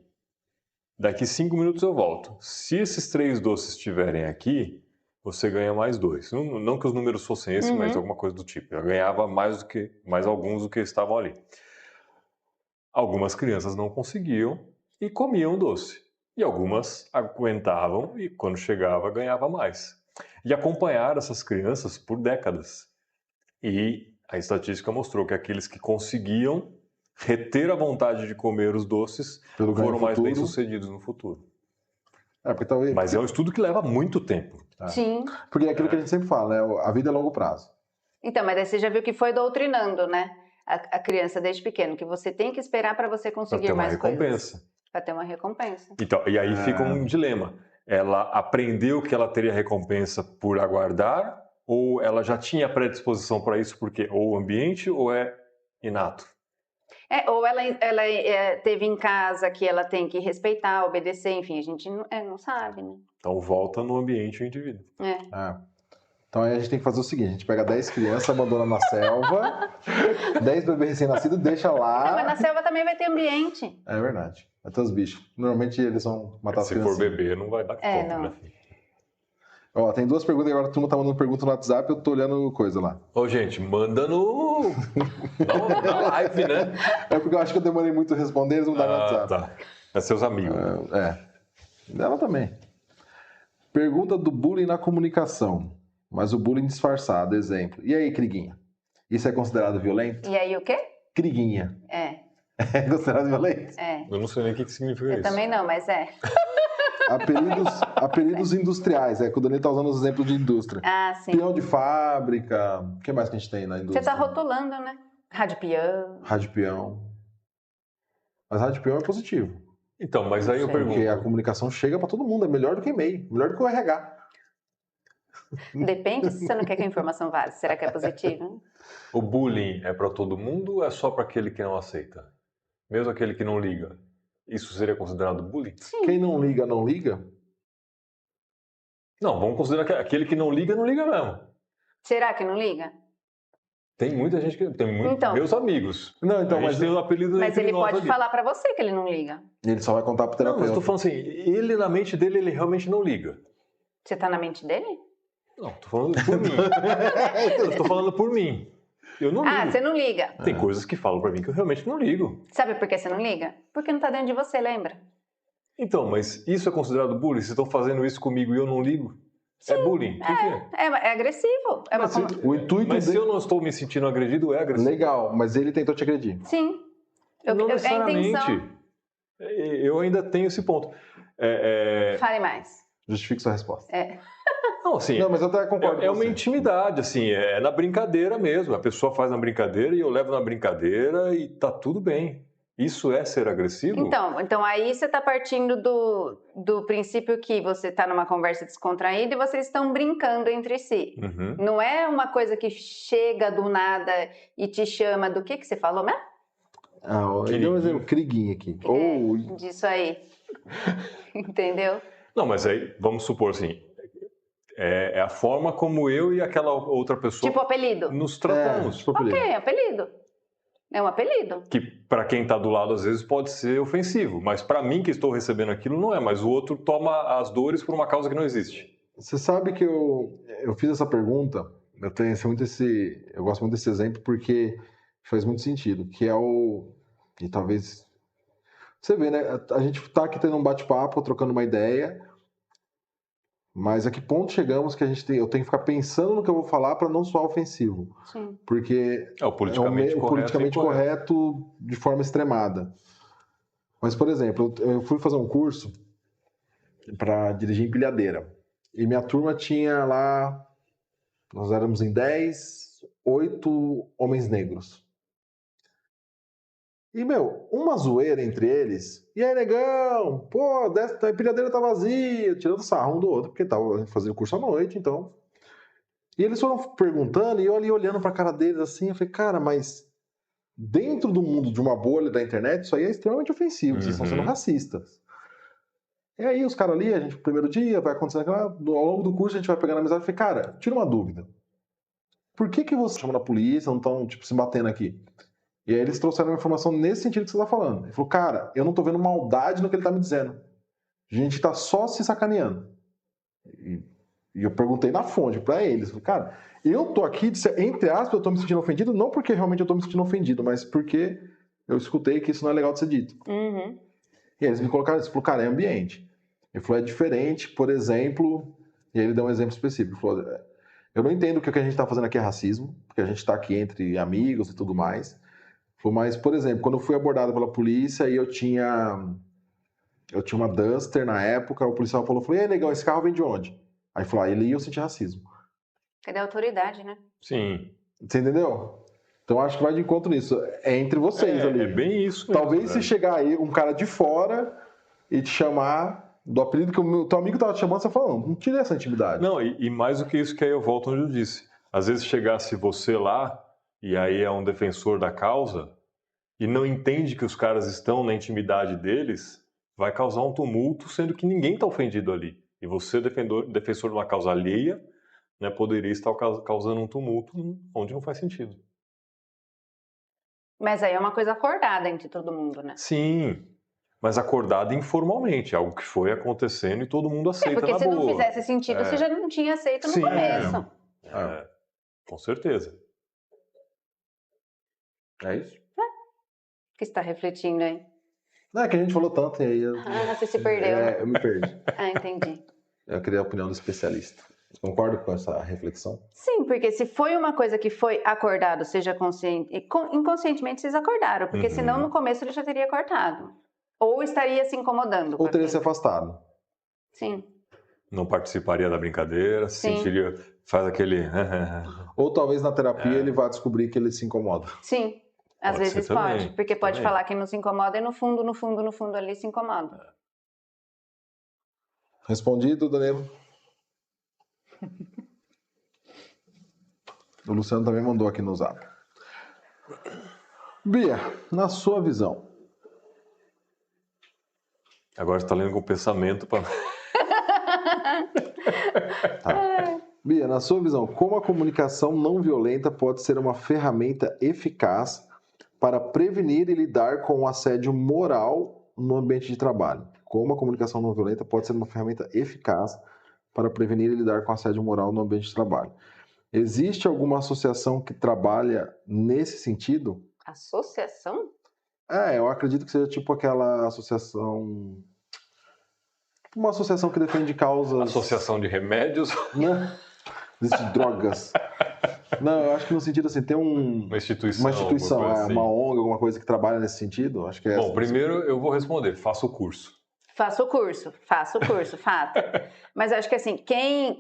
Daqui 5 minutos eu volto. Se esses 3 doces estiverem aqui, você ganha mais 2. Não que os números fossem esses, mas alguma coisa do tipo. Eu ganhava mais alguns do que estavam ali. Algumas crianças não conseguiam e comiam doce. E algumas aguentavam e quando chegava ganhava mais. E acompanharam essas crianças por décadas. E a estatística mostrou que aqueles que conseguiam reter a vontade de comer os doces foram mais bem-sucedidos no futuro. Mas é um estudo que leva muito tempo. Sim. Porque é aquilo que a gente sempre fala, né? A vida é longo prazo. Então, mas aí você já viu que foi doutrinando, né? A criança desde pequeno, que você tem que esperar para você conseguir mais coisas. Para ter uma recompensa. Então, e aí fica um dilema. Ela aprendeu que ela teria recompensa por aguardar ou ela já tinha predisposição para isso porque ou o ambiente ou é inato? Ou ela teve em casa que ela tem que respeitar, obedecer, enfim, a gente não sabe, né? Então volta no ambiente o indivíduo. Então aí a gente tem que fazer o seguinte, a gente pega 10 crianças, abandona na selva, 10 bebês recém-nascidos, deixa Não, mas lá. na selva também vai ter ambiente. É verdade. Até os bichos. Normalmente eles vão matar as Se for crianças. bebê, não vai dar conta, não. né, filho? Ó, tem 2 perguntas, agora a turma tá mandando pergunta no WhatsApp, eu tô olhando coisa lá. Ô, gente, manda no... na live, né? É porque eu acho que eu demorei muito a responder, eles mandaram no WhatsApp. Tá. É seus amigos. Ela também. Pergunta do bullying na comunicação. Mas o bullying disfarçado, exemplo. E aí, Criguinha? Isso é considerado violento? E aí o quê? Criguinha. É. É considerado violento? É. Eu não sei nem o que significa Eu isso. também não, mas é. Apelidos industriais. É que o Danilo tá usando os exemplos de indústria. Ah, sim. Peão de fábrica. O que mais que a gente tem na indústria? Você tá rotulando, né? Rádio peão. Rádio peão. Mas rádio peão é positivo. Então, mas aí eu Sei. pergunto... Porque a comunicação chega para todo mundo. É melhor do que e-mail. Melhor do que o RH. Depende se você não quer que a informação vaze. Será que é positivo? O bullying é para todo mundo ou é só para aquele que não aceita? Mesmo aquele que não liga? Isso seria considerado bullying? Quem não liga, não liga. Não, vamos considerar que aquele que não liga mesmo. Será que não liga? Tem muita gente que... Tem muito, Então. meus amigos. Não, então, A gente mas tem o apelido Mas entre ele nós pode ali. falar pra você que ele não liga. ele só vai contar pro Não, mas terapeuta. eu tô falando assim, ele na mente dele, ele realmente não liga. Você tá na mente dele? Não, tô falando por mim. Eu tô falando por mim. Eu não ligo. Ah, você não liga. Tem coisas que falam pra mim que eu realmente não ligo. Sabe por que você não liga? Porque não tá dentro de você, lembra? Então, mas isso é considerado bullying? Vocês estão fazendo isso comigo e eu não ligo? É bullying? Por quê? É agressivo. É uma... Mas se- O intuito Mas se dele... eu não estou me sentindo agredido, é agressivo. Legal, mas ele tentou te agredir. Sim. Não É a necessariamente. intenção. Eu ainda tenho esse ponto. Fale mais. Justifique sua resposta. Não, assim, Não, mas eu até concordo é com uma você. intimidade, assim, é na brincadeira mesmo. A pessoa faz na brincadeira e eu levo na brincadeira e tá tudo bem. Isso é ser agressivo? Então aí você tá partindo do princípio que você tá numa conversa descontraída e vocês estão brincando entre si. Uhum. Não é uma coisa que chega do nada e te chama do que você falou mesmo? Ele deu um exemplo, Criguinha aqui. Ou Disso aí. Entendeu? Não, mas aí, vamos supor assim, é a forma como eu e aquela outra pessoa Tipo apelido. nos tratamos. tipo apelido. Ok, apelido. É um apelido. Que para quem está do lado às vezes pode ser ofensivo, mas para mim que estou recebendo aquilo não é, mas o outro toma as dores por uma causa que não existe. Você sabe que eu fiz essa pergunta, eu gosto muito desse exemplo porque faz muito sentido, que é e talvez, você vê, né, a gente tá aqui tendo um bate-papo, trocando uma ideia, mas a que ponto chegamos que eu tenho que ficar pensando no que eu vou falar para não soar ofensivo, Sim. porque É o politicamente o correto. politicamente correto de forma extremada. Mas, por exemplo, eu fui fazer um curso para dirigir empilhadeira. E minha turma tinha lá, nós éramos em 10, 8 homens negros. E, uma zoeira entre eles. E aí, negão, pô, a empilhadeira tá vazia, tirando sarro um do outro, porque tava fazendo curso à noite, então. E eles foram perguntando, e eu ali olhando pra cara deles assim, eu falei, cara, mas dentro do mundo de uma bolha da internet, isso aí é extremamente ofensivo, vocês estão sendo racistas. E aí os caras ali, a gente, primeiro dia, vai acontecendo, ao longo do curso a gente vai pegando amizade, eu falei, cara, tira uma dúvida. Por que você chama a polícia, não estão, tipo, se batendo aqui? E aí eles trouxeram uma informação nesse sentido que você tá falando. Ele falou, cara, eu não tô vendo maldade no que ele tá me dizendo. A gente tá só se sacaneando. E eu perguntei na fonte pra eles, falei, cara, eu tô aqui, entre aspas, eu tô me sentindo ofendido, não porque realmente eu tô me sentindo ofendido, mas porque eu escutei que isso não é legal de ser dito. Uhum. E aí eles me colocaram, eles falaram, cara, é ambiente. Ele falou, é diferente, por exemplo, e aí ele deu um exemplo específico. Ele falou, eu não entendo que o que a gente tá fazendo aqui é racismo, porque a gente tá aqui entre amigos e tudo mais. Ele falou, mas, por exemplo, quando eu fui abordado pela polícia e eu tinha uma Duster na época, o policial falou, e aí, negão, esse carro vem de onde? Aí falou, ele ia sentir racismo. Cadê a autoridade, né? Sim. Você entendeu? Então acho que vai de encontro nisso. É entre vocês ali. É bem isso mesmo. Talvez se chegar aí um cara de fora e te chamar do apelido que o teu amigo tava te chamando, você fala, não tira essa intimidade. Não, e mais do que isso, que aí eu volto onde eu disse. Às vezes chegasse você lá, e aí é um defensor da causa, e não entende que os caras estão na intimidade deles, vai causar um tumulto, sendo que ninguém está ofendido ali. E você, defensor de uma causa alheia, né, poderia estar causando um tumulto onde não faz sentido. Mas aí é uma coisa acordada entre todo mundo, né? Sim, mas acordado informalmente, algo que foi acontecendo e todo mundo aceita Porque na se boa. não fizesse sentido, você já não tinha aceito no Sim, começo. com certeza. É isso? O que você está refletindo aí? Não, é que a gente falou tanto e aí Você se perdeu, né? eu me perdi. Entendi. Eu queria a opinião do especialista. Você concorda com essa reflexão? Sim, porque se foi uma coisa que foi acordado, seja consciente, inconscientemente vocês acordaram, porque senão no começo ele já teria cortado. Ou estaria se incomodando. Ou teria se afastado. Sim. Não participaria da brincadeira, se Sim. sentiria, faz aquele... Ou talvez na terapia ele vá descobrir que ele se incomoda. Sim, às Pode vezes ser também, pode, porque pode também. falar que não se incomoda e no fundo, no fundo, no fundo ali se incomoda. Respondido, Danilo? O Luciano também mandou aqui no zap. Bia, na sua visão. Agora você está lendo com o pensamento para... Bia, na sua visão, como a comunicação não violenta pode ser uma ferramenta eficaz para prevenir e lidar com o assédio moral no ambiente de trabalho? Como a comunicação não violenta pode ser uma ferramenta eficaz para prevenir e lidar com o assédio moral no ambiente de trabalho? Existe alguma associação que trabalha nesse sentido? Associação? Eu acredito que seja tipo aquela associação... Uma associação que defende causas... Associação de remédios? Né? De drogas. Não, eu acho que no sentido assim, tem Uma instituição, uma coisa assim. ONG, alguma coisa que trabalha nesse sentido. Acho que é Bom, primeiro eu vou responder, faça o curso. Faço o curso, fato. Mas acho que assim, quem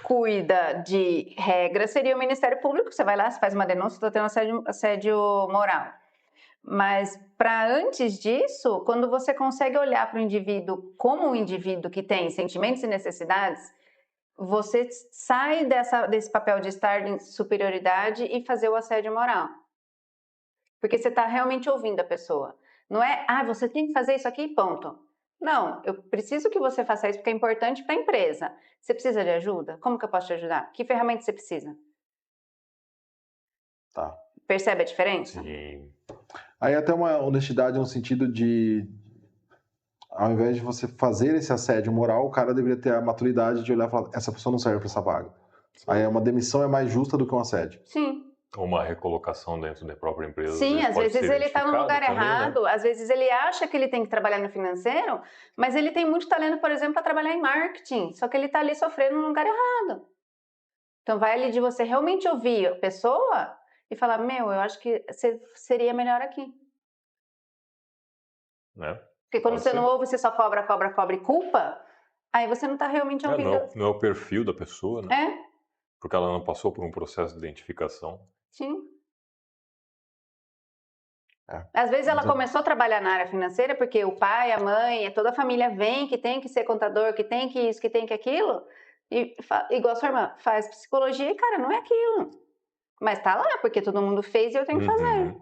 cuida de regras seria o Ministério Público. Você vai lá, você faz uma denúncia, estou tendo assédio moral. Mas para antes disso, quando você consegue olhar para o indivíduo como um indivíduo que tem sentimentos e necessidades, você sai desse papel de estar em superioridade e fazer o assédio moral. Porque você está realmente ouvindo a pessoa. Não é, você tem que fazer isso aqui, ponto. Não, eu preciso que você faça isso porque é importante para a empresa. Você precisa de ajuda? Como que eu posso te ajudar? Que ferramenta você precisa? Tá. Percebe a diferença? Sim. Aí até uma honestidade no sentido de, ao invés de você fazer esse assédio moral, o cara deveria ter a maturidade de olhar e falar, essa pessoa não serve para essa vaga. Sim. Aí uma demissão é mais justa do que um assédio. Sim. Uma recolocação dentro da própria empresa. Sim, às vezes ele está no lugar também, errado, né? às vezes ele acha que ele tem que trabalhar no financeiro, mas ele tem muito talento, por exemplo, para trabalhar em marketing, só que ele está ali sofrendo no lugar errado. Então vai ali de você realmente ouvir a pessoa e falar, eu acho que você seria melhor aqui. Né? Porque quando Pode você ser. não ouve, você só cobra e culpa, aí você não está realmente ouvindo. Não é o perfil da pessoa, né? É? Porque ela não passou por um processo de identificação. Sim. Às vezes ela começou a trabalhar na área financeira porque o pai, a mãe, toda a família vem que tem que ser contador, que tem que isso, que tem que aquilo. E igual a sua irmã, faz psicologia e, cara, não é aquilo. Mas tá lá, porque todo mundo fez e eu tenho que fazer.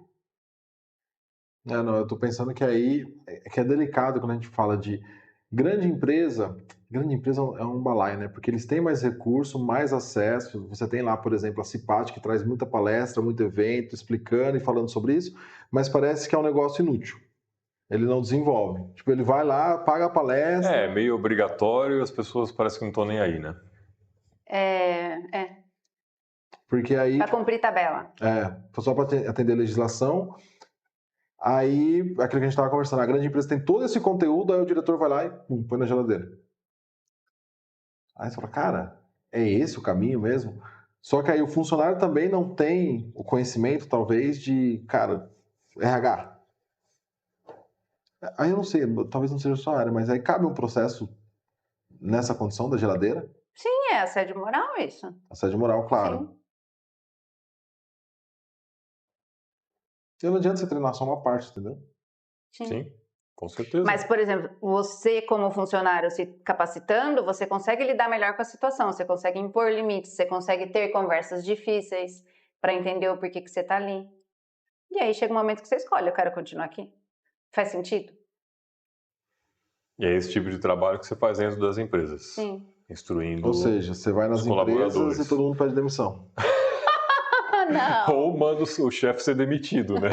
Não, eu tô pensando que aí que é delicado quando a gente fala de grande empresa é um balaio, né? Porque eles têm mais recurso, mais acesso. Você tem lá, por exemplo, a Cipat, que traz muita palestra, muito evento, explicando e falando sobre isso, mas parece que é um negócio inútil. Ele não desenvolve. Tipo, ele vai lá, paga a palestra. É meio obrigatório e as pessoas parecem que não estão nem aí, né? Porque aí. Pra cumprir tabela. Só para atender a legislação. Aí, aquilo que a gente estava conversando, a grande empresa tem todo esse conteúdo, aí o diretor vai lá e põe na geladeira. Aí você fala, cara, é esse o caminho mesmo? Só que aí o funcionário também não tem o conhecimento, talvez, de, cara, RH. Aí eu não sei, talvez não seja sua área, mas aí cabe um processo nessa condição da geladeira? Sim, é assédio moral isso. Assédio moral, claro. Sim. E não adianta você treinar só uma parte, entendeu? Sim, com certeza. Mas, por exemplo, você como funcionário se capacitando, você consegue lidar melhor com a situação, você consegue impor limites, você consegue ter conversas difíceis para entender o porquê que você está ali. E aí chega um momento que você escolhe, eu quero continuar aqui. Faz sentido? E é esse tipo de trabalho que você faz dentro das empresas. Sim. instruindo Ou seja, você vai nas os empresas colaboradores. e todo mundo pede demissão. Não, Ou manda o chefe ser demitido, né?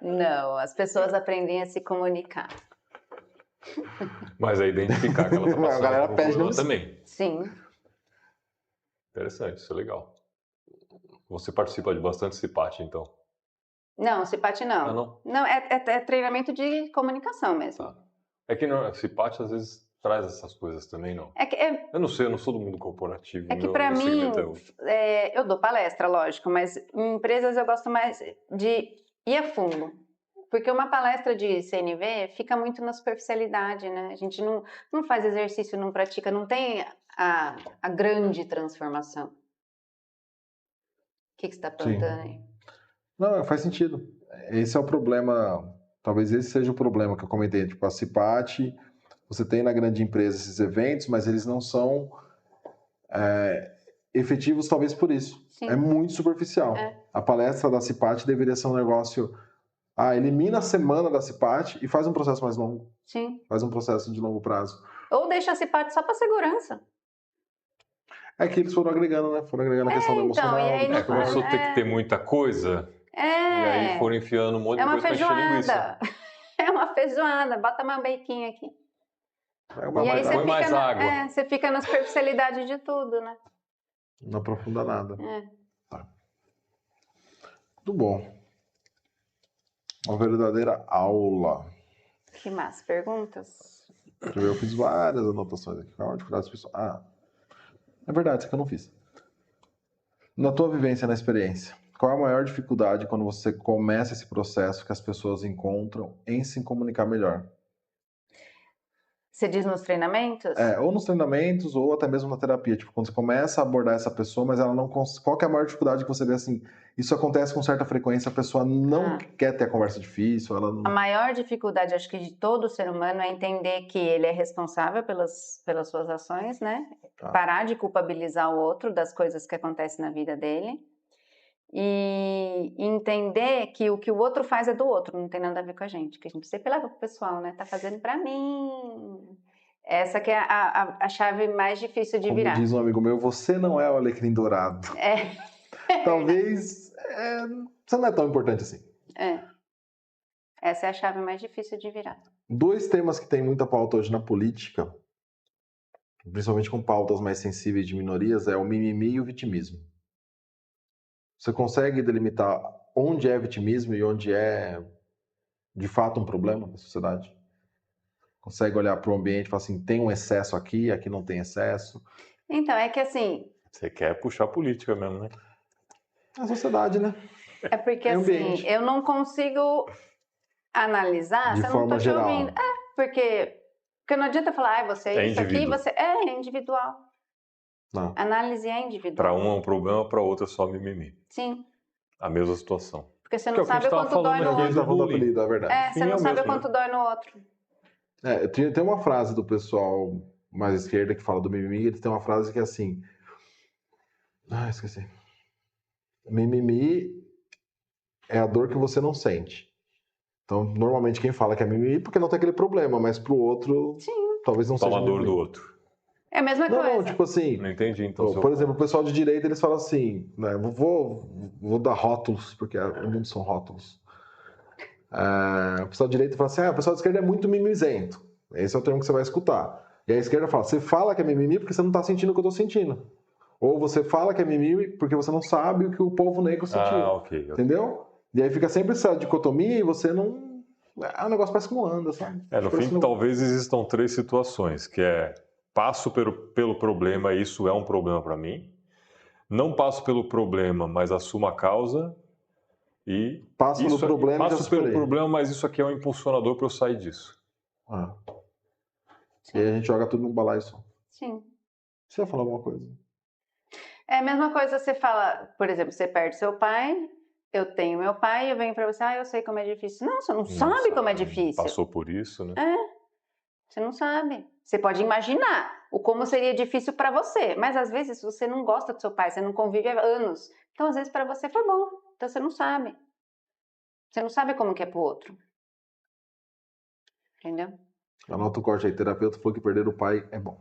não. As pessoas aprendem a se comunicar. Mas é identificar que ela está A passando galera por um pede problema demissão. também. Sim. Interessante, isso é legal. Você participa de bastante CIPAT, então. Não, CIPAT não. Ah, não? Não, é treinamento de comunicação mesmo. Tá. É que CIPAT às vezes traz essas coisas também, não? Eu não sei, eu não sou do mundo corporativo. É que para mim, segmento é outro. eu dou palestra, lógico, mas em empresas eu gosto mais de ir a fundo. Porque uma palestra de CNV fica muito na superficialidade, né? A gente não faz exercício, não pratica, não tem a grande transformação. O que você está perguntando aí? Não, faz sentido. Esse é o problema, talvez esse seja o problema que eu comentei. Tipo, a CIPAT, você tem na grande empresa esses eventos, mas eles não são efetivos talvez por isso. Sim. É muito superficial. A palestra da CIPAT deveria ser um negócio... elimina a semana da CIPAT e faz um processo mais longo. Sim. Faz um processo de longo prazo. Ou deixa a CIPAT só para segurança. É que eles foram agregando, né? Foram agregando a questão do então, emocional. e aí não Começou a ter que ter muita coisa, e aí foram enfiando um monte de coisa pra encher linguiça. É uma feijoada, bota uma beiquinha aqui. E aí põe mais água. você fica na superficialidade de tudo, né? Não aprofunda nada. Tá. Muito bom. Uma verdadeira aula. Que mais? Perguntas? Eu fiz várias anotações aqui. Qual a dificuldade das pessoas? É verdade, isso aqui eu não fiz. Na tua vivência, na experiência, qual é a maior dificuldade quando você começa esse processo que as pessoas encontram em se comunicar melhor? Você diz nos treinamentos? Ou nos treinamentos, ou até mesmo na terapia. Tipo, quando você começa a abordar essa pessoa, mas ela não consegue... Qual que é a maior dificuldade que você vê assim? Isso acontece com certa frequência, a pessoa não quer ter a conversa difícil, ela não... A maior dificuldade, acho que de todo ser humano, é entender que ele é responsável pelas suas ações, né? Parar de culpabilizar o outro das coisas que acontecem na vida dele. E entender que o que o outro faz é do outro, não tem nada a ver com a gente. Que a gente sempre leva pro pessoal, né? Tá fazendo pra mim. Essa que é a chave mais difícil de virar. Como diz um amigo meu, você não é o alecrim dourado. Talvez você não é tão importante assim. Essa é a chave mais difícil de virar. 2 temas que tem muita pauta hoje na política, principalmente com pautas mais sensíveis de minorias, é o mimimi e o vitimismo. Você consegue delimitar onde é vitimismo e onde é, de fato, um problema na sociedade? Consegue olhar para o ambiente e falar assim, tem um excesso aqui, aqui não tem excesso? Então, é que assim... Você quer puxar política mesmo, né? A sociedade, né? É porque, assim, eu não consigo analisar... De forma geral. Te ouvindo. Porque não adianta falar, você é isso aqui, você... É individual. Não. Análise é individual. Para um é um problema, para outro é só mimimi. Sim. A mesma situação. Porque você não sabe o quanto dói no outro. É verdade. Você não sabe o quanto dói no outro. Tem uma frase do pessoal mais esquerda que fala do mimimi, eles têm uma frase que é assim... esqueci. Mimimi é a dor que você não sente. Então, normalmente quem fala que é mimimi porque não tem aquele problema, mas pro outro, talvez não seja a dor mimimi. do outro. É a mesma coisa. Não, tipo assim... Não entendi, então. Por exemplo, o pessoal de direita, eles falam assim, né, vou dar rótulos, porque o mundo são rótulos. O pessoal de direita fala assim, o pessoal de esquerda é muito mimizento. Esse é o termo que você vai escutar. E a esquerda fala, você fala que é mimimi porque você não tá sentindo o que eu tô sentindo. Ou você fala que é mimimi porque você não sabe o que o povo negro sentiu. Ok. Entendeu? E aí fica sempre essa dicotomia e você não... o negócio parece que não anda, sabe? No fim, talvez existam 3 situações, que é passo pelo problema, isso é um problema para mim. Não passo pelo problema, mas assumo a causa. E passo pelo problema, mas isso aqui é um impulsionador para eu sair disso. E aí a gente joga tudo num balaio só. Sim. Você ia falar alguma coisa? É a mesma coisa, você fala, por exemplo, você perde seu pai, eu tenho meu pai, eu venho para você, eu sei como é difícil. Não, você não sabe como é difícil. Passou por isso, né? Você não sabe. Você pode imaginar o como seria difícil para você, mas às vezes você não gosta do seu pai, você não convive há anos. Então, às vezes, para você foi bom. Então, você não sabe. Você não sabe como que é pro outro. Entendeu? Anota o corte aí. Terapeuta falou que perder o pai é bom.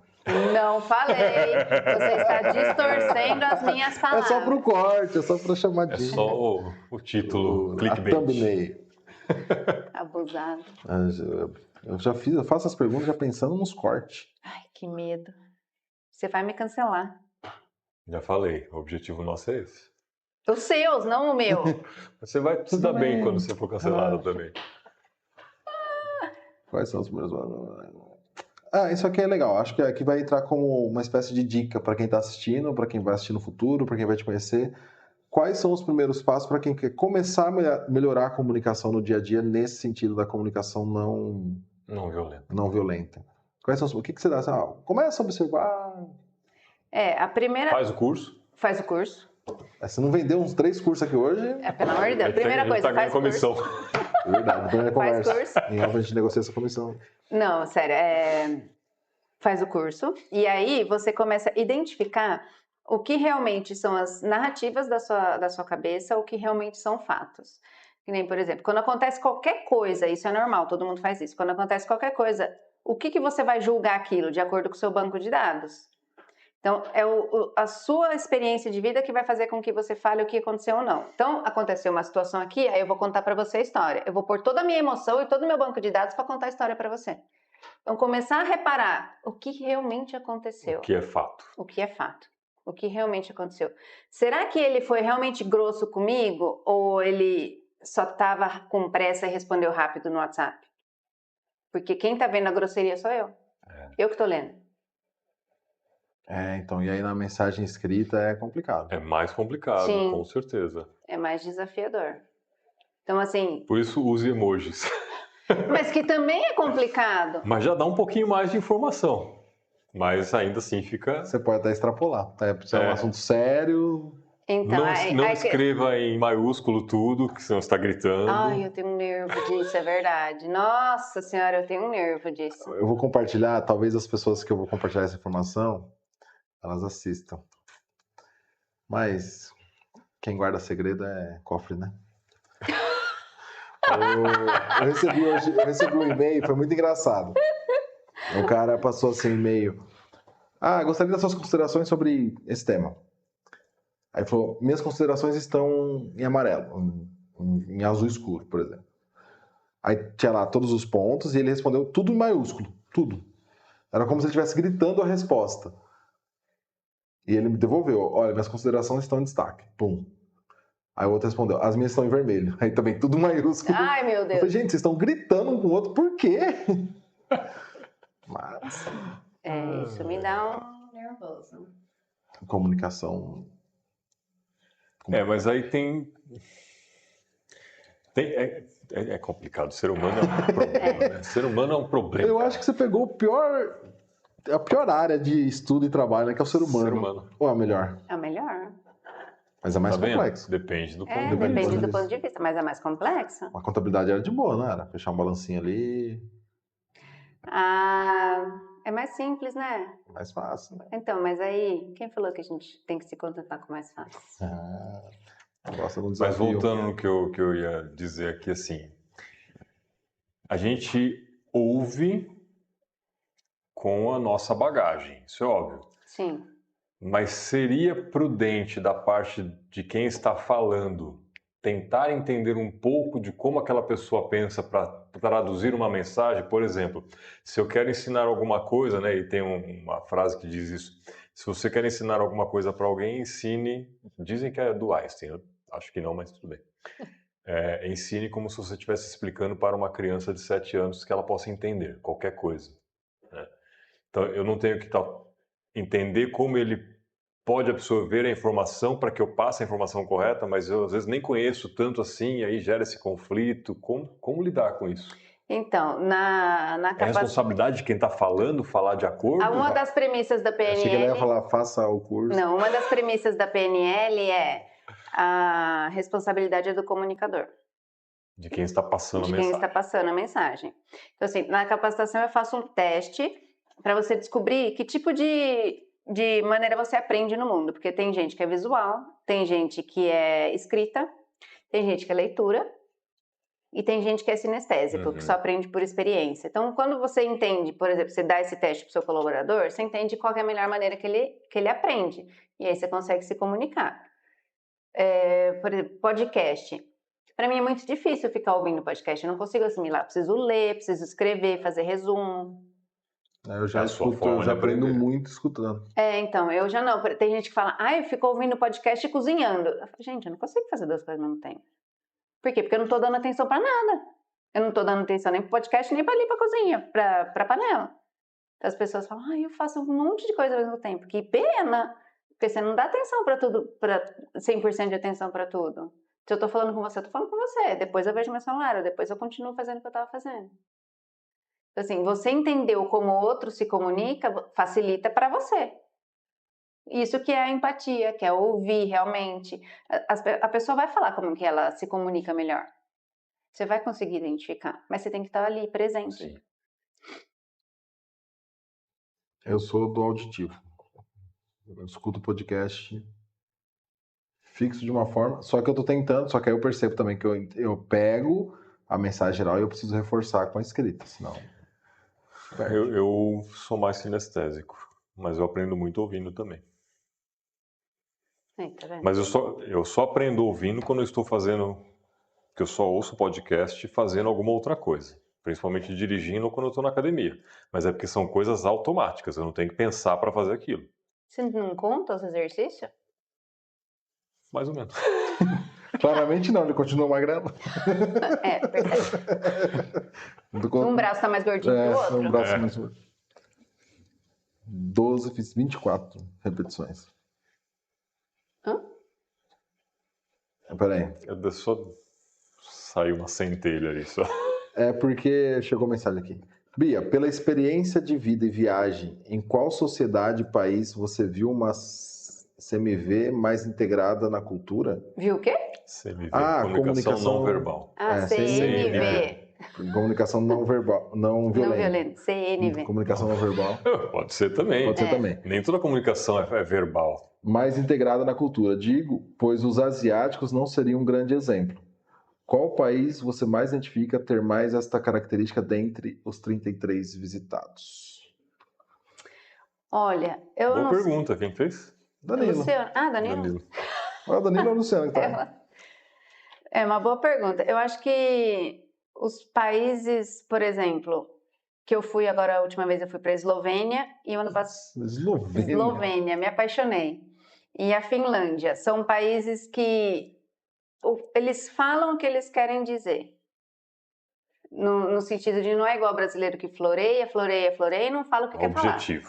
Não falei. Você está distorcendo as minhas É palavras. só pro corte, é só pra É chamadinha. só o título, A clickbait. thumbnail. Abusado. Eu faço as perguntas já pensando nos cortes. Ai, que medo. Você vai me cancelar. Já falei, o objetivo nosso é esse. Os seus, não o meu. Você vai se dar bem quando você for cancelado também. Quais são os primeiros? Isso aqui é legal. Acho que aqui vai entrar como uma espécie de dica para quem está assistindo, para quem vai assistir no futuro, para quem vai te conhecer. Quais são os primeiros passos para quem quer começar a melhorar a comunicação no dia a dia nesse sentido da comunicação não violenta? Quais são o que você dá? Começa a observar. A primeira. Faz o curso. Faz o curso. Você não vendeu uns 3 cursos aqui hoje? Pelo amor de Deus. Primeira coisa, faz comissão. curso. Verdade, primeira Faz conversa. curso. Em off a gente negocia essa comissão. Não, sério. Faz o curso. E aí você começa a identificar o que realmente são as narrativas da sua cabeça, o que realmente são fatos. Que nem, por exemplo, quando acontece qualquer coisa, isso é normal, todo mundo faz isso. Quando acontece qualquer coisa, o que você vai julgar aquilo de acordo com o seu banco de dados? Então, é a sua experiência de vida que vai fazer com que você fale o que aconteceu ou não. Então, aconteceu uma situação aqui, aí eu vou contar para você a história. Eu vou pôr toda a minha emoção e todo o meu banco de dados para contar a história para você. Então, começar a reparar o que realmente aconteceu. O que é fato. O que é fato. O que realmente aconteceu. Será que ele foi realmente grosso comigo ou ele só estava com pressa e respondeu rápido no WhatsApp? Porque quem está vendo a grosseria sou eu. Eu que estou lendo. Então, e aí na mensagem escrita é complicado. É mais complicado, Sim. com certeza. É mais desafiador. Então, assim... Por isso, use emojis. Mas que também é complicado. Mas já dá um pouquinho mais de informação. Mas ainda assim fica... Você pode até extrapolar. Se é um assunto sério... Então, não escreva em maiúsculo tudo, que senão você está gritando. Ai, eu tenho um nervo disso, é verdade. Nossa senhora, eu tenho um nervo disso. Eu vou compartilhar, talvez as pessoas que eu vou compartilhar essa informação, elas assistam. Mas quem guarda segredo é cofre, né? Eu recebi um e-mail, foi muito engraçado. O cara passou assim, e-mail. Gostaria das suas considerações sobre esse tema. Aí falou, minhas considerações estão em amarelo, em azul escuro, por exemplo. Aí tinha lá todos os pontos e ele respondeu tudo em maiúsculo, tudo. Era como se ele estivesse gritando a resposta. E ele me devolveu, olha, minhas considerações estão em destaque, pum. Aí o outro respondeu, as minhas estão em vermelho. Aí também tudo maiúsculo. Ai, meu Deus. Eu falei, gente, vocês estão gritando um com o outro, por quê? Mas... isso me dá um nervoso. Comunicação... mas aí é complicado. O ser humano é um problema, né? O ser humano é um problema. Eu acho que você pegou a pior área de estudo e trabalho, né, que é o ser humano. Ou a melhor? É a melhor. Mas é mais complexo. Depende do ponto de vista. Depende do ponto de vista, mas é mais complexo. A contabilidade era de boa, não era? Fechar um balancinho ali. É mais simples, né? Mais fácil. Então, mas aí, quem falou que a gente tem que se contentar com mais fácil? Gosta de um desafio. Mas voltando no que eu ia dizer aqui, assim, a gente ouve com a nossa bagagem, isso é óbvio. Sim. Mas seria prudente da parte de quem está falando tentar entender um pouco de como aquela pessoa pensa para traduzir uma mensagem? Por exemplo, se eu quero ensinar alguma coisa, né, e tem uma frase que diz isso, se você quer ensinar alguma coisa para alguém, ensine, dizem que é do Einstein, eu acho que não, mas tudo bem. Ensine como se você estivesse explicando para uma criança de 7 anos que ela possa entender qualquer coisa. Né? Então, eu não tenho que entender como ele pode absorver a informação para que eu passe a informação correta, mas eu às vezes nem conheço tanto assim, aí gera esse conflito. Como lidar com isso? Então, na É responsabilidade de quem está falando, falar de acordo? Uma das premissas da PNL... Achei que ele ia falar, faça o curso. Não, uma das premissas da PNL é a responsabilidade é do comunicador. De quem está passando a mensagem. De quem está passando a mensagem. Então, assim, na capacitação eu faço um teste para você descobrir que tipo de maneira você aprende no mundo. Porque tem gente que é visual, tem gente que é escrita, tem gente que é leitura E tem gente que é sinestésico, que só aprende por experiência. Então, quando você entende, por exemplo, você dá esse teste para o seu colaborador, você entende qual é a melhor maneira que ele aprende. E aí você consegue se comunicar. Por exemplo, podcast. Para mim é muito difícil ficar ouvindo podcast. Eu não consigo assimilar. Preciso ler, preciso escrever, fazer resumo. Eu já escuto, eu já aprendo muito escutando. Então, eu já não. Tem gente que fala, eu fico ouvindo podcast e cozinhando. Eu falo, gente, eu não consigo fazer duas coisas ao mesmo tempo. Por quê? Porque eu não tô dando atenção para nada. Eu não tô dando atenção nem pro podcast, nem para ali pra cozinha, pra panela. Então as pessoas falam, eu faço um monte de coisa ao mesmo tempo. Que pena! Porque você não dá atenção para tudo, para 100% de atenção para tudo. Se eu tô falando com você, eu tô falando com você. Depois eu vejo meu celular, depois eu continuo fazendo o que eu tava fazendo. Então, assim, você entendeu como o outro se comunica, facilita para você. Isso que é a empatia, que é ouvir realmente. A pessoa vai falar como que ela se comunica melhor. Você vai conseguir identificar, mas você tem que estar ali, presente. Sim. Eu sou do auditivo. Eu escuto podcast fixo de uma forma, só que eu tô tentando, só que aí eu percebo também que eu pego a mensagem geral e eu preciso reforçar com a escrita, senão... Eu sou mais sinestésico, mas eu aprendo muito ouvindo também. Tá vendo? Mas eu só aprendo ouvindo quando eu estou fazendo, que eu só ouço podcast fazendo alguma outra coisa. Principalmente dirigindo ou quando eu estou na academia. Mas é porque são coisas automáticas, eu não tenho que pensar para fazer aquilo. Você não conta os exercícios? Mais ou menos. Claramente não, ele continua magrelo. Verdade. Um braço tá mais gordinho que o outro. Um braço mais gordinho. 12, fiz 24 repetições. Peraí. Só saiu uma centelha ali só. É porque chegou mensagem aqui. Bia, pela experiência de vida e viagem, em qual sociedade e país você viu uma CMV mais integrada na cultura? Viu o quê? CMV, comunicação não verbal. CNV. Comunicação não verbal, não violenta. Não violenta, CNV. Comunicação não verbal. Pode ser também. Pode ser também. Nem toda comunicação é verbal. Mais integrada na cultura, digo, pois os asiáticos não seriam um grande exemplo. Qual país você mais identifica ter mais esta característica dentre os 33 visitados? Olha, eu Boa não pergunta, quem fez? Danilo. Luciano. Danilo. Danilo ou Luciano que tá? É uma boa pergunta. Eu acho que os países, por exemplo, que eu fui agora, a última vez eu fui para a Eslovênia e o ano passado... Eslovênia, me apaixonei. E a Finlândia, são países que eles falam o que eles querem dizer. No sentido de não é igual brasileiro que floreia e não fala o que quer falar. Objetivo.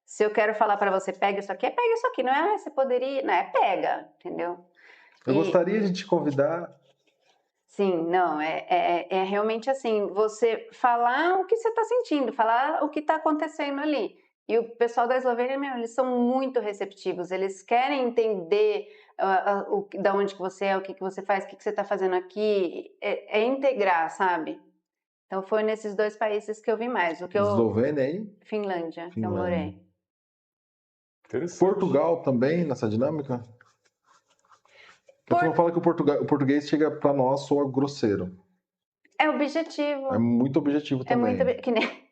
Se eu quero falar para você, pega isso aqui, pega isso aqui. Não é, você poderia... Não, pega, entendeu? Eu gostaria de te convidar... Sim, não, é realmente assim, você falar o que você está sentindo, falar o que está acontecendo ali. E o pessoal da Eslovênia, eles são muito receptivos, eles querem entender da onde que você é, o que você faz, o que você está fazendo aqui, é integrar, sabe? Então foi nesses dois países que eu vi mais. Eslovênia aí? Finlândia, que eu morei. Portugal também, nessa dinâmica? Porque fala que o português chega para nós soa grosseiro. É objetivo. É muito objetivo também. É muito que nem...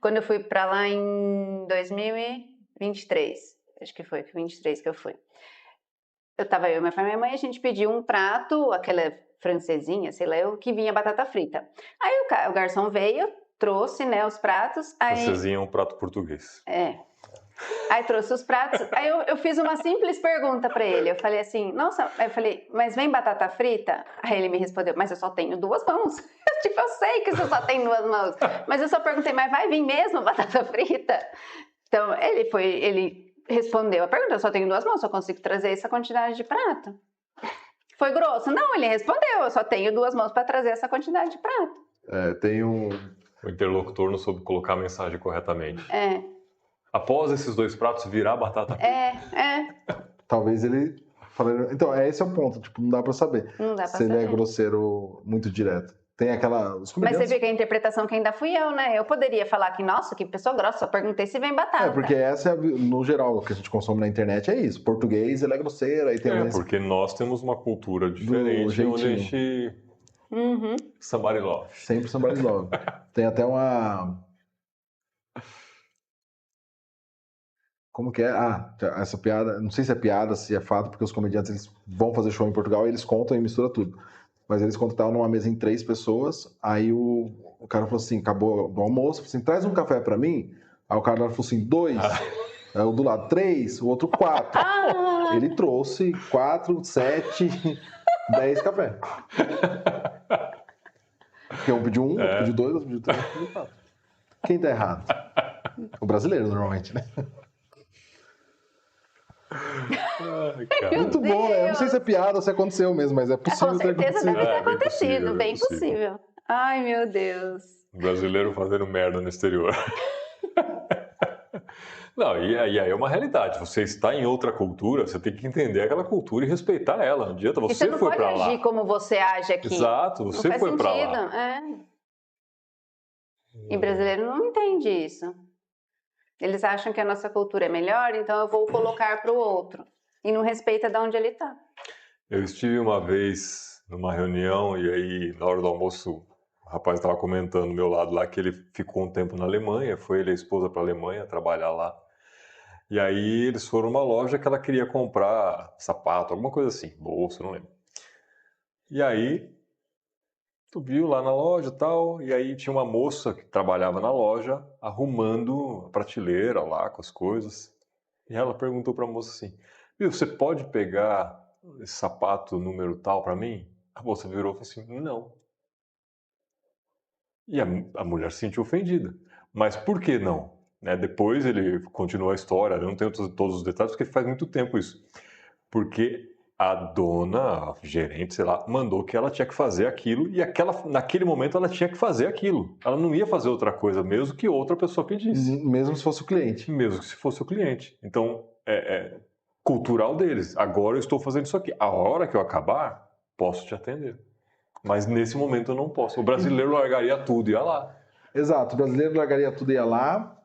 Quando eu fui para lá em 2023, acho que foi 23 que eu fui. Eu tava eu, meu pai e minha mãe, a gente pediu um prato, aquela francesinha, sei lá, que vinha batata frita. Aí o garçom veio, trouxe, né, os pratos. Francesinha é um prato português. Aí trouxe os pratos, aí eu fiz uma simples pergunta para ele, eu falei assim, nossa, aí eu falei, mas vem batata frita? Aí ele me respondeu, mas eu só tenho 2 mãos. Eu sei que você só tem 2 mãos, mas eu só perguntei, mas vai vir mesmo batata frita? Então ele respondeu a pergunta, eu só tenho 2 mãos, só consigo trazer essa quantidade de prato. Foi grosso? Não, ele respondeu, eu só tenho 2 mãos para trazer essa quantidade de prato. Tem um... O interlocutor não soube colocar a mensagem corretamente. Após esses 2 pratos virar batata frita. Talvez ele... Então, esse é o ponto, tipo, não dá pra saber. Não dá pra saber. Se ele é grosseiro muito direto. Tem aquela... Mas você vê que a interpretação que ainda fui eu, né? Eu poderia falar que, nossa, que pessoa grossa, só perguntei se vem batata. Porque essa, no geral, o que a gente consome na internet é isso. Português, ele é grosseiro. Aí tem porque nós temos uma cultura diferente, onde a gente Uhum. Somebody love. Sempre somebody love. Tem até uma... Como que é? Ah, essa piada, não sei se é piada, se é fato, porque os comediantes eles vão fazer show em Portugal e eles contam e mistura tudo. Mas eles contam que estavam numa mesa em 3 pessoas, aí o cara falou assim, acabou o almoço, falou assim, traz um café pra mim. Aí o cara falou assim, 2. Aí o do lado, 3, o outro 4. Ah, Ele trouxe 4, 7, 10 café. Porque um pediu 1, outro pediu 2, outro pediu 3, outro pediu 4. Quem tá errado? O brasileiro, normalmente, né? Ai, cara. Muito bom, né? Eu não sei se é piada ou se aconteceu mesmo, mas é possível com ter certeza acontecido. deve ter É bem acontecido, possível, bem é possível. possível. Ai, meu Deus. Brasileiro fazendo merda no exterior. Não, e aí é uma realidade. Você está em outra cultura, você tem que entender aquela cultura e respeitar ela. Não adianta, E você você não foi pode para agir lá. como você age aqui. Exato, Não você faz foi para sentido. lá. É. E brasileiro não entende isso. Eles acham que a nossa cultura é melhor, então eu vou colocar para o outro. E não respeita de onde ele está. Eu estive uma vez numa reunião e aí, na hora do almoço, o rapaz estava comentando do meu lado lá que ele ficou um tempo na Alemanha, foi ele e a esposa para a Alemanha trabalhar lá. E aí eles foram numa loja que ela queria comprar sapato, alguma coisa assim, bolsa, não lembro. E aí, tu viu lá na loja e tal, e aí tinha uma moça que trabalhava na loja arrumando a prateleira lá com as coisas. E ela perguntou para a moça assim: viu, você pode pegar esse sapato número tal para mim? A moça virou e falou assim: não. E a mulher se sentiu ofendida. Mas por que não? Né? Depois ele continuou a história, eu não tenho todos os detalhes porque faz muito tempo isso. Porque a dona, a gerente, sei lá, mandou que ela tinha que fazer aquilo e naquele momento ela tinha que fazer aquilo. Ela não ia fazer outra coisa, mesmo que outra pessoa pedisse. Mesmo se fosse o cliente. Mesmo que se fosse o cliente. Então, é cultural deles. Agora eu estou fazendo isso aqui. A hora que eu acabar, posso te atender. Mas nesse momento eu não posso. O brasileiro largaria tudo e ia lá. Exato, o brasileiro largaria tudo e ia lá.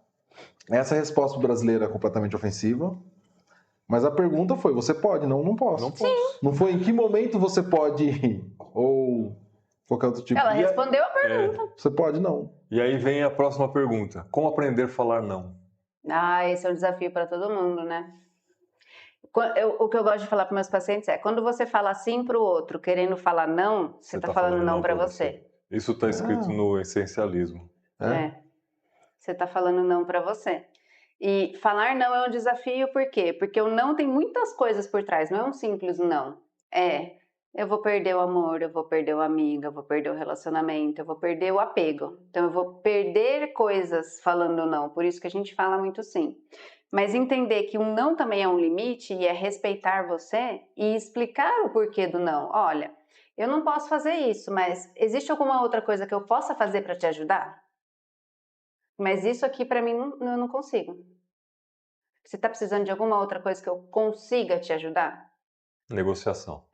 Essa resposta do brasileiro é completamente ofensiva. Mas a pergunta foi, você pode? Não, não posso. Não posso. Não foi em que momento você pode ir? Ou qualquer outro tipo. Ela respondeu a pergunta. Você pode? Não. E aí vem a próxima pergunta. Como aprender a falar não? Ah, esse é um desafio para todo mundo, né? O que eu gosto de falar para meus pacientes é, quando você fala sim para o outro, querendo falar não, você está falando não para você. Isso está escrito no essencialismo. É. Você está falando não para você. E falar não é um desafio, por quê? Porque o não tem muitas coisas por trás, não é um simples não. Eu vou perder o amor, eu vou perder o amigo, eu vou perder o relacionamento, eu vou perder o apego. Então eu vou perder coisas falando não, por isso que a gente fala muito sim. Mas entender que um não também é um limite e é respeitar você e explicar o porquê do não. Olha, eu não posso fazer isso, mas existe alguma outra coisa que eu possa fazer para te ajudar? Mas isso aqui para mim eu não consigo. Você está precisando de alguma outra coisa que eu consiga te ajudar? Negociação.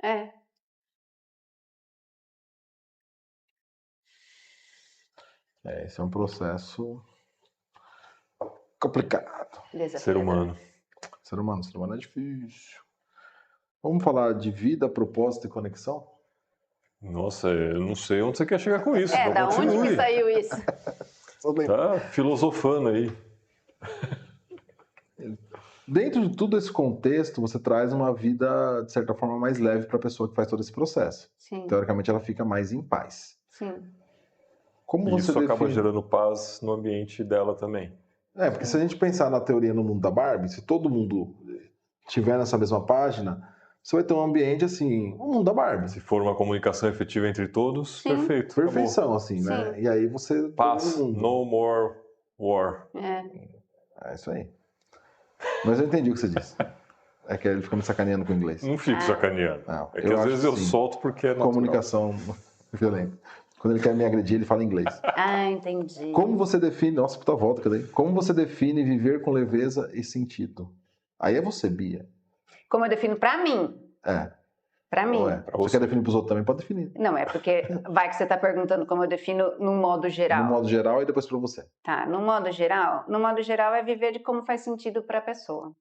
Esse é um processo complicado. Ser humano. Ser humano é difícil. Vamos falar de vida, propósito e conexão? Nossa, eu não sei onde você quer chegar com isso. Da onde que saiu isso? Tá filosofando aí. Dentro de todo esse contexto, você traz uma vida, de certa forma, mais leve para a pessoa que faz todo esse processo. Sim. Teoricamente, ela fica mais em paz. Sim. Como E você isso acaba define... gerando paz no ambiente dela também. Porque se a gente pensar na teoria no mundo da Barbie, se todo mundo tiver nessa mesma página, você vai ter um ambiente assim, um mundo da Barbie. Se for uma comunicação efetiva entre todos, Sim. perfeito. Perfeição, acabou. assim, né? Sim. E aí você... Paz, todo mundo. no more war. É isso aí. Mas eu entendi o que você disse. É que ele fica me sacaneando com o inglês. Não fico sacaneando. Não, É que às vezes eu solto porque é natural. Comunicação violenta. Quando ele quer me agredir, ele fala inglês. Entendi. Como você define... Nossa, puta volta, cadê? Como você define viver com leveza e sentido? Aí é você, Bia. Como eu defino pra mim? Pra mim. Você quer definir pros outros também? Pode definir. Não, é porque vai que você tá perguntando como eu defino no modo geral. No modo geral e depois pra você. Tá, no modo geral é viver de como faz sentido pra pessoa.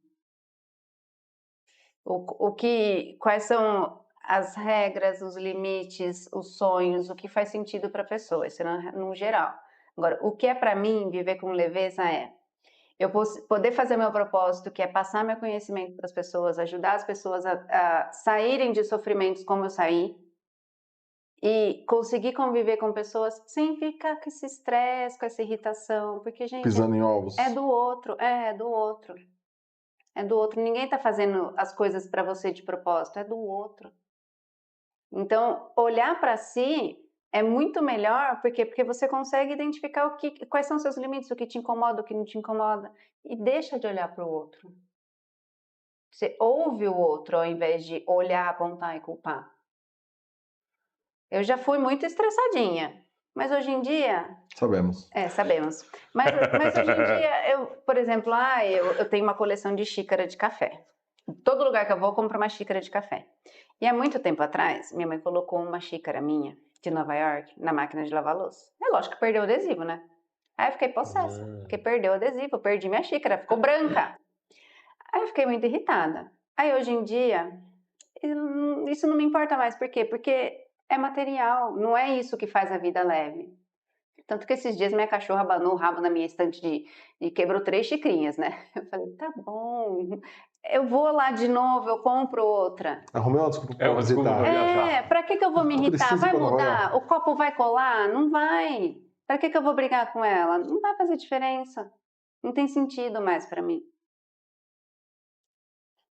Quais são as regras, os limites, os sonhos, o que faz sentido para a pessoa, isso no geral. Agora, o que é para mim viver com leveza é eu poder fazer meu propósito, que é passar meu conhecimento para as pessoas, ajudar as pessoas a saírem de sofrimentos como eu saí, e conseguir conviver com pessoas sem ficar com esse estresse, com essa irritação, porque, gente, Pisando em ovos. é do outro, é do outro. É do outro. Ninguém tá fazendo as coisas para você de propósito, é do outro. Então, olhar para si é muito melhor, porque você consegue identificar quais são seus limites, o que te incomoda, o que não te incomoda, e deixa de olhar para o outro. Você ouve o outro ao invés de olhar, apontar e culpar. Eu já fui muito estressadinha, mas hoje em dia... Sabemos. Sabemos. Mas hoje em dia, por exemplo, eu tenho uma coleção de xícara de café. Em todo lugar que eu vou, eu compro uma xícara de café. E há muito tempo atrás, minha mãe colocou uma xícara minha, de Nova York, na máquina de lavar louça. É lógico que perdeu o adesivo, né? Aí eu fiquei possessa, porque perdeu o adesivo, eu perdi minha xícara, ficou branca. Aí eu fiquei muito irritada. Aí hoje em dia, isso não me importa mais. Por quê? Porque é material, não é isso que faz a vida leve. Tanto que esses dias minha cachorra abanou o rabo na minha estante e quebrou 3 xicrinhas, né? Eu falei, tá bom, eu vou lá de novo, eu compro outra. Arrumei uma desculpa pra uma desculpa pra viajar. Pra que eu vou me irritar? Preciso Vai ir pra Nova mudar? O copo vai colar? Não vai. Pra que eu vou brigar com ela? Não vai fazer diferença. Não tem sentido mais pra mim.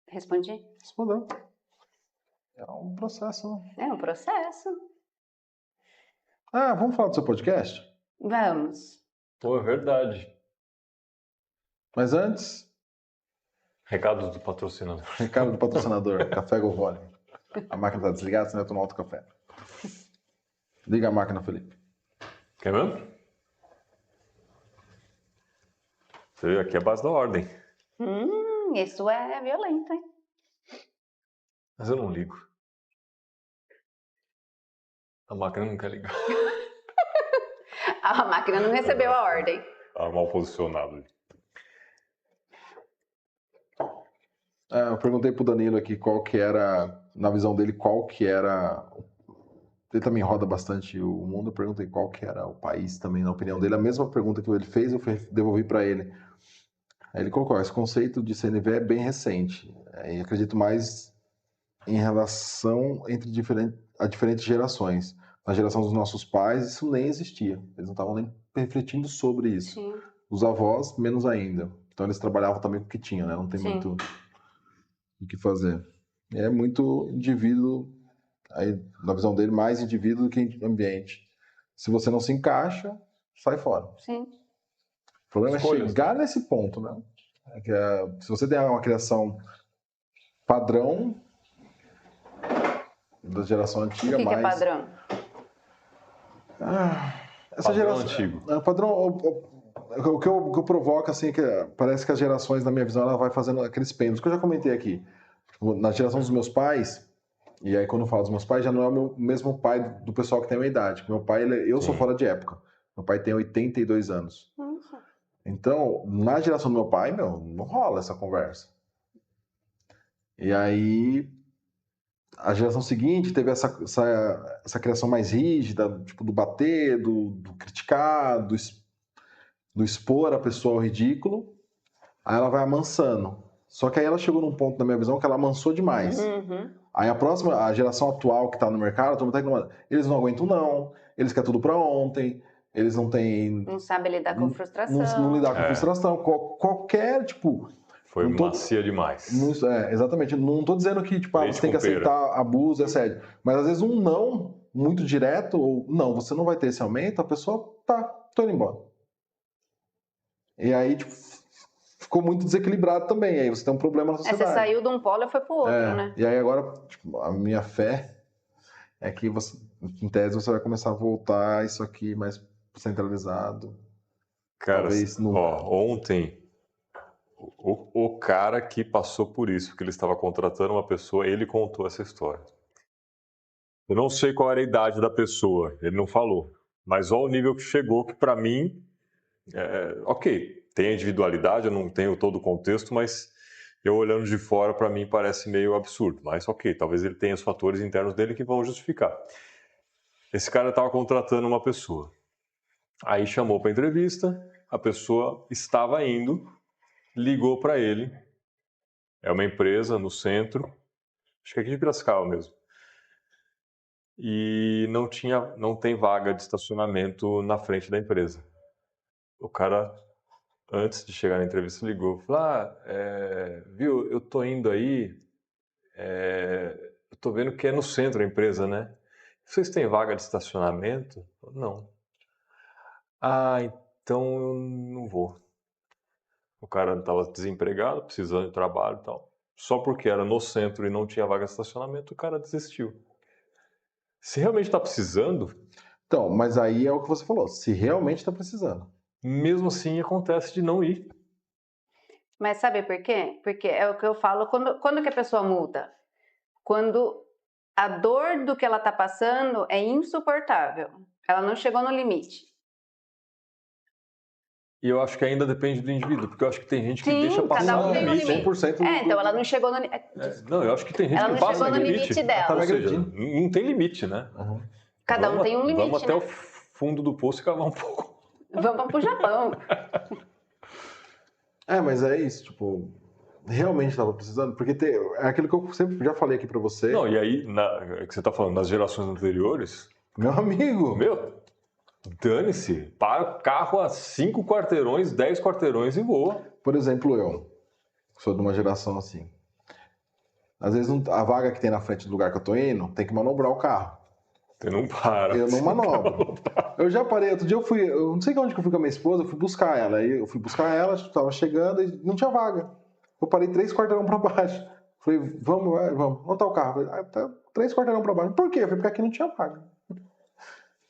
Respondi? Respondeu. É um processo, né? É um processo. Vamos falar do seu podcast? Vamos. Pô, é verdade. Mas antes, Recado do patrocinador. recado do patrocinador, Café Govole. A máquina tá desligada, senão eu tomo outro café. Liga a máquina, Felipe. Quer mesmo? Você aqui é a base da ordem. Isso é violento, hein? Mas eu não ligo. A máquina não quer ligar. A máquina não recebeu a ordem. Tá mal posicionado. Eu perguntei pro Danilo aqui qual que era, na visão dele, qual que era... Ele também roda bastante o mundo, eu perguntei qual que era o país também, na opinião dele. A mesma pergunta que ele fez, eu devolvi para ele. Aí ele colocou, esse conceito de CNV é bem recente. E acredito mais em relação entre diferentes gerações. Na geração dos nossos pais, isso nem existia. Eles não estavam nem refletindo sobre isso. Sim. Os avós, menos ainda. Então eles trabalhavam também com o que tinham, né? Não tem Sim. muito o que fazer. É muito indivíduo, aí, na visão dele, mais indivíduo do que ambiente. Se você não se encaixa, sai fora. Sim. O problema Escolhas, é chegar nesse ponto, né? Se você tem uma criação padrão da geração antiga, O que é padrão? Essa Padrão geração antigo. Padrão, o que eu provoco assim, que parece que as gerações, na minha visão, ela vai fazendo aqueles pêndulos que eu já comentei aqui. Na geração dos meus pais, e aí quando eu falo dos meus pais, já não é o mesmo pai do pessoal que tem a minha idade. Meu pai, eu sou fora de época. Meu pai tem 82 anos. Nossa. Então, na geração do meu pai, não rola essa conversa. E aí, a geração seguinte teve essa criação mais rígida, tipo, do bater, do criticar, do expor a pessoa ao ridículo. Aí ela vai amansando. Só que aí ela chegou num ponto, na minha visão, que ela amansou demais. Aí a geração atual que tá no mercado, todo mundo tá reclamando. Eles não aguentam não, eles querem tudo pra ontem, eles não têm... Não sabe lidar com frustração. Não lidar com frustração. Qualquer, tipo... Foi macia demais. Exatamente. Não tô dizendo que, tipo, você tem que aceitar abuso, assédio. Mas às vezes um não muito direto, ou não, você não vai ter esse aumento, a pessoa, tô indo embora. E aí, tipo, ficou muito desequilibrado também. Aí você tem um problema na sociedade. Você saiu de um polo e foi pro outro, né? E aí agora, tipo, a minha fé é que você, em tese, você vai começar a voltar isso aqui mais centralizado. Cara, Talvez ontem, o cara que passou por isso, que ele estava contratando uma pessoa, ele contou essa história. Eu não sei qual era a idade da pessoa, ele não falou. Mas olha o nível que chegou, que para mim, ok, tem a individualidade, eu não tenho todo o contexto, mas Eu olhando de fora, para mim, parece meio absurdo, mas ok, talvez ele tenha os fatores internos dele que vão justificar. Esse cara estava contratando uma pessoa. Aí chamou para entrevista, a pessoa estava indo, ligou para ele. É uma empresa no centro, acho que aqui de Piracicaba mesmo. E não tem vaga de estacionamento na frente da empresa. O cara, antes de chegar na entrevista, ligou, falou: viu, eu tô indo aí, eu tô vendo que é no centro a empresa, né? Vocês têm vaga de estacionamento? Não. Ah, então eu não vou. O cara estava desempregado, precisando de trabalho e tal. Só porque era no centro e não tinha vaga de estacionamento, o cara desistiu. Se realmente está precisando, Então, mas aí é o que você falou, se realmente está precisando. mesmo assim acontece de não ir. Mas sabe por quê? Porque é o que eu falo, quando que a pessoa muda? Quando a dor do que ela está passando é insuportável. Ela não chegou no limite. E eu acho que ainda depende do indivíduo, porque eu acho que tem gente que Sim, deixa cada passar um o tem um limite. limite. 100% do... Então ela não chegou no Não, eu acho que tem gente Ela que não passa chegou o no limite. limite dela. Tá me Ou seja, agredindo. não tem limite, né? Uhum. Cada um tem um limite, Vamos até né? o fundo do poço e cavar um pouco. Vamos pro Japão. Mas é isso, tipo, realmente estava precisando, porque é aquilo que eu sempre já falei aqui pra você. Não, e aí, que você está falando, nas gerações anteriores, Meu amigo, dane-se, para o carro a 5 quarteirões, 10 quarteirões e voa. por exemplo, eu sou de uma geração assim. Às vezes a vaga que tem na frente do lugar que eu tô indo, tem que manobrar o carro. Você não para. Eu não manobro. Eu já parei, outro dia eu não sei onde que eu fui com a minha esposa, eu fui buscar ela. Aí eu fui buscar ela, estava chegando e não tinha vaga. Eu parei 3 quarteirão pra baixo. Falei, vamos. Onde tá o carro? Falei, tá 3 quarteirão pra baixo. Por quê? Eu falei, porque aqui não tinha vaga.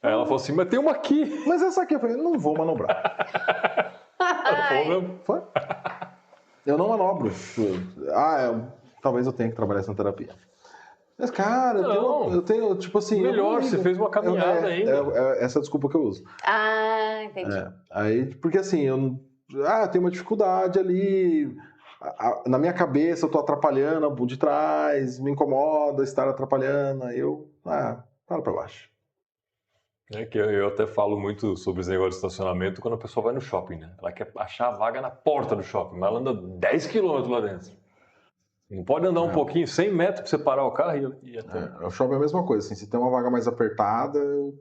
Aí ela falou assim, mas tem uma aqui. Mas essa aqui, eu falei, não vou manobrar. Ela falou mesmo. Foi? Eu não manobro. Talvez eu tenha que trabalhar essa terapia. Mas, cara, eu tenho, tipo assim... Melhor, você fez uma caminhada ainda. Essa desculpa que eu uso. Ah, entendi. Aí, porque assim, eu tenho uma dificuldade ali, na minha cabeça eu tô atrapalhando de trás, me incomoda estar atrapalhando, aí para pra baixo. É que eu até falo muito sobre esse negócio de estacionamento quando a pessoa vai no shopping, né? Ela quer achar a vaga na porta do shopping, mas ela anda 10 quilômetros lá dentro. Não pode andar um pouquinho, 100 metros pra você parar o carro e até... O shopping é a mesma coisa, assim, se tem uma vaga mais apertada, eu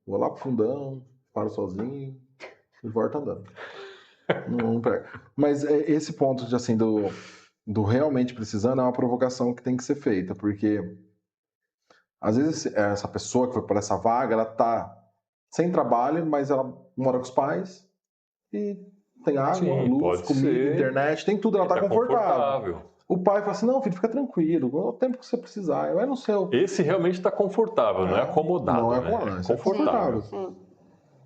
vou lá pro fundão, paro sozinho e volto andando. Não pego. Mas esse ponto de, assim, do realmente precisando é uma provocação que tem que ser feita, porque às vezes essa pessoa que foi para essa vaga, ela tá sem trabalho, mas ela mora com os pais e tem água, luz, comida, internet, tem tudo, ela tá confortável. O pai fala assim, não, filho, fica tranquilo, o tempo que você precisar, eu no seu. Esse realmente está confortável, não é acomodado. Não é acomodado, né? É confortável.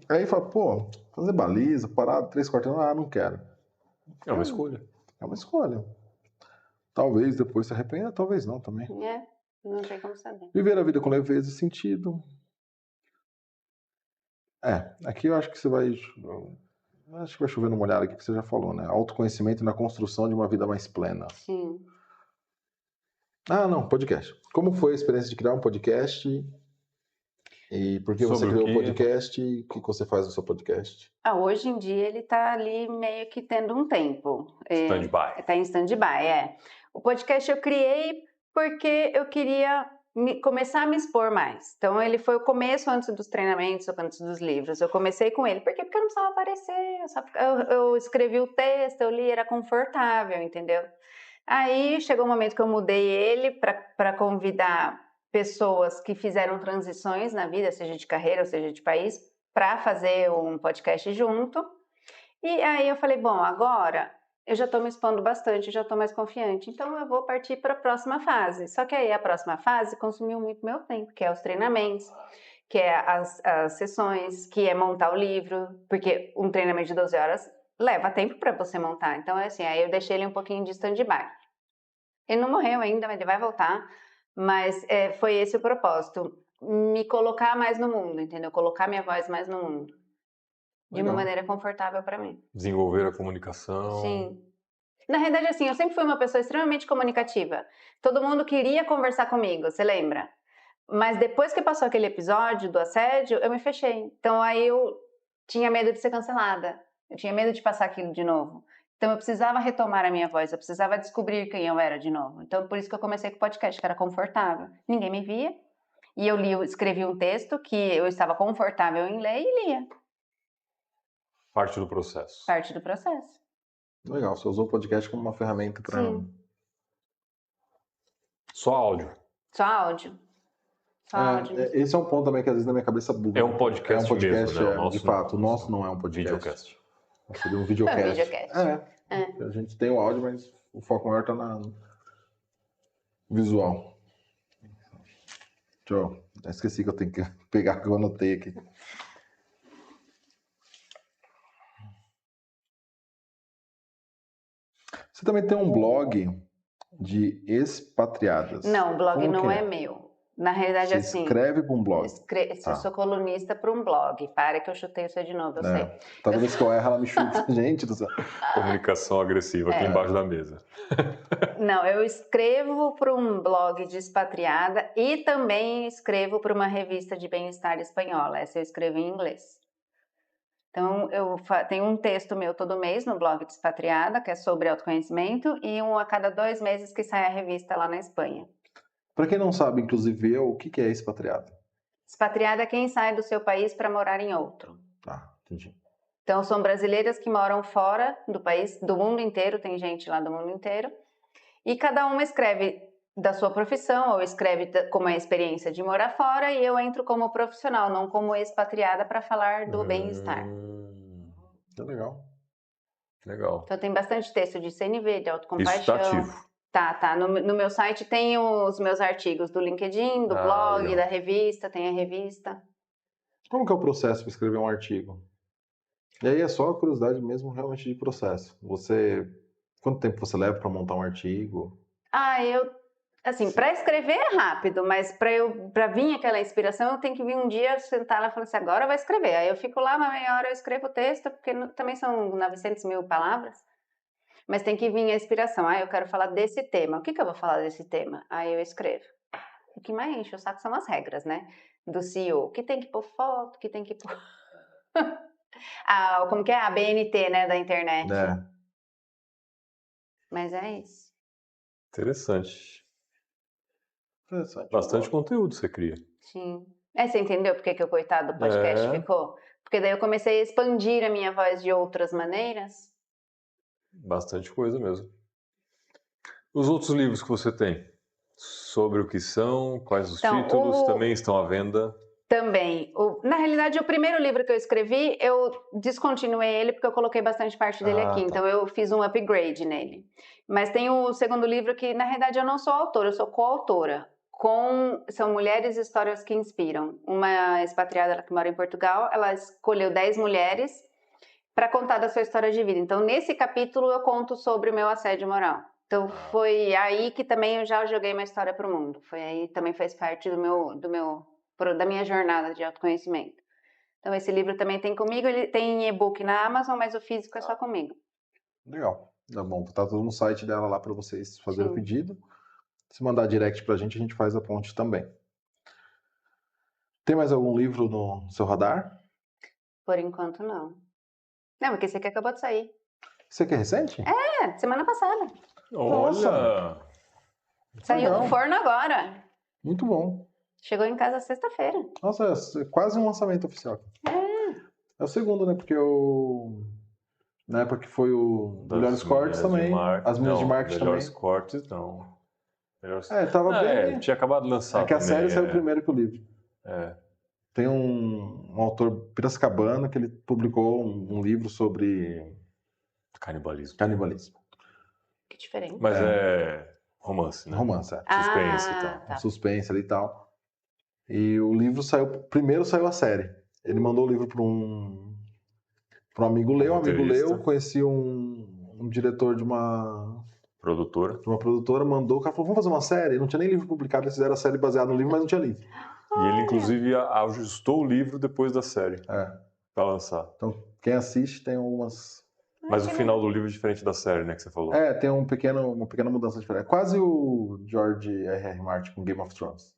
Aí fala, pô, fazer baliza, parar 3 quarteirões, não quero. É uma escolha. É uma escolha. Talvez depois se arrependa, talvez não também. Não tem como saber. Viver a vida com leveza e sentido. Aqui eu acho que você vai... Acho que vai chover numa olhada aqui que você já falou, né? Autoconhecimento na construção de uma vida mais plena. Sim. Não, podcast. Como foi a experiência de criar um podcast? E por que você criou o podcast? E o que você faz no seu podcast? Hoje em dia ele está ali meio que tendo um tempo. Stand-by. Está em stand-by, O podcast eu criei porque eu queria começar a me expor mais. Então ele foi o começo antes dos treinamentos, antes dos livros. Eu comecei com ele. Por quê? Porque eu não precisava aparecer. Eu escrevi o texto, eu li, era confortável, entendeu? Aí chegou o momento que eu mudei ele para convidar pessoas que fizeram transições na vida, seja de carreira ou seja de país, para fazer um podcast junto. E aí eu falei, bom, agora eu já estou me expondo bastante, já estou mais confiante, então eu vou partir para a próxima fase. Só que aí a próxima fase consumiu muito meu tempo, que é os treinamentos, que é as sessões, que é montar o livro, porque um treinamento de 12 horas leva tempo para você montar. Então é assim, aí eu deixei ele um pouquinho de stand-by. Ele não morreu ainda, mas ele vai voltar. Mas foi esse o propósito, me colocar mais no mundo, entendeu? Colocar minha voz mais no mundo. De uma maneira confortável para mim. Desenvolver a comunicação. Sim. Na realidade, assim, eu sempre fui uma pessoa extremamente comunicativa. Todo mundo queria conversar comigo, você lembra? Mas depois que passou aquele episódio do assédio, eu me fechei. Então aí eu tinha medo de ser cancelada. Eu tinha medo de passar aquilo de novo. Então eu precisava retomar a minha voz, eu precisava descobrir quem eu era de novo. Então por isso que eu comecei com o podcast, que era confortável. Ninguém me via. E eu escrevi um texto que eu estava confortável em ler e lia. Parte do processo. Parte do processo. Legal, você usou o podcast como uma ferramenta para... Sim. Só áudio. Só áudio. Só áudio. Esse é um ponto também que às vezes na minha cabeça buga. É um podcast mesmo, né? O nosso de fato. O nosso não é um podcast. Videocast. Seria um videocast. É um videocast. A gente tem o áudio, mas o foco maior tá no visual. Deixa eu... Esqueci que eu tenho que pegar, que eu anotei aqui. Você também tem um blog de expatriadas. Não, o blog Como não que é meu. Na realidade, Você assim... escreve para um blog. Eu sou colunista para um blog. Para que eu chutei você de novo, eu sei. Toda vez que eu erro, ela me chuta. Gente do céu. Comunicação agressiva aqui embaixo da mesa. Não, eu escrevo para um blog de expatriada e também escrevo para uma revista de bem-estar espanhola. Essa eu escrevo em inglês. Então, eu tenho um texto meu todo mês no blog de expatriada, que é sobre autoconhecimento, e um a cada 2 meses que sai a revista lá na Espanha. Para quem não sabe, inclusive eu, o que é expatriado? Expatriada é quem sai do seu país para morar em outro. Ah, entendi. Então, são brasileiras que moram fora do país, do mundo inteiro, tem gente lá do mundo inteiro, e cada uma escreve da sua profissão, ou escreve como é a experiência de morar fora, e eu entro como profissional, não como expatriada, para falar do bem-estar. É legal. Legal. Então, tem bastante texto de CNV, de autocompaixão. Isso está ativo. Tá. No meu site tem os meus artigos do LinkedIn, do blog, legal. da revista, tem a revista. Como que é o processo para escrever um artigo? E aí é só a curiosidade mesmo, realmente, de processo. Quanto tempo você leva para montar um artigo? Assim, para escrever é rápido, mas para vir aquela inspiração, eu tenho que vir um dia, sentar lá e falar assim, agora vai escrever. Aí eu fico lá, uma meia hora eu escrevo o texto, porque também são 900 mil palavras. Mas tem que vir a inspiração. Eu quero falar desse tema. O que eu vou falar desse tema? Aí eu escrevo. O que mais enche o saco são as regras, né? Do CEO. Que tem que pôr foto, que tem que pôr... como que é? A BNT, né? Da internet. Mas é isso. Interessante. Bastante conteúdo você cria. Sim. Você entendeu por que o coitado do podcast ficou? Porque daí eu comecei a expandir a minha voz de outras maneiras. Bastante coisa mesmo. Os outros livros que você tem? Sobre o que são, quais os títulos, também estão à venda? Também. Na realidade, o primeiro livro que eu escrevi, eu descontinuei ele porque eu coloquei bastante parte dele aqui. Tá. Então, eu fiz um upgrade nele. Mas tem o segundo livro que, na realidade, eu não sou autora, eu sou coautora. São Mulheres e Histórias que Inspiram. Uma expatriada que mora em Portugal, ela escolheu 10 mulheres para contar da sua história de vida. Então, nesse capítulo, eu conto sobre o meu assédio moral. Então, foi aí que também eu já joguei uma história para o mundo. Foi aí, também fez parte da minha jornada de autoconhecimento. Então, esse livro também tem comigo, ele tem e-book na Amazon, mas o físico é só comigo. Legal. Tá bom, tá tudo no site dela lá para vocês fazerem o pedido. Se mandar direct pra gente, a gente faz a ponte também. Tem mais algum livro no seu radar? Por enquanto, não. Não, porque esse aqui acabou de sair. Esse aqui é recente? Semana passada. Olha! Saiu do forno agora. Muito bom. Chegou em casa sexta-feira. Nossa, é quase um lançamento oficial. É o segundo, né? Porque na época que foi o Melhores Cortes também. As Minas de Marketing também. Melhores Cortes, não. Tava bem... tinha acabado de lançar. É que a série saiu primeiro que o livro. Tem um autor piracicabano que ele publicou um livro sobre... Canibalismo. Que diferente. Mas é romance, né? Romance, Suspense e tal. Tá. Suspense ali e tal. E o livro primeiro saiu a série. Ele mandou o livro para um amigo ler, um amigo leu, conheci um diretor de uma produtora, mandou, o cara falou, vamos fazer uma série? Não tinha nem livro publicado, eles fizeram a série baseada no livro, mas não tinha livro. E ele, inclusive, ajustou o livro depois da série para lançar. Então, quem assiste tem algumas Mas o final do livro é diferente da série, né, que você falou. Tem uma pequena mudança diferente. Quase o George R.R. Martin com Game of Thrones.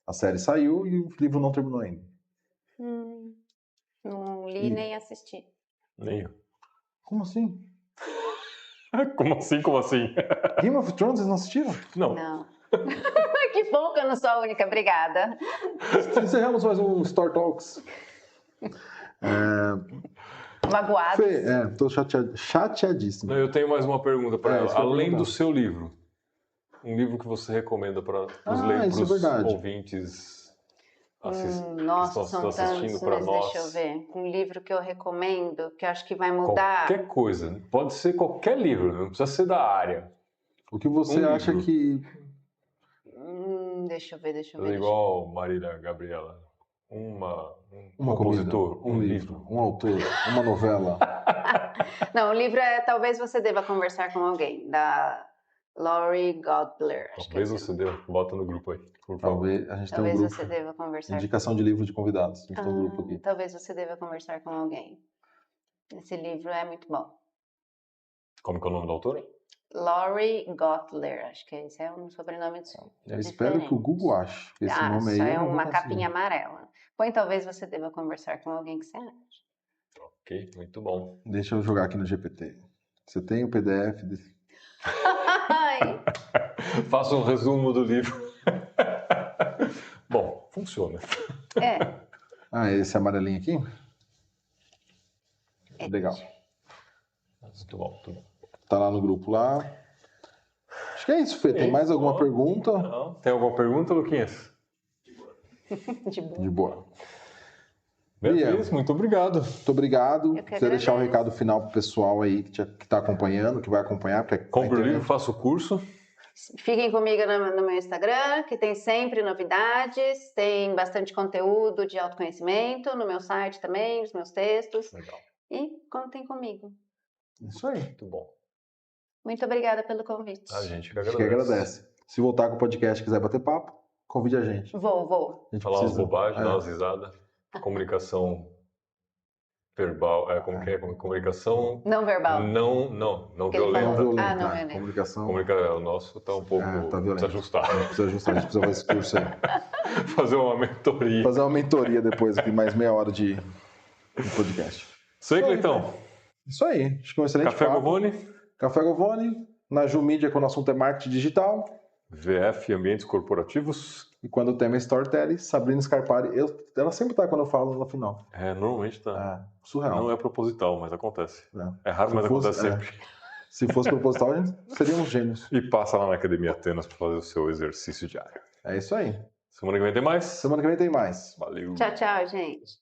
A série saiu e o livro não terminou ainda. Não li nem assisti. Nem eu. Como assim? Como assim, como assim? Game of Thrones, vocês não assistiram? Não. Não. Que bom que eu não sou a única, obrigada. Encerramos mais um Store Talks. Magoado. Fê, tô chateadíssimo. Eu tenho mais uma pergunta para ela. Isso que eu ia Além perguntar. do seu livro, um livro que você recomenda para isso é verdade. ouvintes Nossa, que são estão assistindo tantos, para mas nós? deixa eu ver. Um livro que eu recomendo, que eu acho que vai mudar. Qualquer coisa. Pode ser qualquer livro, não precisa ser da área. O que você acha livro. que... Deixa eu ver. Fazer igual Marília Gabriela. Um Uma compositor, comida, um livro, um autor, uma novela. Não, o livro é Talvez Você Deva Conversar com Alguém, da Laurie Godler. Acho que é Talvez esse você deva. Bota no grupo aí, por favor. Talvez a gente Talvez tem um você grupo. deva conversar. Indicação de livro de convidados. A gente tem um grupo aqui. Talvez você deva conversar com alguém. Esse livro é muito bom. Como que é o nome da autora? Laurie Godler, acho que esse é um sobrenome Eu espero que o Google ache. Esse nome aí só eu é não vou uma conseguir. capinha amarela. Põe Talvez Você Deva Conversar com Alguém que você acha. Ok, muito bom. Deixa eu jogar aqui no GPT. Você tem o PDF desse? Ai, Faça um resumo do livro. Bom, funciona. Esse amarelinho aqui? Legal. Muito bom, muito bom. Tá lá no grupo lá. Acho que é isso, Fê. Tem mais alguma pergunta? Não. Tem alguma pergunta, Luquinhas? de boa. De boa. Beatriz, muito obrigado. Muito obrigado. Eu que Você deixar um agradeço. recado final pro pessoal aí que tá acompanhando, que vai acompanhar. Porque Compre o livro, faça o curso. Fiquem comigo no meu Instagram, que tem sempre novidades, tem bastante conteúdo de autoconhecimento, no meu site também, os meus textos. Legal. E contem comigo. Isso aí. Muito bom. Muito obrigada pelo convite. A gente que A gente que agradece. Se voltar com o podcast e quiser bater papo, convide a gente. Vou. A gente Falar umas precisa- bobagens, dar umas risadas. Comunicação verbal. Como que é? Comunicação Não verbal. não Que ele violenta. Não violenta. Ah, não violenta. Comunicação. O nosso tá um pouco. Tá violento. Precisa ajustar. Precisa ajustar. A gente precisa fazer esse curso aí. Fazer uma mentoria. Fazer uma mentoria depois aqui, mais meia hora de podcast. Isso aí, Cleitão. Isso aí. Acho que é um excelente Café papo. Govone, Café Govone. Na Ju Mídia, quando o assunto é marketing digital. VF Ambientes Corporativos. E quando o tema é storytelling, Sabrina Scarpari. Ela sempre tá quando eu falo no final. Normalmente tá. Surreal. Não é proposital, mas acontece. É. É raro, Se mas fosse- acontece sempre. Se fosse proposital, a gente seríamos gênios. E passa lá na Academia Atenas para fazer o seu exercício diário. É isso aí. Semana que vem tem mais. Semana que vem tem mais. Valeu. Tchau, gente.